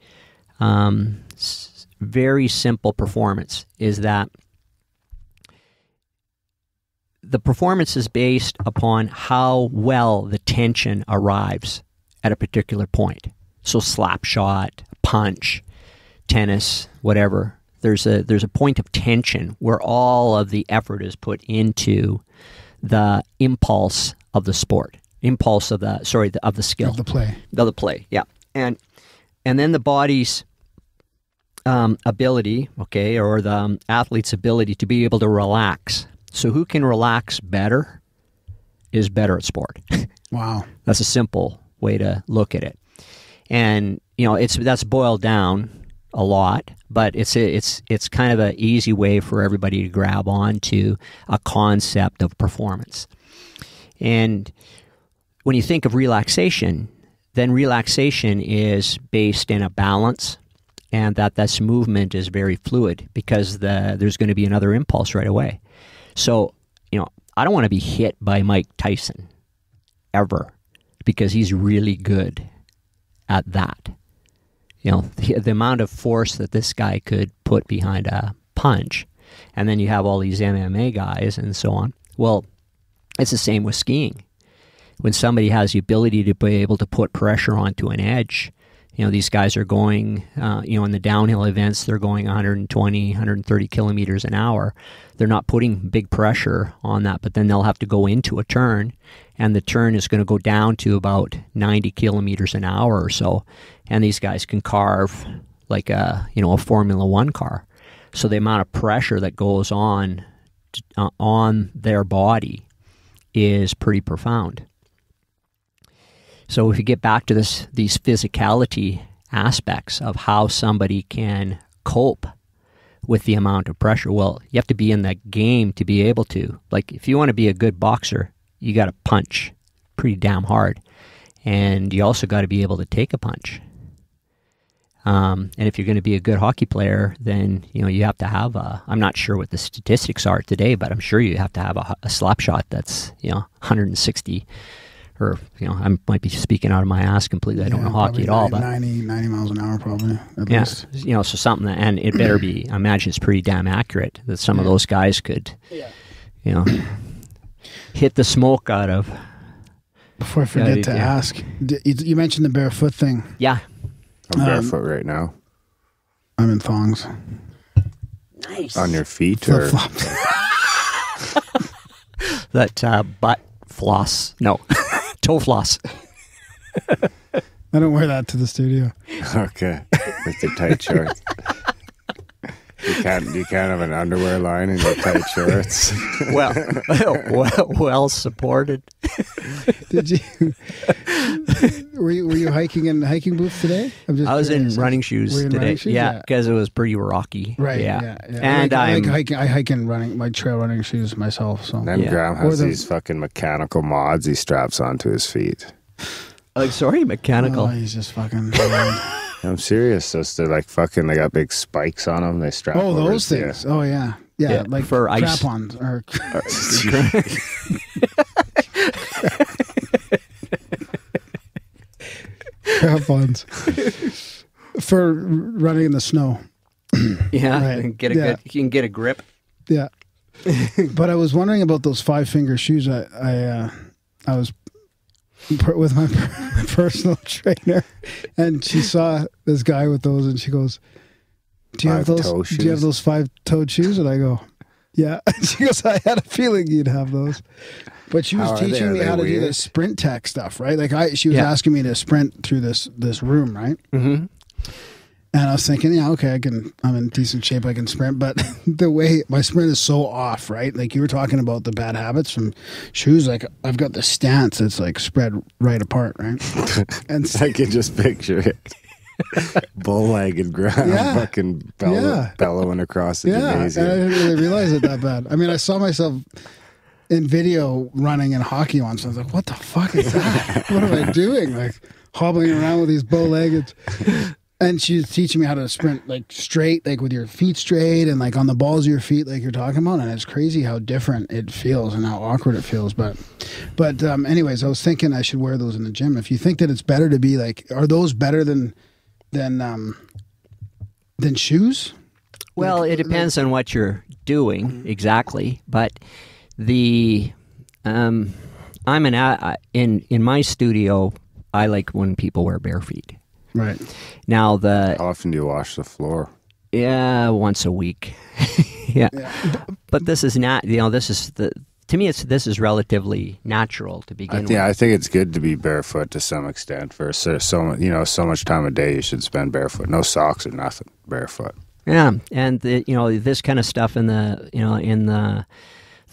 very simple performance is that the performance is based upon how well the tension arrives at a particular point. So slap shot, punch, tennis, whatever. There's a point of tension where all of the effort is put into the impulse of the sport, of the skill, Of the play. of the play. Yeah, and then the body's ability, or the athlete's ability to be able to relax. So who can relax better is better at sport. Wow. That's a simple way to look at it, and that's boiled down a lot, but it's kind of an easy way for everybody to grab onto a concept of performance. And when you think of relaxation, then relaxation is based in a balance, and that this movement is very fluid because there's going to be another impulse right away. So, I don't want to be hit by Mike Tyson ever because he's really good at that. The amount of force that this guy could put behind a punch, and then you have all these MMA guys and so on. Well, it's the same with skiing. When somebody has the ability to be able to put pressure onto an edge, these guys are going, in the downhill events, they're going 120, 130 kilometers an hour. They're not putting big pressure on that, but then they'll have to go into a turn, and the turn is going to go down to about 90 kilometers an hour or so. And these guys can carve like a Formula One car. So the amount of pressure that goes on their body is pretty profound. So if you get back to these physicality aspects of how somebody can cope with the amount of pressure, well, you have to be in that game to be able to. Like, if you want to be a good boxer, you got to punch pretty damn hard. And you also got to be able to take a punch. And if you're going to be a good hockey player, then, you have to have I'm not sure what the statistics are today, but I'm sure you have to have a slap shot that's, 160 or, I might be speaking out of my ass completely. I don't know hockey at all, but 90 miles an hour probably, at least. So something that, and it better be, I imagine it's pretty damn accurate that some of those guys could, hit the smoke out of. Before I forget to ask, you mentioned the barefoot thing. Yeah. I'm barefoot right now. I'm in thongs. Nice. On your feet or? Flip-flops. That butt floss. No. Toe floss. I don't wear that to the studio. Okay. With your tight shorts. You can't have an underwear line in your tight shorts. well supported. Did you? Were you hiking in hiking boots today? I was in running shoes Were you in today. running shoes? Yeah, because it was pretty rocky. Right. Yeah. And I hike in my trail running shoes myself. So Then Graham has these fucking mechanical mods he straps onto his feet. Like, sorry, mechanical. Oh, he's just fucking. I'm serious. Just they're like fucking. They got big spikes on them. They strap. Oh, over those things. Yeah. Oh, yeah. Yeah, like for ice. Crap-ons or. Crap-ons. For running in the snow. Yeah, Right. and you can get a grip. Yeah. But I was wondering about those 5-finger shoes. I was with my personal trainer, and she saw this guy with those, and she goes, "Do you have those? Do you have those 5-toed shoes?" And I go, "Yeah." And she goes, "I had a feeling you'd have those." But she was teaching me how to do the sprint tech stuff, right? Like she was asking me to sprint through this room, right? Mm-hmm. And I was thinking, yeah, okay, I'm in decent shape, I can sprint, but the way my sprint is so off, right? Like you were talking about the bad habits from shoes, like I've got the stance that's like spread right apart, right? And I can just picture it. Bull-legged ground, fucking bellowing across the gymnasium. And I didn't really realize it that bad. I mean, I saw myself in video running in hockey once. I was like, what the fuck is that? What am I doing? Like hobbling around with these bow-legged. And she was teaching me how to sprint like straight, like with your feet straight and like on the balls of your feet, like you're talking about. And it's crazy how different it feels and how awkward it feels. But anyways, I was thinking I should wear those in the gym. If you think that it's better to be like, are those better than shoes? Well, it depends on what you're doing exactly. But in my studio, I like when people wear bare feet. Right. Now How often do you wash the floor? Yeah, once a week. yeah. But this is not, to me, this is relatively natural to begin with. Yeah, I think it's good to be barefoot to some extent for so much time a day you should spend barefoot. No socks or nothing, barefoot. Yeah, and this kind of stuff in the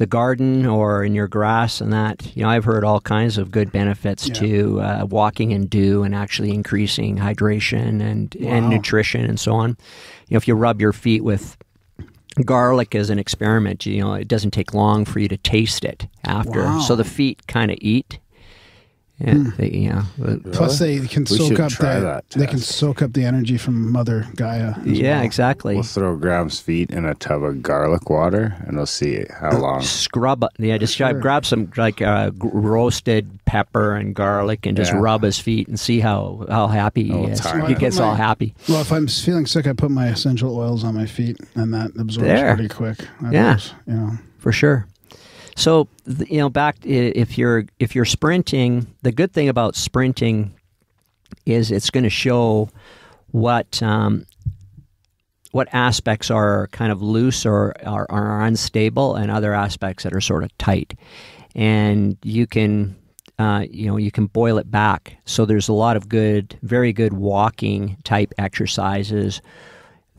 garden or in your grass and that, I've heard all kinds of good benefits to walking in dew and actually increasing hydration and nutrition and so on. If you rub your feet with garlic as an experiment, it doesn't take long for you to taste it after. Wow. So the feet kind of eat. And Plus, they can soak up they can test. soak up the energy from Mother Gaia. as well. exactly. We'll throw Graham's feet in a tub of garlic water, and we'll see how long. Scrub, grab some roasted pepper and garlic and just rub his feet and see how happy he is. time. He gets all happy. Well, if I'm feeling sick, I put my essential oils on my feet, and that absorbs There. pretty quick. Yeah. Absorbs, For sure. So back if you're sprinting, the good thing about sprinting is it's going to show what aspects are kind of loose or are unstable, and other aspects that are sort of tight, and you can boil it back. So there's a lot of very good walking type exercises.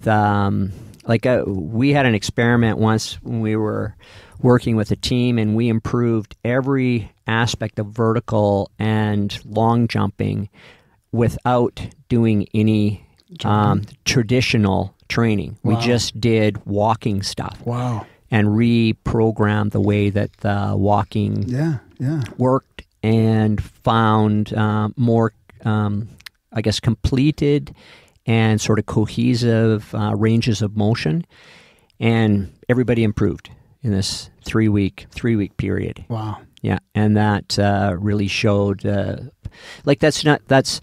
We had an experiment once when we were working with a team, and we improved every aspect of vertical and long jumping without doing any traditional training. Wow. We just did walking stuff. Wow. And reprogrammed the way that the walking worked, and found more, completed and sort of cohesive ranges of motion, and everybody improved in this three week period. Wow. Yeah, and that really showed that's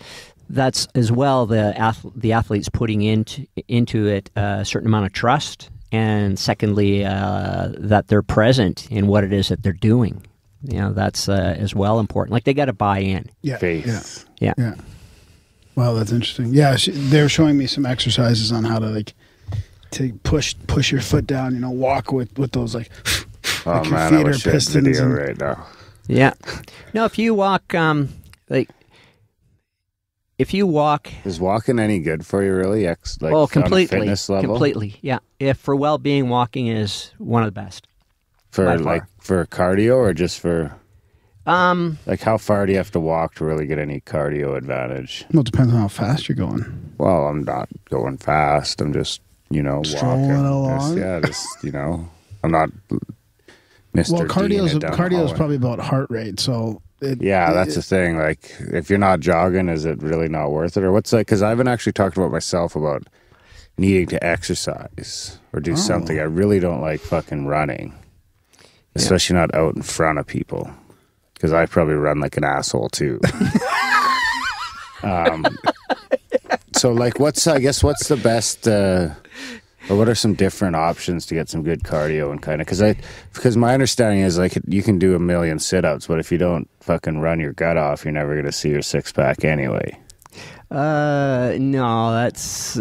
as well the athletes putting into it a certain amount of trust, and secondly that they're present in what it is that they're doing. That's as well important. Like they got to buy in. Yeah. Faith. Yeah. Wow, that's interesting. Yeah, they were showing me some exercises on how to to push your foot down. Walk with those like Oh your man, feet I are wish I had pistons video and- right now. Yeah. No, if you walk Is walking any good for you, really? On a completely. fitness level? Completely, yeah. If for well-being, walking is one of the best. By far. For cardio or just for how far do you have to walk to really get any cardio advantage? Well, it depends on how fast you're going. Well, I'm not going fast. I'm just, Strolling walking. along? I'm not Mr. Well, Dean cardio at Down is Hallway. probably about heart rate. So That's the thing. Like, if you're not jogging, is it really not worth it? Or what's because I've been actually talking about myself about needing to exercise or do something. I really don't like fucking running, especially not out in front of people, because I probably run like an asshole too. So what's the best, or what are some different options to get some good cardio and because my understanding is you can do 1 million sit-ups, but if you don't fucking run your gut off, you're never going to see your six-pack anyway. No, that's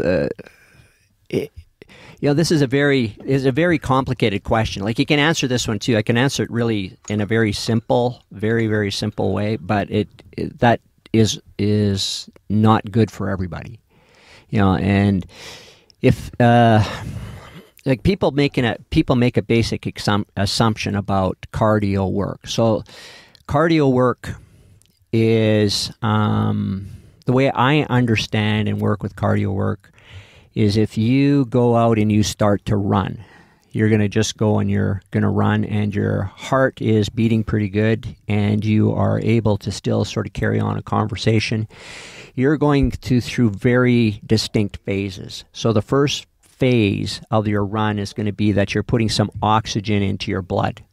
this is a very complicated question. Like, you can answer this one too. I can answer it really in a very simple, very, very simple way, but that is not good for everybody. And if people make a basic assumption about cardio work. So cardio work is the way I understand and work with cardio work is if you go out and you start to run, You're going to just go and you're going to run, and your heart is beating pretty good, and you are able to still sort of carry on a conversation. You're going through very distinct phases. So the first phase of your run is going to be that you're putting some oxygen into your blood.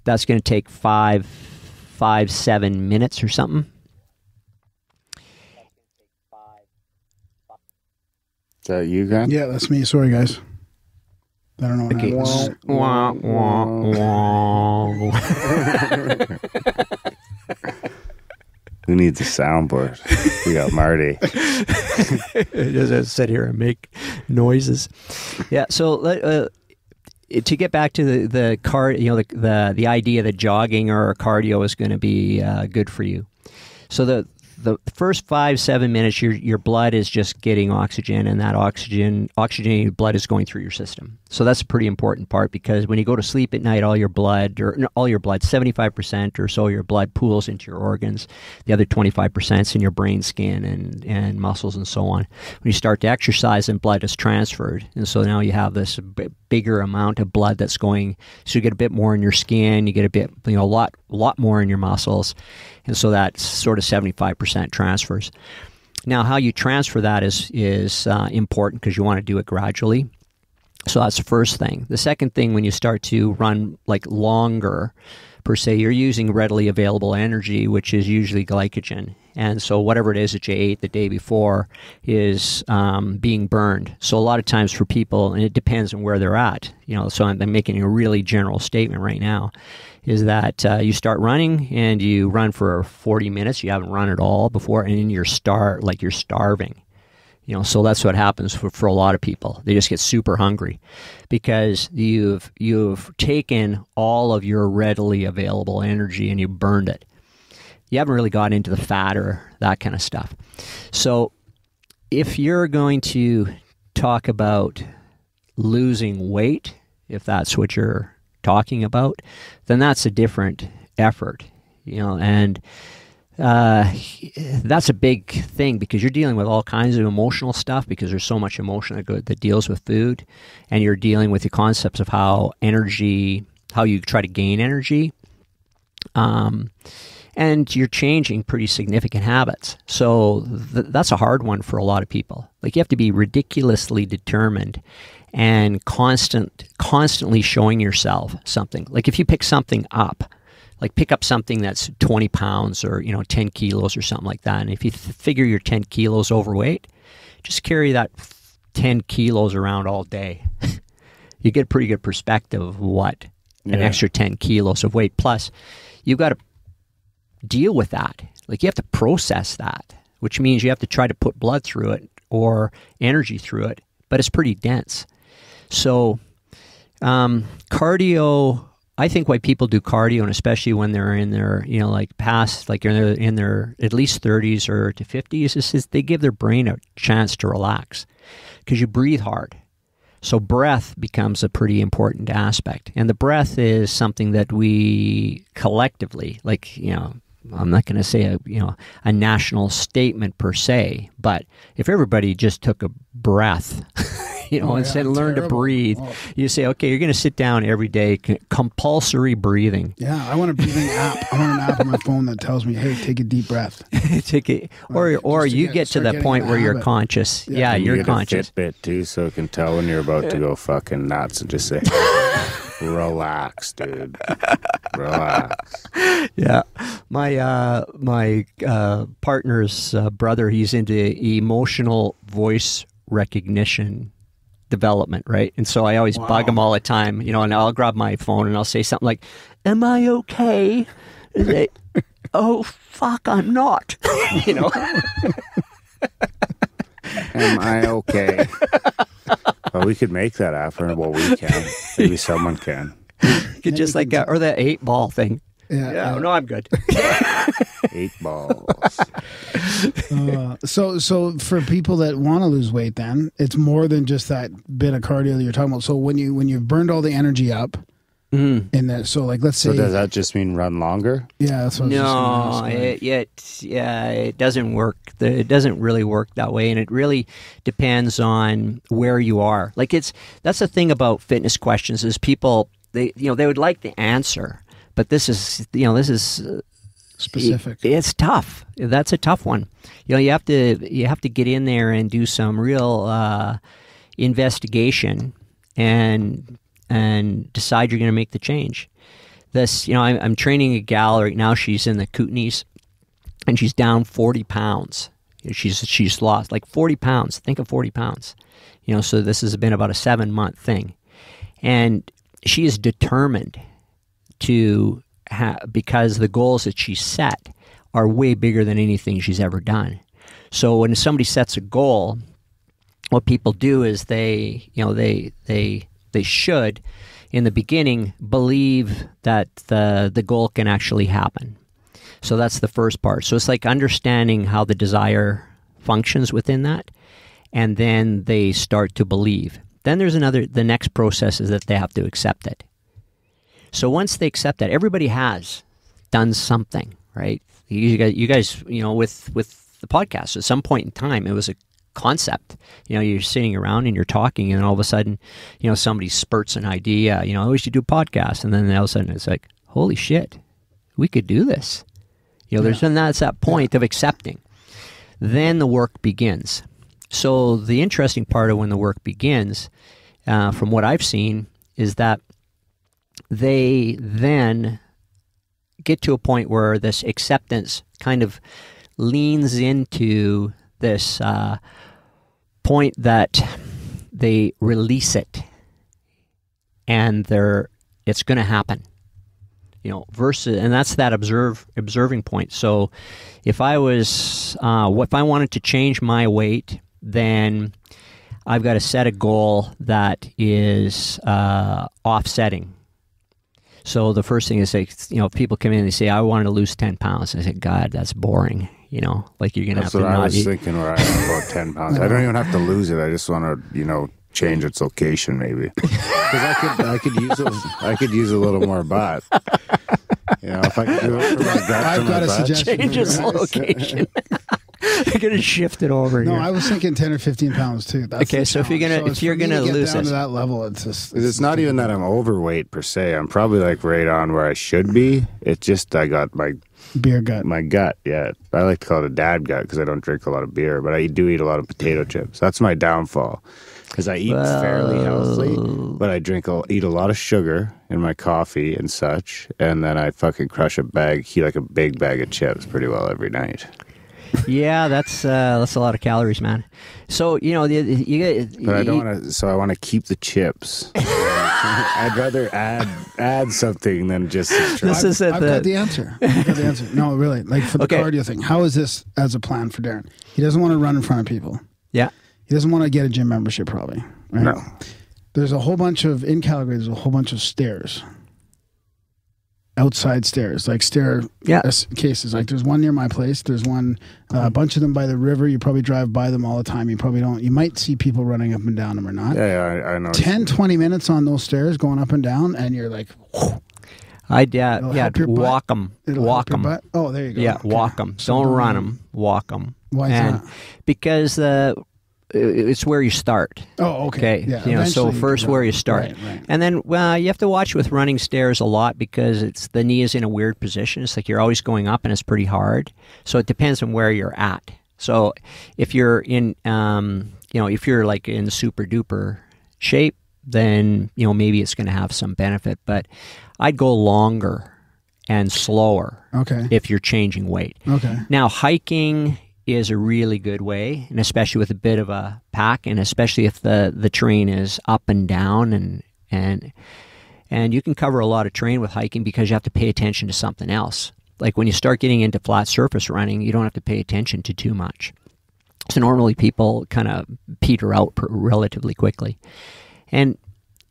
That's going to take 7 minutes or something. Is that you, Grant? Yeah, that's me. Sorry, guys. I don't know what happens. Wah, wah, wah. Who needs a soundboard? We got Marty. Just sit here and make noises. Yeah. So to get back to the idea that jogging or cardio is going to be good for you. So the first 7 minutes, your blood is just getting oxygen, and that oxygenated blood is going through your system. So that's a pretty important part, because when you go to sleep at night, all your blood, 75% or so, your blood pools into your organs. The other 25% is in your brain, skin, and muscles, and so on. When you start to exercise, then blood is transferred, and so now you have this bigger amount of blood that's going. So you get a bit more in your skin, you get a bit, a lot more in your muscles. And so that's sort of 75% transfers. Now, how you transfer that is important, because you want to do it gradually. So that's the first thing. The second thing, when you start to run like longer, per se, you're using readily available energy, which is usually glycogen. And so whatever it is that you ate the day before is being burned. So a lot of times for people, and it depends on where they're at, so I'm making a really general statement right now, is that you start running and you run for 40 minutes. You haven't run at all before, and then you're starving. So that's what happens for a lot of people. They just get super hungry because you've taken all of your readily available energy and you burned it. You haven't really got into the fat or that kind of stuff. So if you're going to talk about losing weight, if that's what you're talking about, then that's a different effort, and that's a big thing, because you're dealing with all kinds of emotional stuff, because there's so much emotion that deals with food, and you're dealing with the concepts of how you try to gain energy, and you're changing pretty significant habits. So that's a hard one for a lot of people. Like, you have to be ridiculously determined and constantly showing yourself something. Like, if you pick something up, like pick up something that's 20 pounds or 10 kilos or something like that, and if you figure you're 10 kilos overweight, just carry that 10 kilos around all day. You get a pretty good perspective of what an extra 10 kilos of weight. Plus, you've got to deal with that. Like, you have to process that, which means you have to try to put blood through it or energy through it, but it's pretty dense. So cardio, I think why people do cardio, and especially when they're in their, in their at least 30s or to 50s, is they give their brain a chance to relax, because you breathe hard. So breath becomes a pretty important aspect. And the breath is something that we collectively, I'm not going to say a national statement per se, but if everybody just took a breath, and said learn to breathe, you say, okay, you're going to sit down every day, compulsory breathing. Yeah, I want a breathing app. I want an app on my phone that tells me, hey, take a deep breath. Or you get to the point where you're conscious. Yeah, you're conscious. Get a Fitbit too, so it can tell when you're about to go fucking nuts, and just say, relax, dude. Relax. Yeah. My partner's brother, he's into emotional voice recognition development, right? And so I always bug him all the time, and I'll grab my phone and I'll say something like, am I okay? And they, oh, fuck, I'm not. Am I okay? Well, we could make that app. Well, we can. Maybe someone can. Just like, or that 8-ball thing. Yeah, no, I'm good. 8 balls. So for people that want to lose weight, then it's more than just that bit of cardio that you're talking about. So when you've burned all the energy up, In that, so like let's say, So does that just mean run longer? yeah, that's what I was No, just gonna ask, it doesn't work. It doesn't really work that way, and it really depends on where you are. Like that's the thing about fitness questions is people they would like the answer, but this is specific. It's tough. That's a tough one. You have to get in there and do some real investigation and decide you're going to make the change. I'm training a gal right now. She's in the Kootenays, and she's down 40 pounds. She's lost like 40 pounds. Think of 40 pounds. So this has been about a 7-month thing, and she is determined to because the goals that she set are way bigger than anything she's ever done. So when somebody sets a goal, what people do is they should, in the beginning, believe that the goal can actually happen. So that's the first part. So it's like understanding how the desire functions within that, and then they start to believe. Then there's the next process is that they have to accept it. So once they accept that, everybody has done something, right? You guys, with the podcast, at some point in time, it was a concept. You're sitting around and you're talking, and all of a sudden, somebody spurts an idea. We should do a podcast, and then all of a sudden it's like, holy shit, we could do this. There's that's that point of accepting. Then the work begins. So the interesting part of when the work begins, from what I've seen, is that they then get to a point where this acceptance kind of leans into this point that they release it, and it's going to happen. Versus, and that's that observing point. So if I wanted to change my weight, then I've got to set a goal that is offsetting. So the first thing is, if people come in and they say, I wanted to lose 10 pounds. I say, God, that's boring. Like you're going to have to not eat. That's what I was thinking where I am about 10 pounds. I don't even have to lose it. I just want to, change its location maybe. Because I could use a little more butt. If I could do it for my gut, I've got a suggestion. Change its location. You're gonna shift it over. No, here. I was thinking 10 or 15 pounds too. That's okay, so if you're gonna lose down it to that level, it's not even that I'm overweight per se. I'm probably like right on where I should be. It's just I got my beer gut. My gut, yeah. I like to call it a dad gut because I don't drink a lot of beer, but I do eat a lot of potato chips. That's my downfall. Because I eat fairly healthily, but I eat a lot of sugar in my coffee and such, and then I fucking crush a big bag of chips pretty well every night. Yeah, that's a lot of calories, man. So But I don't want to. So I want to keep the chips. I'd rather add something than just subtract. I've got the answer. No, really, like for the cardio thing. How is this as a plan for Darren? He doesn't want to run in front of people. Yeah. He doesn't want to get a gym membership, probably. Right? No. There's a whole bunch in Calgary, there's a whole bunch of stairs. Outside stairs, like stair cases. Like there's one near my place. There's one, a bunch of them by the river. You probably drive by them all the time. You probably don't. You might see people running up and down them or not. Yeah, I know. 10, 20 minutes on those stairs going up and down, and you're like, whew. Walk them. Oh, there you go. Yeah, okay. Walk them. So don't run them. Walk them. Why is that? Because it's where you start. Oh, okay. Yeah, so first where you start. Right. And then you have to watch with running stairs a lot because the knee is in a weird position. It's like you're always going up and it's pretty hard. So it depends on where you're at. So if you're in, if you're like in super duper shape, then, maybe it's going to have some benefit. But I'd go longer and slower if you're changing weight. Okay. Now, hiking is a really good way, and especially with a bit of a pack, and especially if the terrain is up and down, and you can cover a lot of terrain with hiking because you have to pay attention to something else. Like when you start getting into flat surface running, you don't have to pay attention to too much. So normally people kind of peter out relatively quickly. And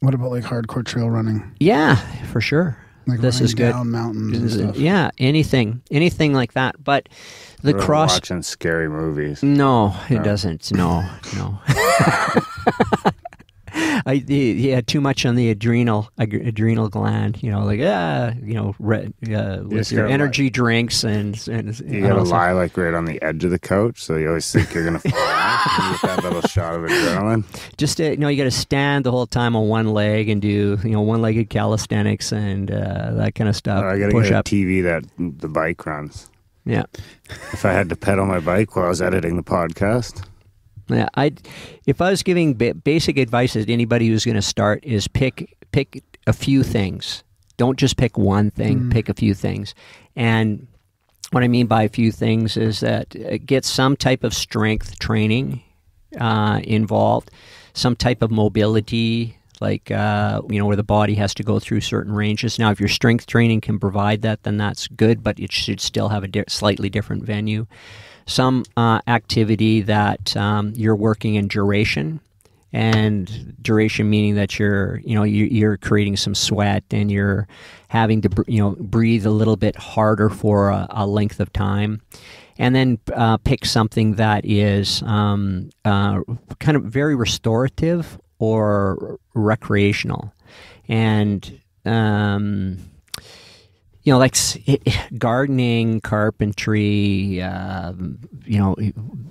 what about like hardcore trail running? Yeah, for sure. Like this is good. Down mountains and stuff. Yeah, anything like that. But the watching scary movies. No, it doesn't. No. He had too much on the adrenal gland. You know, like with your energy drinks and you gotta lie like right on the edge of the couch, so you always think you're gonna fall off. And you get that little shot of adrenaline. Just you got to stand the whole time on one leg and do one-legged calisthenics and that kind of stuff. I gotta Push get a up. TV that the bike runs. Yeah. If I had to pedal my bike while I was editing the podcast. Yeah, if I was giving basic advice to anybody who's going to start, is pick a few things. Don't just pick one thing. Pick a few things. And what I mean by a few things is that get some type of strength training involved, some type of mobility, like where the body has to go through certain ranges. Now, if your strength training can provide that, then that's good, but it should still have a slightly different venue. Some activity that you're working in duration, and duration meaning that you're creating some sweat and you're having to breathe a little bit harder for a length of time. And then pick something that is kind of very restorative or recreational, and like gardening, carpentry,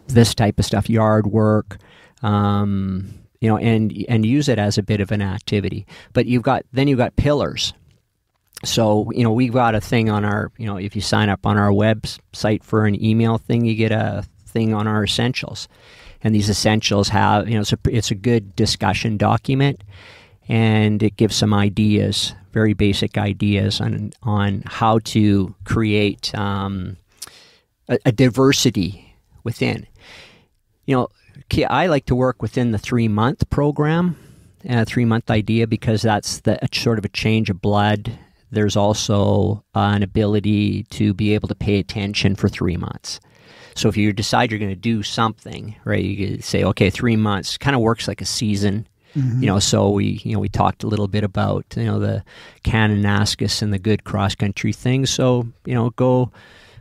this type of stuff, yard work, and use it as a bit of an activity. But you've got pillars. So, we've got a thing on our, if you sign up on our website for an email thing, you get a thing on our essentials. And these essentials have, it's a good discussion document, and it gives some ideas, very basic ideas on how to create a diversity within. I like to work within the 3-month program, and a 3-month idea, because that's sort of a change of blood. There's also an ability to be able to pay attention for 3 months. So if you decide you're going to do something, right, you could say, okay, 3 months kind of works like a season. So we talked a little bit about, the Kananaskis and the good cross-country things. So, go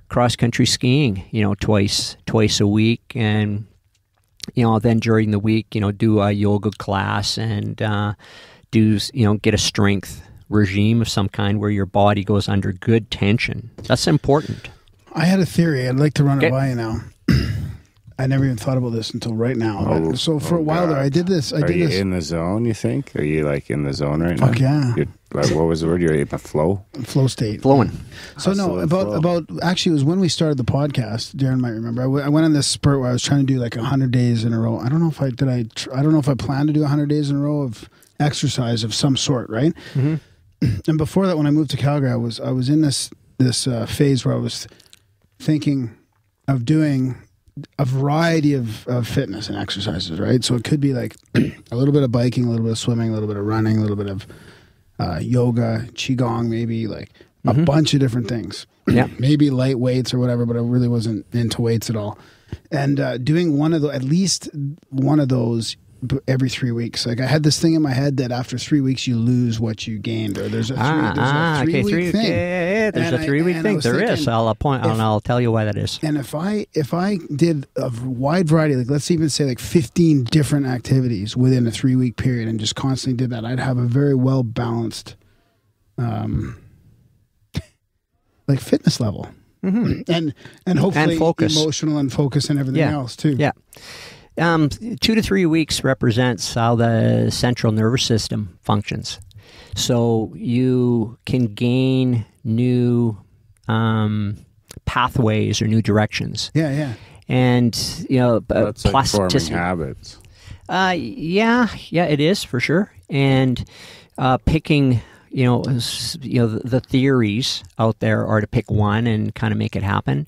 cross-country skiing, twice a week, and, then during the week, do a yoga class and get a strength regime of some kind where your body goes under good tension. That's important. I had a theory. I'd like to run it by you now. I never even thought about this until right now. So for a while there, I did this. Are you in the zone, you think? Are you like in the zone right now? Fuck yeah. What was the word? You're in a flow? Flow state. Flowing. So no, about actually, it was when we started the podcast. Darren might remember. I went on this spurt where I was trying to do like 100 days in a row. I don't know if I don't know if I planned to do 100 days in a row of exercise of some sort, right? Mm-hmm. And before that, when I moved to Calgary, I was in this phase where I was thinking of doing a variety of fitness and exercises, right? So it could be like a little bit of biking, a little bit of swimming, a little bit of running, a little bit of yoga, qigong, maybe like a bunch of different things. Yeah, maybe light weights or whatever, but I really wasn't into weights at all. And doing at least one of those every 3 weeks. Like I had this thing in my head that after 3 weeks you lose what you gained, or there's a 3 week thing. Yeah, there's a 3 week thing. There is. I'll tell you why that is. And if I did a wide variety, like let's even say like 15 different activities within a 3 week period, and just constantly did that, I'd have a very well balanced, like fitness level, and hopefully and focus. Emotional and focus and everything else too. Yeah. 2 to 3 weeks represents how the central nervous system functions. So you can gain new pathways or new directions. Yeah. And, that's plasticity. Like forming habits. Yeah, it is for sure. And picking, the theories out there are to pick one and kind of make it happen.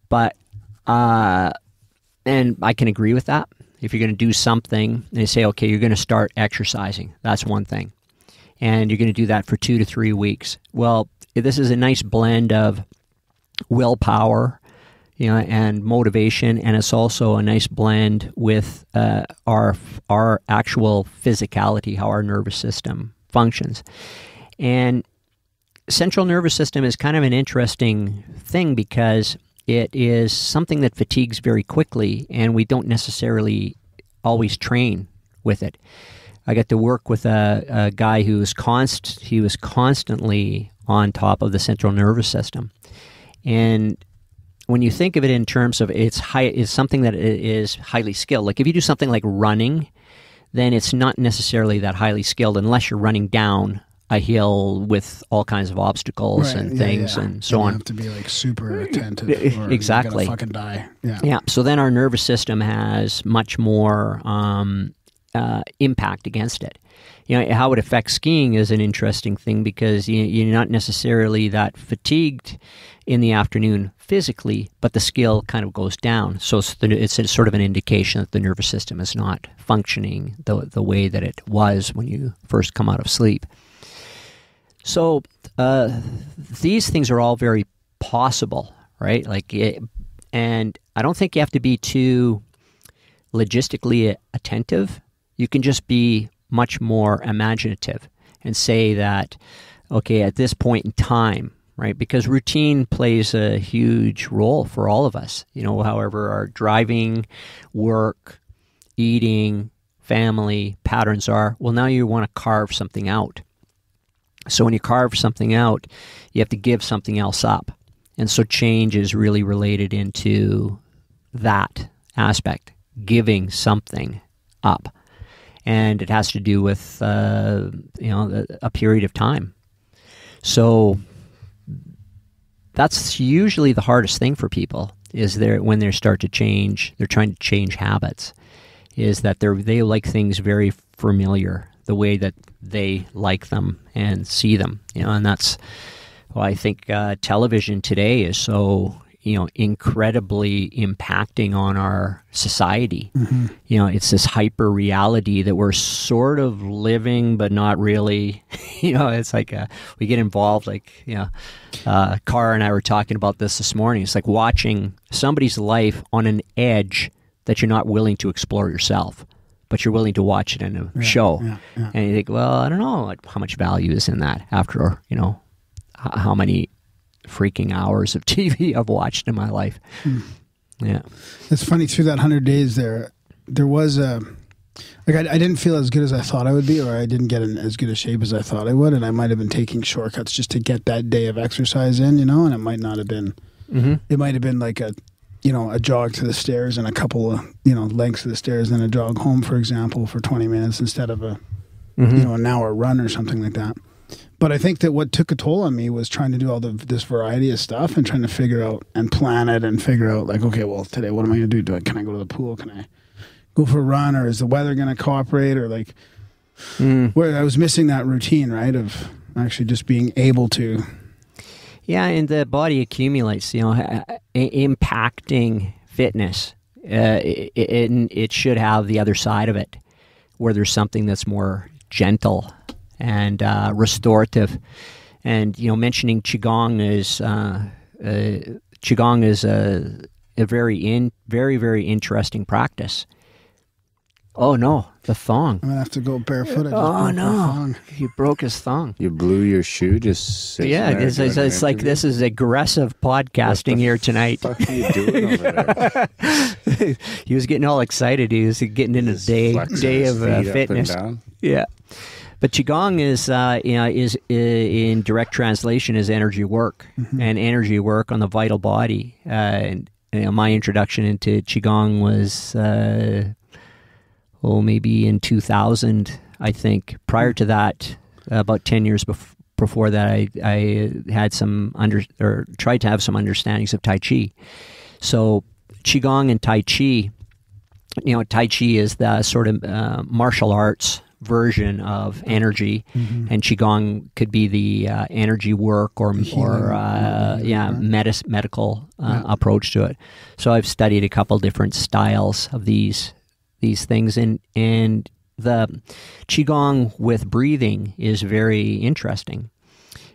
But, and I can agree with that. If you're going to do something and you say, okay, you're going to start exercising, that's one thing. And you're going to do that for 2 to 3 weeks. Well, this is a nice blend of willpower, and motivation, and it's also a nice blend with our actual physicality, how our nervous system functions. And central nervous system is kind of an interesting thing because it is something that fatigues very quickly, and we don't necessarily always train with it. I got to work with a guy who was constantly on top of the central nervous system. And when you think of it in terms of it's something that is highly skilled. Like if you do something like running, then it's not necessarily that highly skilled unless you're running down a hill with all kinds of obstacles and things and so on. You have to be like super attentive. Or Exactly. You're gonna fucking die. Yeah. Yeah. So then our nervous system has much more impact against it. You know, how it affects skiing is an interesting thing because you're not necessarily that fatigued in the afternoon physically, but the skill kind of goes down. So it's a sort of an indication that the nervous system is not functioning the way that it was when you first come out of sleep. So these things are all very possible, right? And I don't think you have to be too logistically attentive. You can just be much more imaginative and say that, okay, at this point in time, right? Because routine plays a huge role for all of us. You know, however our driving, work, eating, family patterns are, well, now you want to carve something out. So when you carve something out, you have to give something else up. And so change is really related into that aspect, giving something up. And it has to do with, a period of time. So that's usually the hardest thing for people is when they start to change, they're trying to change habits, is that they like things very familiar, the way that they like them and see them, and that's why I think television today is so, incredibly impacting on our society. Mm-hmm. It's this hyper reality that we're sort of living, but not really. It's like we get involved. Cara and I were talking about this morning. It's like watching somebody's life on an edge that you're not willing to explore yourself, but you're willing to watch it in a show. Yeah. And you think, well, I don't know how much value is in that after, how many freaking hours of TV I've watched in my life. Yeah. It's funny, through that 100 days there was I didn't feel as good as I thought I would be, or I didn't get in as good a shape as I thought I would, and I might have been taking shortcuts just to get that day of exercise in, and it might not have been, it might have been like a jog to the stairs and a couple of, lengths of the stairs, then a jog home, for example, for 20 minutes instead of an hour run or something like that. But I think that what took a toll on me was trying to do all this variety of stuff and trying to figure out and plan it and figure out like, okay, well, today, what am I going to do? Can I go to the pool? Can I go for a run? Or is the weather going to cooperate? Or where I was missing that routine, right, of actually just being able to. Yeah, and the body accumulates, impacting fitness. It should have the other side of it, where there's something that's more gentle and restorative. And mentioning qigong is a very very interesting practice. Oh no, the thong. I'm gonna have to go barefoot. Oh no, you broke his thong. You blew your shoe just sitting there it's like this is aggressive podcasting here tonight. What the fuck are you doing over there? He was getting all excited. He was getting in a day of fitness. Yeah. But qigong is in direct translation is energy work, and energy work on the vital body. And my introduction into qigong was maybe in 2000, I think. Prior to that, about 10 years before that, I had tried to have some understandings of Tai Chi. So qigong and Tai Chi, Tai Chi is the sort of martial arts version of energy, and qigong could be the energy work or medical approach to it. So I've studied a couple different styles of these things, and the qigong with breathing is very interesting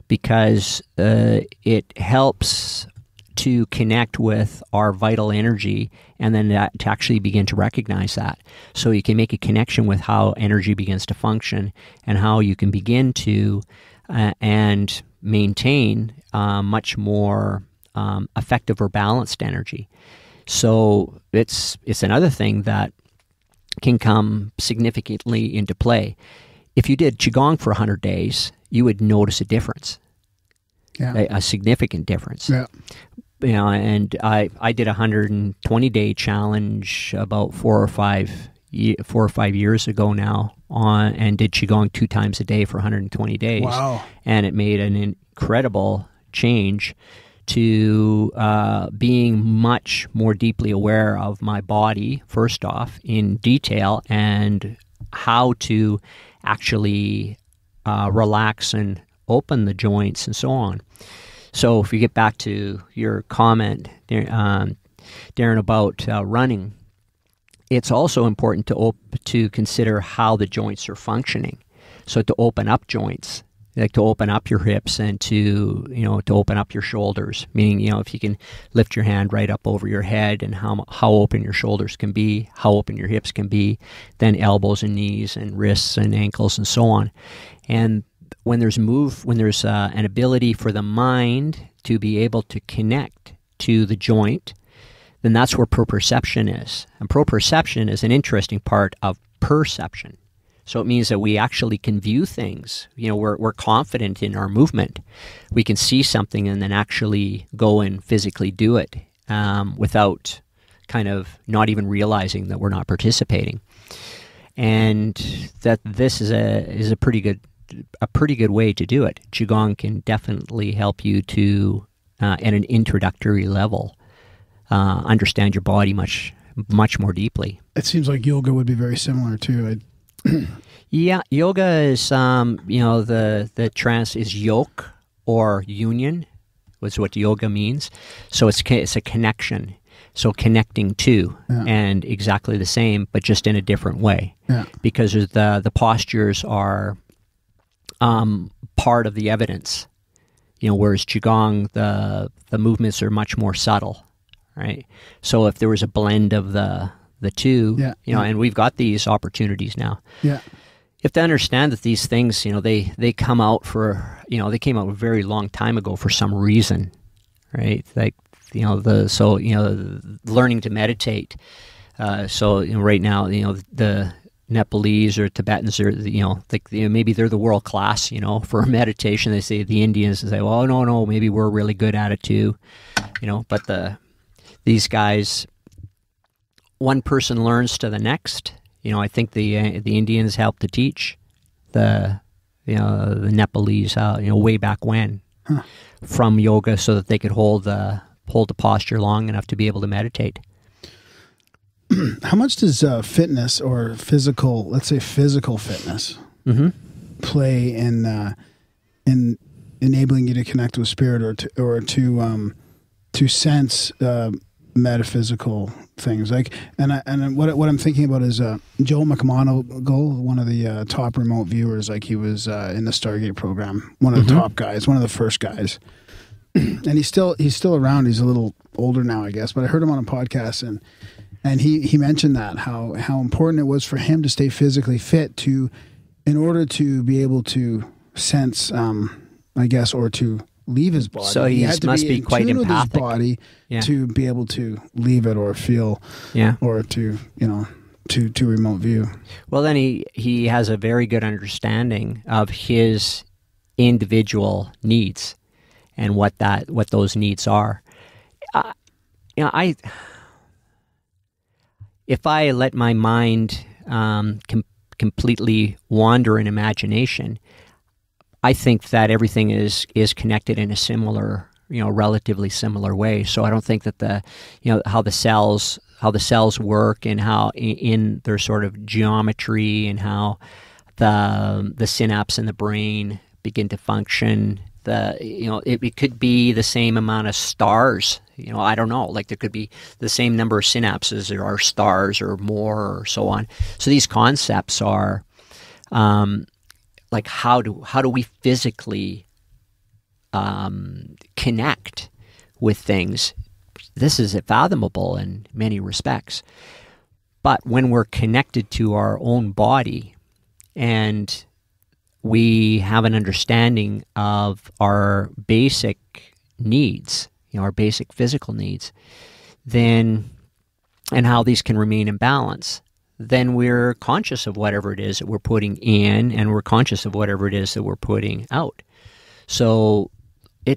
because it helps to connect with our vital energy, and then to actually begin to recognize that. So you can make a connection with how energy begins to function and how you can begin to and maintain much more effective or balanced energy. So it's another thing that can come significantly into play. If you did Qigong for 100 days, you would notice a difference, a significant difference. Yeah. You know, and I did a 120-day challenge about 4 or 5 years ago now, and did Qigong 2 times a day for 120 days. Wow. And it made an incredible change to being much more deeply aware of my body, first off, in detail, and how to actually relax and open the joints and so on. So if you get back to your comment, Darren, about running, it's also important to consider how the joints are functioning. So to open up joints, like to open up your hips and to open up your shoulders, meaning, if you can lift your hand right up over your head, and how open your shoulders can be, how open your hips can be, then elbows and knees and wrists and ankles and so on. And when there's an ability for the mind to be able to connect to the joint, then that's where proprioception is. And proprioception is an interesting part of perception. So it means that we actually can view things. We're confident in our movement. We can see something and then actually go and physically do it without kind of not even realizing that we're not participating. And that this is a pretty good way to do it. Qigong can definitely help you to, at an introductory level, understand your body much more deeply. It seems like yoga would be very similar too. Yeah, yoga is, the trance is yoke or union, was what yoga means. So it's a connection. So connecting to, and exactly the same, but just in a different way. Yeah. Because the postures are part of the evidence. Whereas Qigong, the movements are much more subtle, right? So if there was a blend of the two, and we've got these opportunities now. Yeah. You have to understand that these things, they come out they came out a very long time ago for some reason, right? Like, learning to meditate. Right now, the Nepalese or Tibetans are, maybe they're the world class, for meditation. They say the Indians say, well, no, maybe we're really good at it too, but these guys, one person learns to the next. I think the Indians helped to teach the Nepalese way back when from yoga, so that they could hold the posture long enough to be able to meditate. How much does fitness or physical, let's say physical fitness, play in enabling you to connect with spirit or to sense metaphysical things? Like, and what I'm thinking about is Joel McMoneagle, one of the top remote viewers. Like, he was in the Stargate program, one of the top guys, one of the first guys. And he's still around. He's a little older now, I guess, but I heard him on a podcast, and he mentioned that how important it was for him to stay physically fit in order to be able to sense, I guess, or to leave his body. So he must be quite empathic. With his body to be able to leave it or feel, or to remote view. Well, then he has a very good understanding of his individual needs and what those needs are. If I let my mind completely wander in imagination, I think that everything is connected in a similar, relatively similar way. So I don't think that how the cells work, and how in their sort of geometry, and how the synapse in the brain begin to function. It could be the same amount of stars. I don't know. Like, there could be the same number of synapses there are stars, or more, or so on. So these concepts are, like, how do we physically connect with things? This is fathomable in many respects. But when we're connected to our own body, and we have an understanding of our basic needs, our basic physical needs, then, and how these can remain in balance, then we're conscious of whatever it is that we're putting in, and we're conscious of whatever it is that we're putting out. So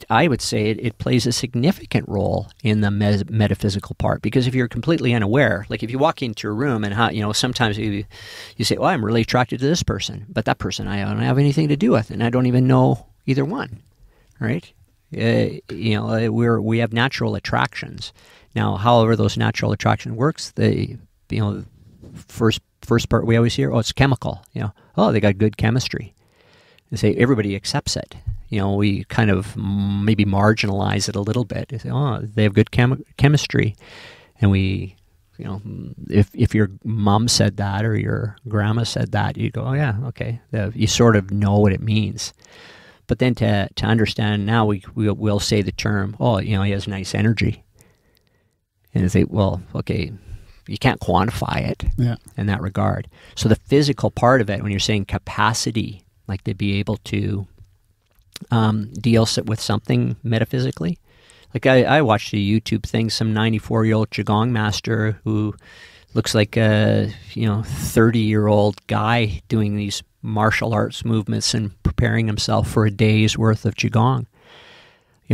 I would say it plays a significant role in the metaphysical part, because if you're completely unaware, like if you walk into a room and sometimes you say, "Well, I'm really attracted to this person," but that person I don't have anything to do with, and I don't even know either one, right? We have natural attractions. Now, however those natural attraction works, first part we always hear, it's chemical. Oh, they got good chemistry. They say everybody accepts it. We kind of maybe marginalize it a little bit. They say, oh, they have good chemistry, and we, if your mom said that or your grandma said that, you go, oh yeah, okay. You sort of know what it means. But then to understand now, we'll say the term, oh, he has nice energy. And they say, well, okay, you can't quantify it in that regard. So the physical part of it, when you're saying capacity, like to be able to deal with something metaphysically. Like I watched a YouTube thing, some 94-year-old Qigong master who looks like a 30-year-old guy doing these martial arts movements and preparing himself for a day's worth of Qigong.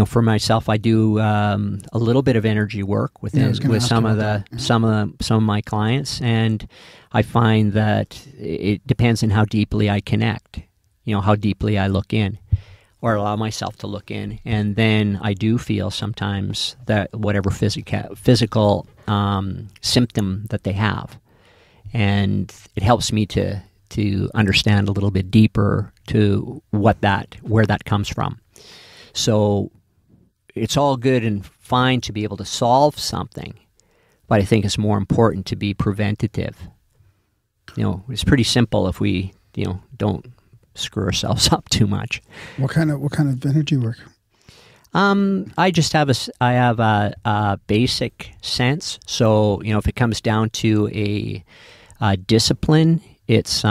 For myself, I do a little bit of energy work with some of my clients, and I find that it depends on how deeply I connect. How deeply I look in, or allow myself to look in, and then I do feel sometimes that whatever physical symptom that they have, and it helps me to understand a little bit deeper to where that comes from. So it's all good and fine to be able to solve something, but I think it's more important to be preventative. It's pretty simple if we don't screw ourselves up too much. What kind of energy work? I just have a basic sense. So if it comes down to a discipline, it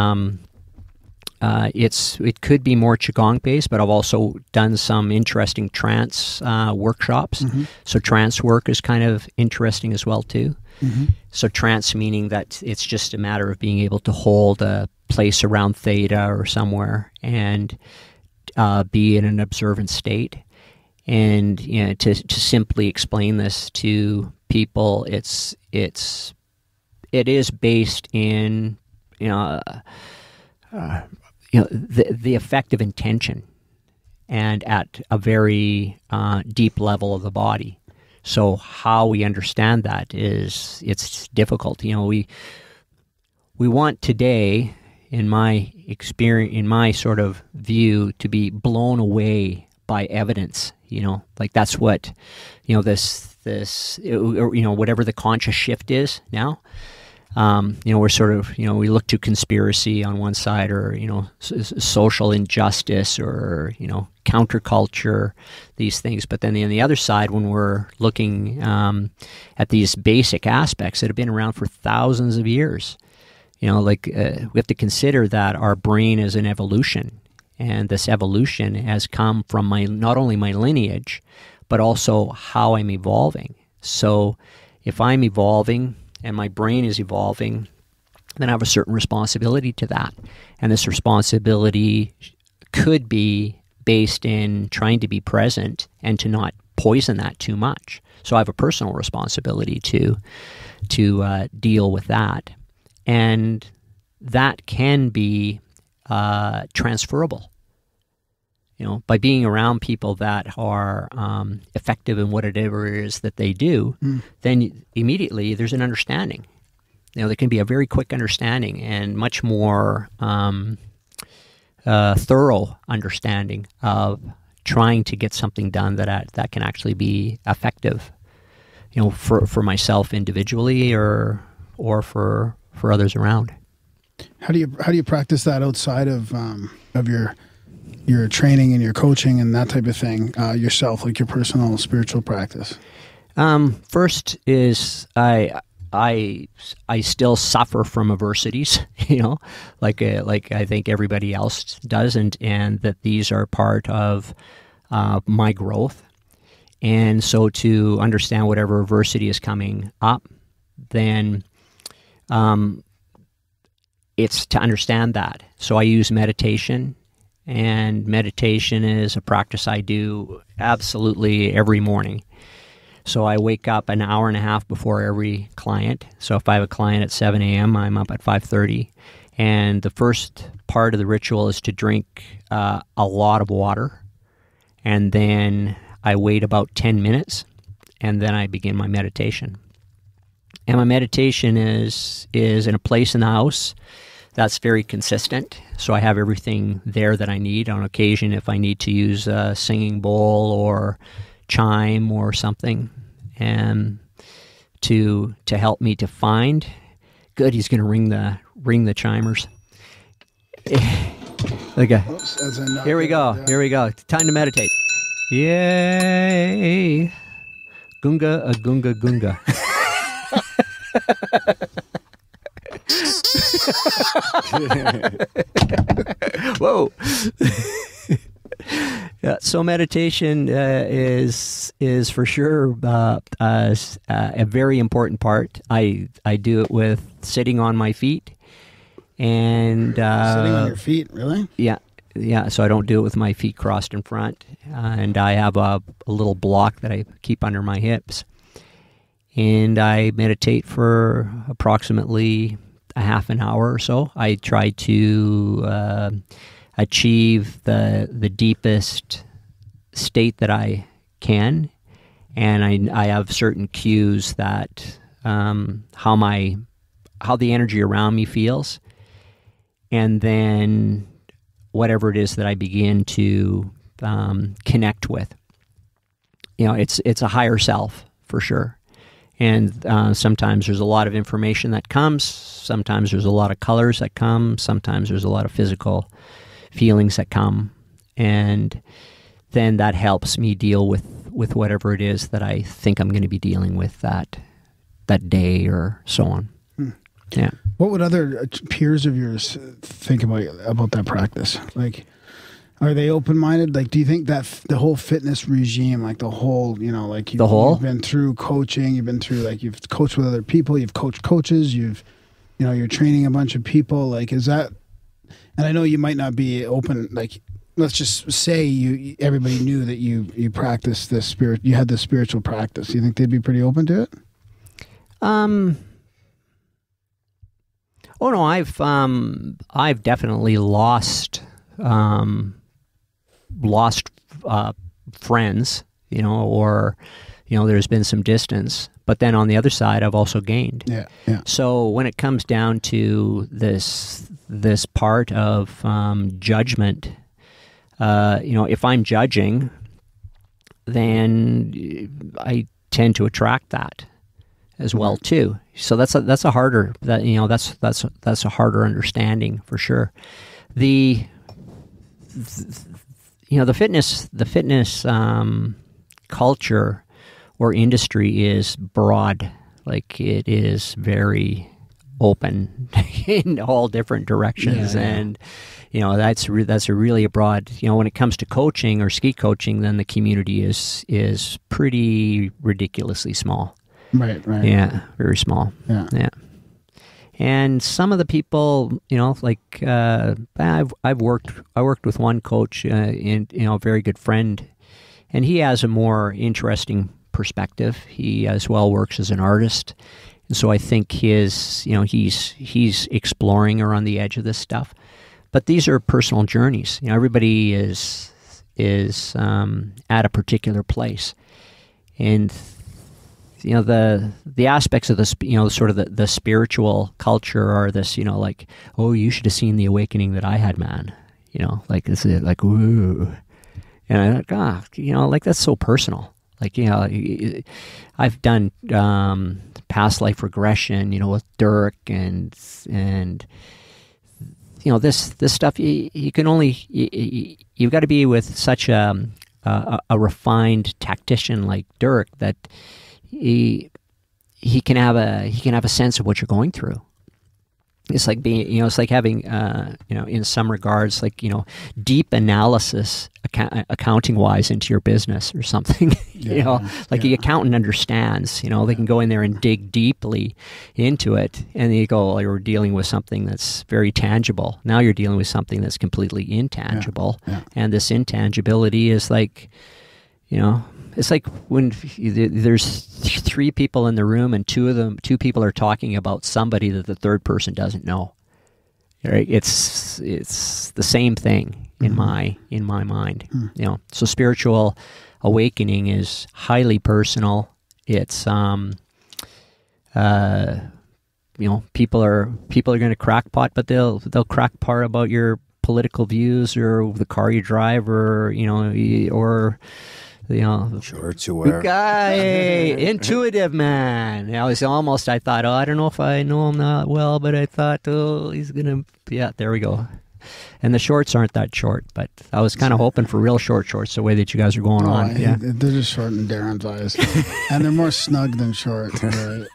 could be more Qigong based, but I've also done some interesting trance workshops. Mm-hmm. So trance work is kind of interesting as well too. Mm-hmm. So trance meaning that it's just a matter of being able to hold a place around theta or somewhere and be in an observant state. And to simply explain this to people, it is based in the effect of intention, and at a very deep level of the body. So how we understand that it's difficult. We want today, in my experience, in my sort of view, to be blown away by evidence. Like that's what this whatever the conscious shift is now. We're sort of, we look to conspiracy on one side, or, social injustice, or, counterculture, these things. But then on the other side, when we're looking at these basic aspects that have been around for thousands of years, we have to consider that our brain is an evolution. And this evolution has come from not only my lineage, but also how I'm evolving. So if I'm evolving and my brain is evolving, then I have a certain responsibility to that. And this responsibility could be based in trying to be present and to not poison that too much. So I have a personal responsibility to deal with that. And that can be transferable. By being around people that are effective in whatever it is that they do, then immediately there's an understanding. There can be a very quick understanding and much more thorough understanding of trying to get something done that can actually be effective, for myself individually or for others around. How do you practice that outside of your training and your coaching and that type of thing yourself, like your personal spiritual practice? First is I still suffer from adversities, like I think everybody else does, and that these are part of my growth. And so to understand whatever adversity is coming up, then it's to understand that. So I use meditation, and meditation is a practice I do absolutely every morning. So I wake up an hour and a half before every client. So if I have a client at 7 a.m., I'm up at 5:30. And the first part of the ritual is to drink a lot of water. And then I wait about 10 minutes, and then I begin my meditation. And my meditation is in a place in the house that's very consistent. So I have everything there that I need. On occasion, if I need to use a singing bowl or chime or something, and to help me to find. Good, he's going to ring the chimers. Okay. Here we go. Here we go. Time to meditate. Yay! Gunga a gunga gunga. Whoa. Yeah, so meditation is for sure a very important part. I do it with sitting on my feet, and Sitting on your feet, really? Yeah. So I don't do it with my feet crossed in front, and I have a little block that I keep under my hips, and I meditate for approximately a half an hour or so. I try to achieve the deepest state that I can, and I have certain cues that how the energy around me feels, and then whatever it is that I begin to connect with. It's a higher self for sure. And sometimes there's a lot of information that comes. Sometimes there's a lot of colors that come. Sometimes there's a lot of physical feelings that come. And then that helps me deal with whatever it is that I think I'm going to be dealing with that day or so on. Yeah. What would other peers of yours think about that practice? Like, are they open-minded? Like, do you think that the whole fitness regime, like the whole, like you've been through coaching, you've been through, like, you've coached with other people, you've coached coaches, you're training a bunch of people. Like, is that, and I know you might not be open, like, let's just say everybody knew that you practiced this you had this spiritual practice. Do you think they'd be pretty open to it? Oh no, I've definitely lost friends, or there's been some distance. But then on the other side, I've also gained. Yeah. So when it comes down to this part of judgment, if I'm judging, then I tend to attract that as well too. So that's a harder that's a harder understanding for sure. The fitness culture or industry is broad. Like, it is very open in all different directions. Yeah. And that's a really broad, when it comes to coaching or ski coaching, then the community is pretty ridiculously small. Right. Yeah, very small. Yeah. And some of the people, I worked with one coach, a very good friend, and he has a more interesting perspective. He as well works as an artist, and so I think he's exploring or on the edge of this stuff. But these are personal journeys. Everybody is at a particular place, and the aspects of this, sort of the spiritual culture are this, like, oh, you should have seen the awakening that I had, man. Like, this is like, ooh. And I thought, like, that's so personal. Like, I've done past life regression, with Dirk and this stuff. You can only you've got to be with such a refined tactician like Dirk that he can have a sense of what you're going through, it's like being, it's like having, in some regards, like, deep analysis accounting wise into your business or something. The accountant understands, they can go in there and dig deeply into it, and you go, you're dealing with something that's very tangible. Now you're dealing with something that's completely intangible. And this intangibility is like, it's like when there's three people in the room and two people are talking about somebody that the third person doesn't know. Right? It's the same thing in my mind. So spiritual awakening is highly personal. It's people are going to crackpot, but they'll crackpot about your political views or the car you drive or shorts you wear. Guy, intuitive man. I thought, I don't know if I know him that well, but I thought, he's gonna. Yeah, there we go. And the shorts aren't that short, but I was kind of hoping for real short shorts, the way that you guys are going on. Yeah, they're just short in Darren's eyes, and they're more snug than short. Right?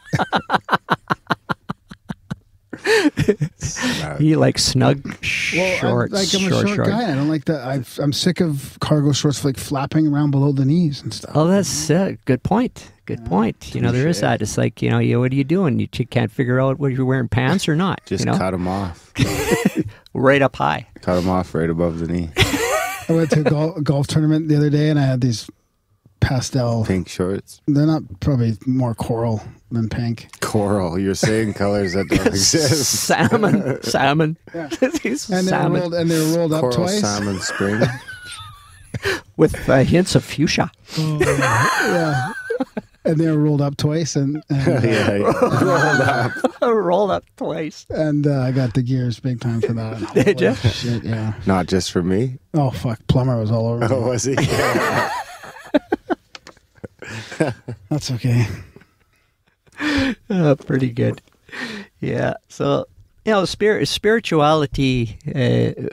He likes snug shorts. I'm a short guy. I don't like that. I'm sick of cargo shorts like flapping around below the knees and stuff. Oh, that's good point. Good point. There is that. It's like, what are you doing? You can't figure out whether you're wearing pants or not. Just cut them off. Right up high. Cut them off right above the knee. I went to a golf tournament the other day, and I had these pastel pink shorts. They're not, probably more coral than pink. Coral. You're saying colors that don't exist. Salmon. Yeah. And they were rolled up Coral twice. Salmon spring. With hints of fuchsia. Yeah. And they were rolled up twice, and rolled up twice. And I got the gears big time for that. Did you? Shit, yeah. Not just for me. Oh fuck, Plumber was all over me. Oh, was he? That's okay. Pretty good. Yeah. So, spirituality,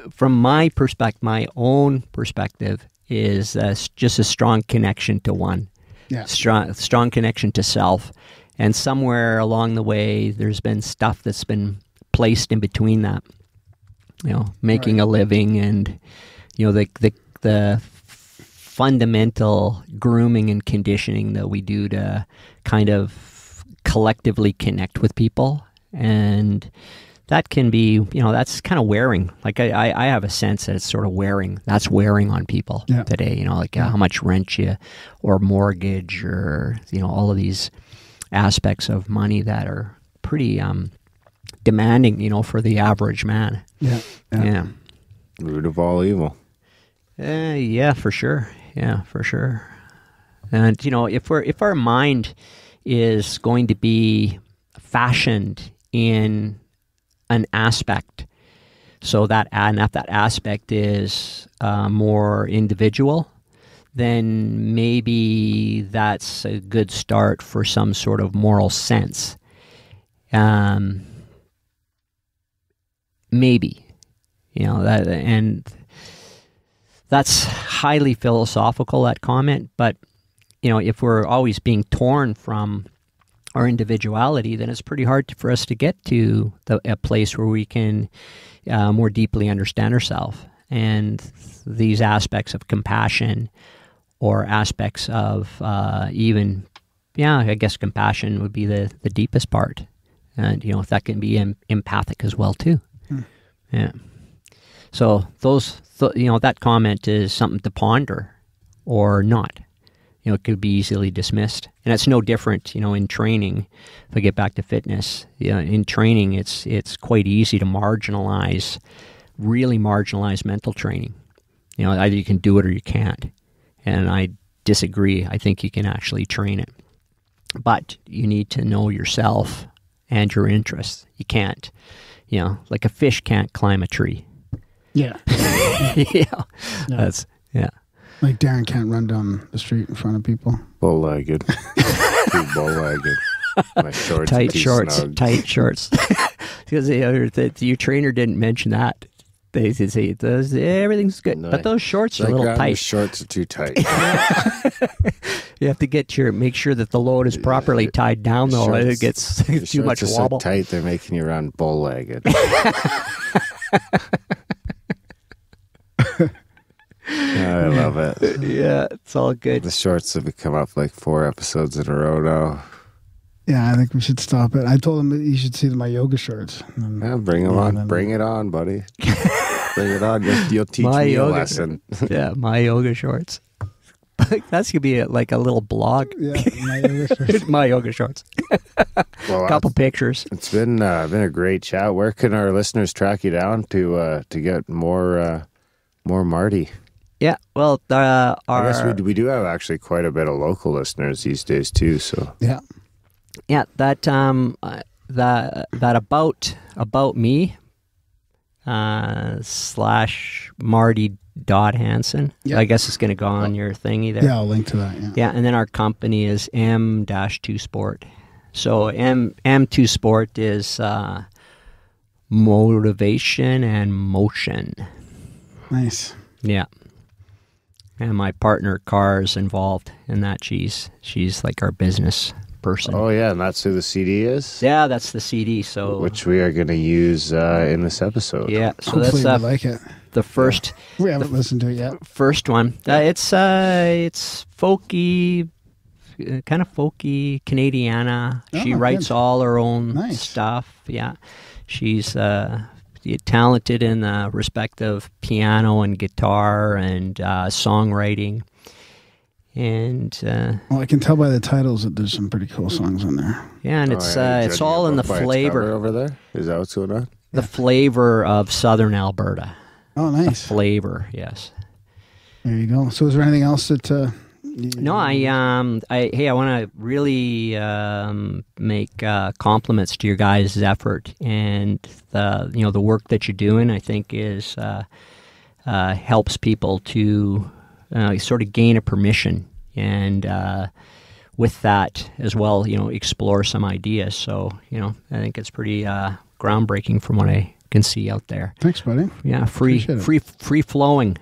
from my perspective, my own perspective, is just a strong connection to one. Yeah. Strong connection to self. And somewhere along the way, there's been stuff that's been placed in between that. Making a living and, the fundamental grooming and conditioning that we do to kind of collectively connect with people. And that can be, that's kind of wearing. Like I have a sense that it's sort of wearing. That's wearing on people today, how much rent or mortgage or, all of these aspects of money that are pretty demanding, for the average man. Yeah. Root of all evil. Yeah, for sure. Yeah, for sure. And, if our mind is going to be fashioned in an aspect, so that aspect is more individual, then maybe that's a good start for some sort of moral sense. Maybe, and that's highly philosophical, that comment, but if we're always being torn from our individuality, then it's pretty hard for us to get to a place where we can more deeply understand ourselves. And these aspects of compassion or aspects of I guess compassion would be the deepest part. And, if that can be empathic as well, too. Yeah. So that comment is something to ponder or not. It could be easily dismissed. And it's no different, in training. If I get back to fitness, in training, it's quite easy to really marginalize mental training. Either you can do it or you can't. And I disagree. I think you can actually train it. But you need to know yourself and your interests. You can't, like a fish can't climb a tree. Yeah. That's, yeah. Like Darren can't run down the street in front of people. Bow-legged. Too bow-legged. My shorts tight too shorts. snug. Tight shorts. Because your trainer didn't mention that. They say everything's good, No, but those shorts are a little My tight. shorts are too tight. You have to make sure that the load is properly tied down, though. Shorts- It gets Your too much shorts are wobble. so tight they're making you run bow-legged. I love it. Yeah, it's all good. The shorts have come up like 4 episodes in a row now. Yeah, I think we should stop it. I told him that you should see my yoga shorts. Yeah, bring them on. Bring it on, buddy. Bring it on. You'll teach My me a yoga- lesson. Yeah, my yoga shorts. That's gonna be like a little blog. Yeah, my yoga shorts. My yoga shorts. Well, Couple pictures. it's been a great chat. Where can our listeners track you down to get more Marty? Yeah. Well, I guess we do have actually quite a bit of local listeners these days too. So Yeah. yeah, that about me / Marty Hansen. Yeah. I guess it's going to go on your thing either. Yeah, I'll link to that. Yeah. Yeah, and then our company is M-2 Sport. So M2 Sport is motivation and motion. Nice. Yeah. And my partner Car's involved in that. She's like our business person. oh yeah, and that's who the CD is. Yeah, that's the CD. So Which we are going to use in this episode. yeah, so Hopefully that's you like it. the first We haven't listened to it yet. first one. It's folky, kind of folky Canadiana. She Oh, writes good. all her own Nice. stuff. Yeah, she's talented in the respect of piano and guitar and songwriting. And Well, I can tell by the titles that there's some pretty cool songs on there. yeah, and Oh, it's yeah, you it's judging all a in the book by its cover flavor, over there. Is that what's going on? the flavor of Southern Alberta. Oh, nice. Flavor, yes. There you go. So, is there anything else that? No, I want to really make compliments to your guys' effort and the work that you're doing. I think is helps people to sort of gain a permission and with that as well, explore some ideas. So I think it's pretty groundbreaking from what I can see out there. Thanks, buddy. Yeah, free flowing,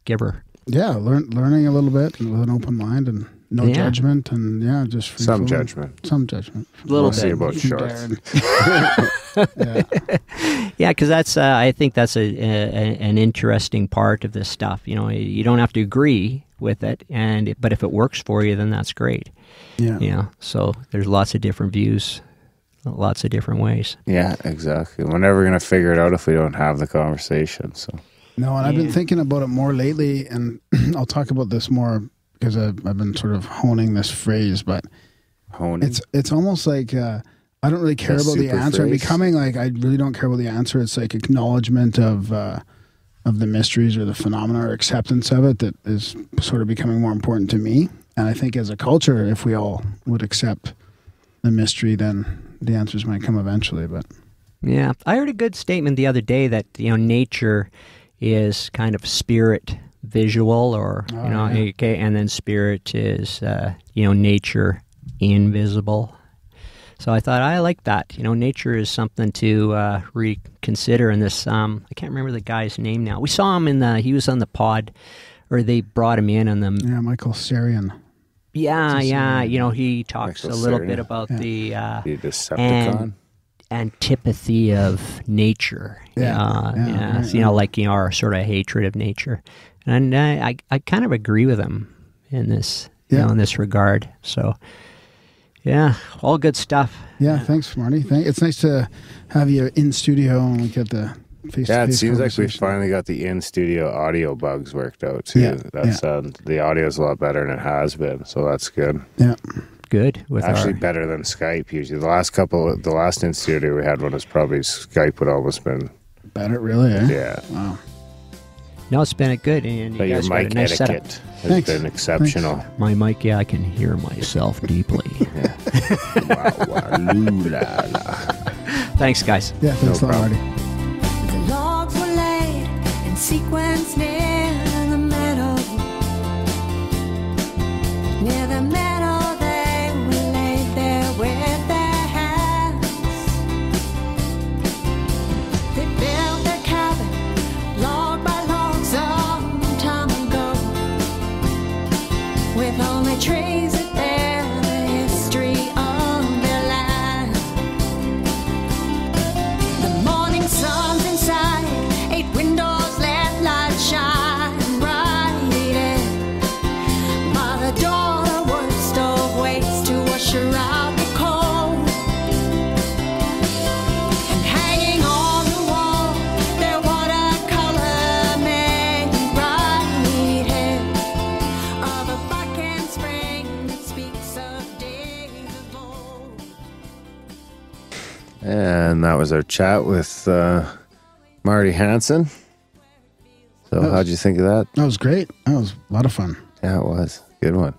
giver. Yeah, learning a little bit with an open mind and no Yeah. judgment, and just free Some flowing. judgment. Some judgment. Little Mostly bit. about shorts. Darren. Yeah. Yeah, because that's I think that's an interesting part of this stuff. You don't have to agree with it, but if it works for you, then that's great. Yeah. So there's lots of different views, lots of different ways. Yeah, exactly. We're never going to figure it out if we don't have the conversation. So No, and I've been Yeah. thinking about it more lately, and I'll talk about this more because I've been sort of honing this phrase, but honing. it's almost like I don't really care The about the super answer. I'm phrase. becoming like I really don't care about the answer. It's like acknowledgement of the mysteries or the phenomena or acceptance of it that is sort of becoming more important to me. And I think as a culture, if we all would accept the mystery, then the answers might come eventually. But Yeah, I heard a good statement the other day that nature is kind of spirit visual, or yeah. okay, and then spirit is nature invisible. So I thought I like that. Nature is something to reconsider. In this, I can't remember the guy's name now. We saw him he was on the pod, or they brought him in on the. yeah, Michael Sarian. Yeah. Michael He talks Michael a little Cerian. bit about the the Decepticon. antipathy of nature. Yeah, So, like our sort of hatred of nature, and I kind of agree with him in this in this regard. So, yeah, all good stuff. Yeah, thanks, Marty. It's nice to have you in studio and we get the face-to-face Yeah, it seems like we conversation. finally got the in-studio audio bugs worked out too. Yeah, That's the audio is a lot better than it has been, so that's good. Yeah. Good with Actually, our better than Skype usually. The last in-studio we had one was probably Skype would almost been Better, really, eh? yeah. Wow. No, it's been a good, and But you your guys got a mic nice setup. etiquette has Thanks. been exceptional. My mic, yeah, I can hear myself deeply. Thanks, guys. Yeah, thanks a lot, problem. Marty. The logs were laid in sequence near the meadow. Near the meadow, they were laid there with their hands. They built their cabin log by log some time ago, with only And that was our chat with Marty Hansen. So how'd you think of that? That was great. That was a lot of fun. Yeah, it was. Good one.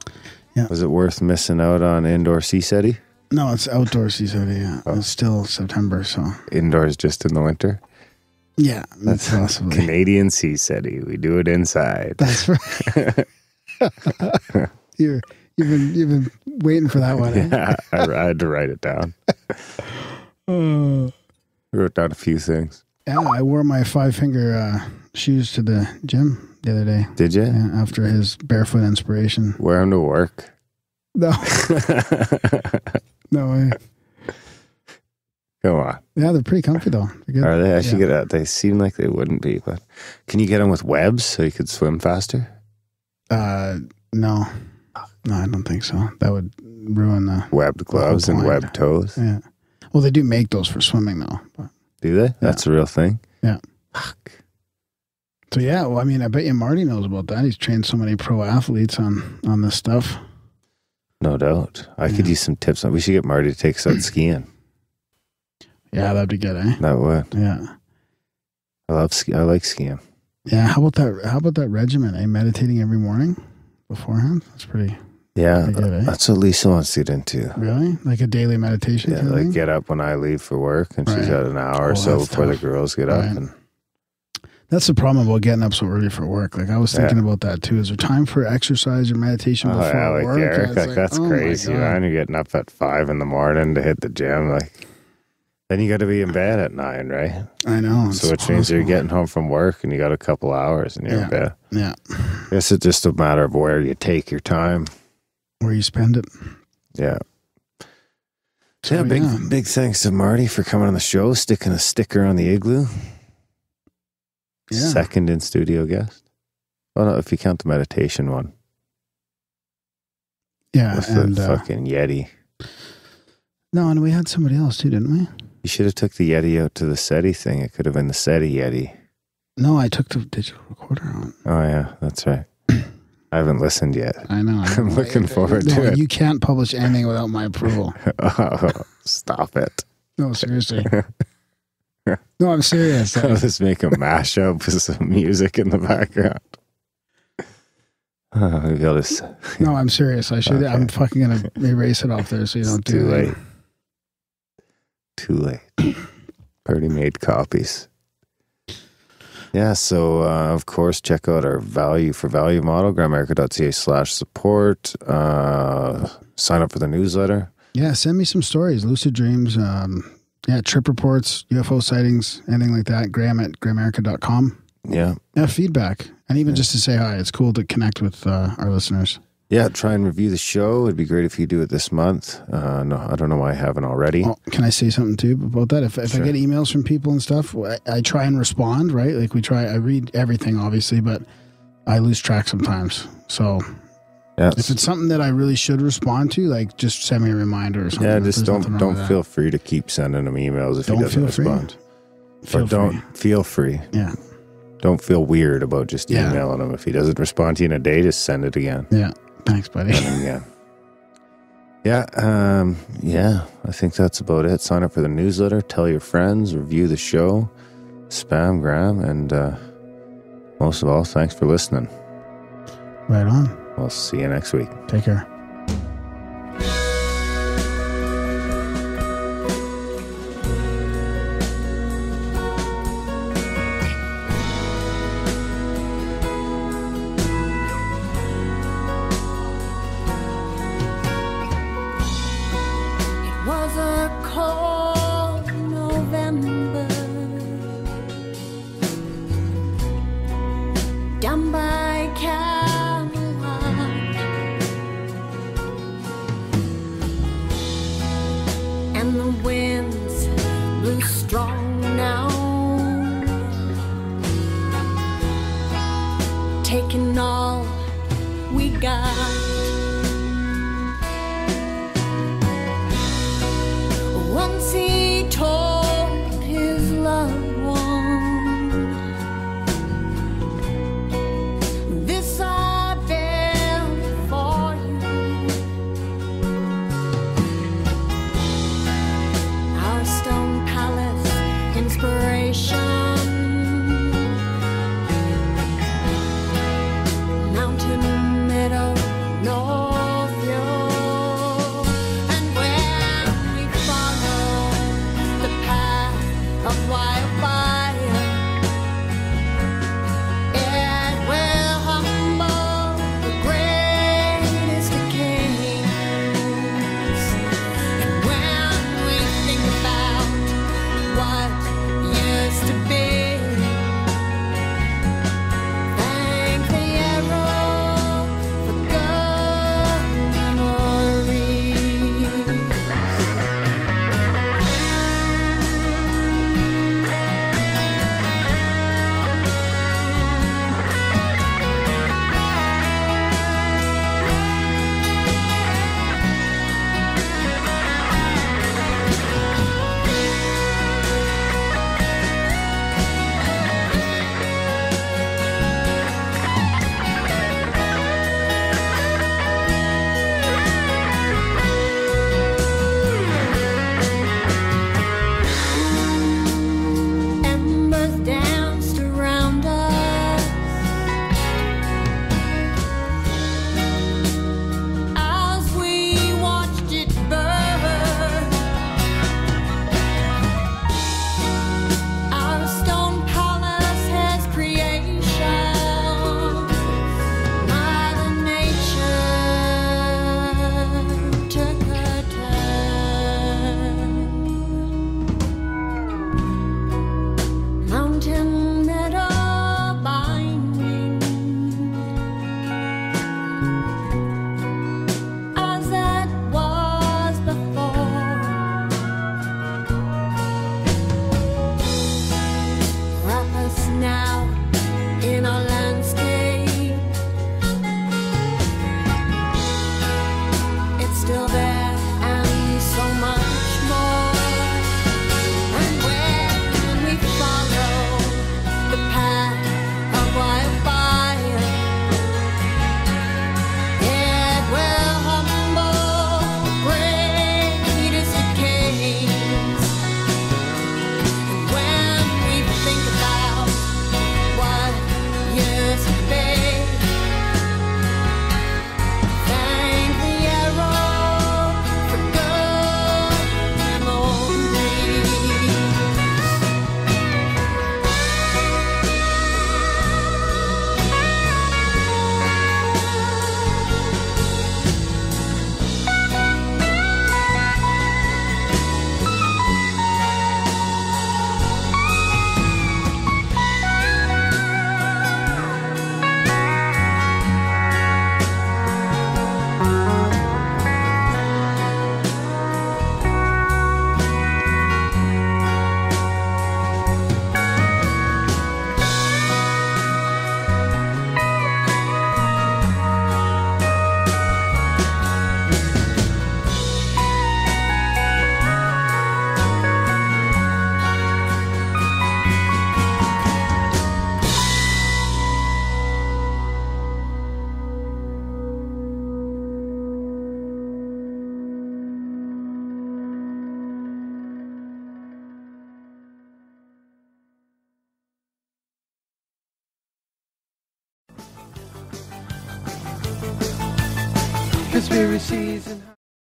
Yeah. Was it worth missing out on indoor CSETI? No, it's outdoor season. Yeah, it's still September, so Indoors just in the winter? yeah, that's possibly. Canadian CSETI. We do it inside. That's right. You've been waiting for that one. Eh? Yeah, I had to write it down. I wrote down a few things. Yeah, I wore my 5-finger shoes to the gym the other day. Did you? Yeah, after his barefoot inspiration. Wear them to work. No, no way. Come on. Yeah, they're pretty comfy though. They're good. Are they? I should Yeah. get out. They seem like they wouldn't be, but can you get them with webs so you could swim faster? No, I don't think so. That would ruin the. Webbed gloves and point. webbed toes. Yeah. Well, they do make those for swimming though. But, Do they? That's a real thing. yeah. Fuck. So yeah, well, I mean, I bet you Marty knows about that. He's trained so many pro athletes on this stuff. No doubt. I could use some tips. We should get Marty to take us out skiing. Yeah, that'd be good, eh? That would. Yeah. I like skiing. Yeah. How about that? How about that regimen? Eh? Meditating every morning beforehand. That's pretty. Yeah, Pretty good, eh? that's what Lisa wants to get into. Really, like a daily meditation. Yeah, kind of like thing? get up when I leave for work, and she's Right. got an hour or Oh, so that's before the tough. girls get Right. up. And That's the problem about getting up so early for work. Like I was thinking about that too. Is there time for exercise or meditation oh before yeah, like work? Eric, It's like, that's oh my crazy, God. man. You're getting up at 5 a.m. to hit the gym, like. Then you got to be in bed at 9, right? I know. So which means you're getting home from work and you got a couple hours and you're in bed. Yeah. I guess it's just a matter of where you take your time. Where you spend it. Yeah. So, Yeah, big thanks to Marty for coming on the show, sticking a sticker on the igloo. Yeah. Second in studio guest. Well, no, if you count the meditation one. Yeah, With and the fucking Yeti. no, and we had somebody else too, didn't we? You should have took the Yeti out to the SETI thing. It could have been the SETI Yeti. No, I took the digital recorder on. Oh, yeah, that's right. I haven't listened yet. I know. I'm looking forward to it. You can't publish anything without my approval. Oh, stop it. No, seriously. No, I'm serious. I'll just make a mashup with some music in the background. Maybe I'll just... No, I'm serious. I should. Okay. I'm fucking gonna erase it off there so you don't It's do too that. late. Too late. Already made copies. Yeah, so of course, check out our value for value model, grimerica.ca/support. Sign up for the newsletter. Yeah, send me some stories, lucid dreams, trip reports, UFO sightings, anything like that. Graham at grimerica.com. Yeah. Yeah, feedback. And even just to say hi. It's cool to connect with our listeners. Yeah, try and review the show. It'd be great if you do it this month. No, I don't know why I haven't already. Oh, can I say something too about that? If Sure. I get emails from people and stuff, I try and respond, right? Like I read everything obviously, but I lose track sometimes. So Yeah, if it's something that I really should respond to, like just send me a reminder or something. yeah, If just there's nothing wrong don't with feel free to keep sending him emails if Don't he doesn't feel free. respond. Feel Or don't free. feel free. Yeah. Don't feel weird about just Yeah. emailing him. If he doesn't respond to you in a day, just send it again. Yeah. Thanks, buddy. And again. Yeah, I think that's about it. Sign up for the newsletter, tell your friends, review the show, spam Graham, and most of all, thanks for listening. Right on. We'll see you next week. Take care. It was a cold November down by Camelot. conspiracies and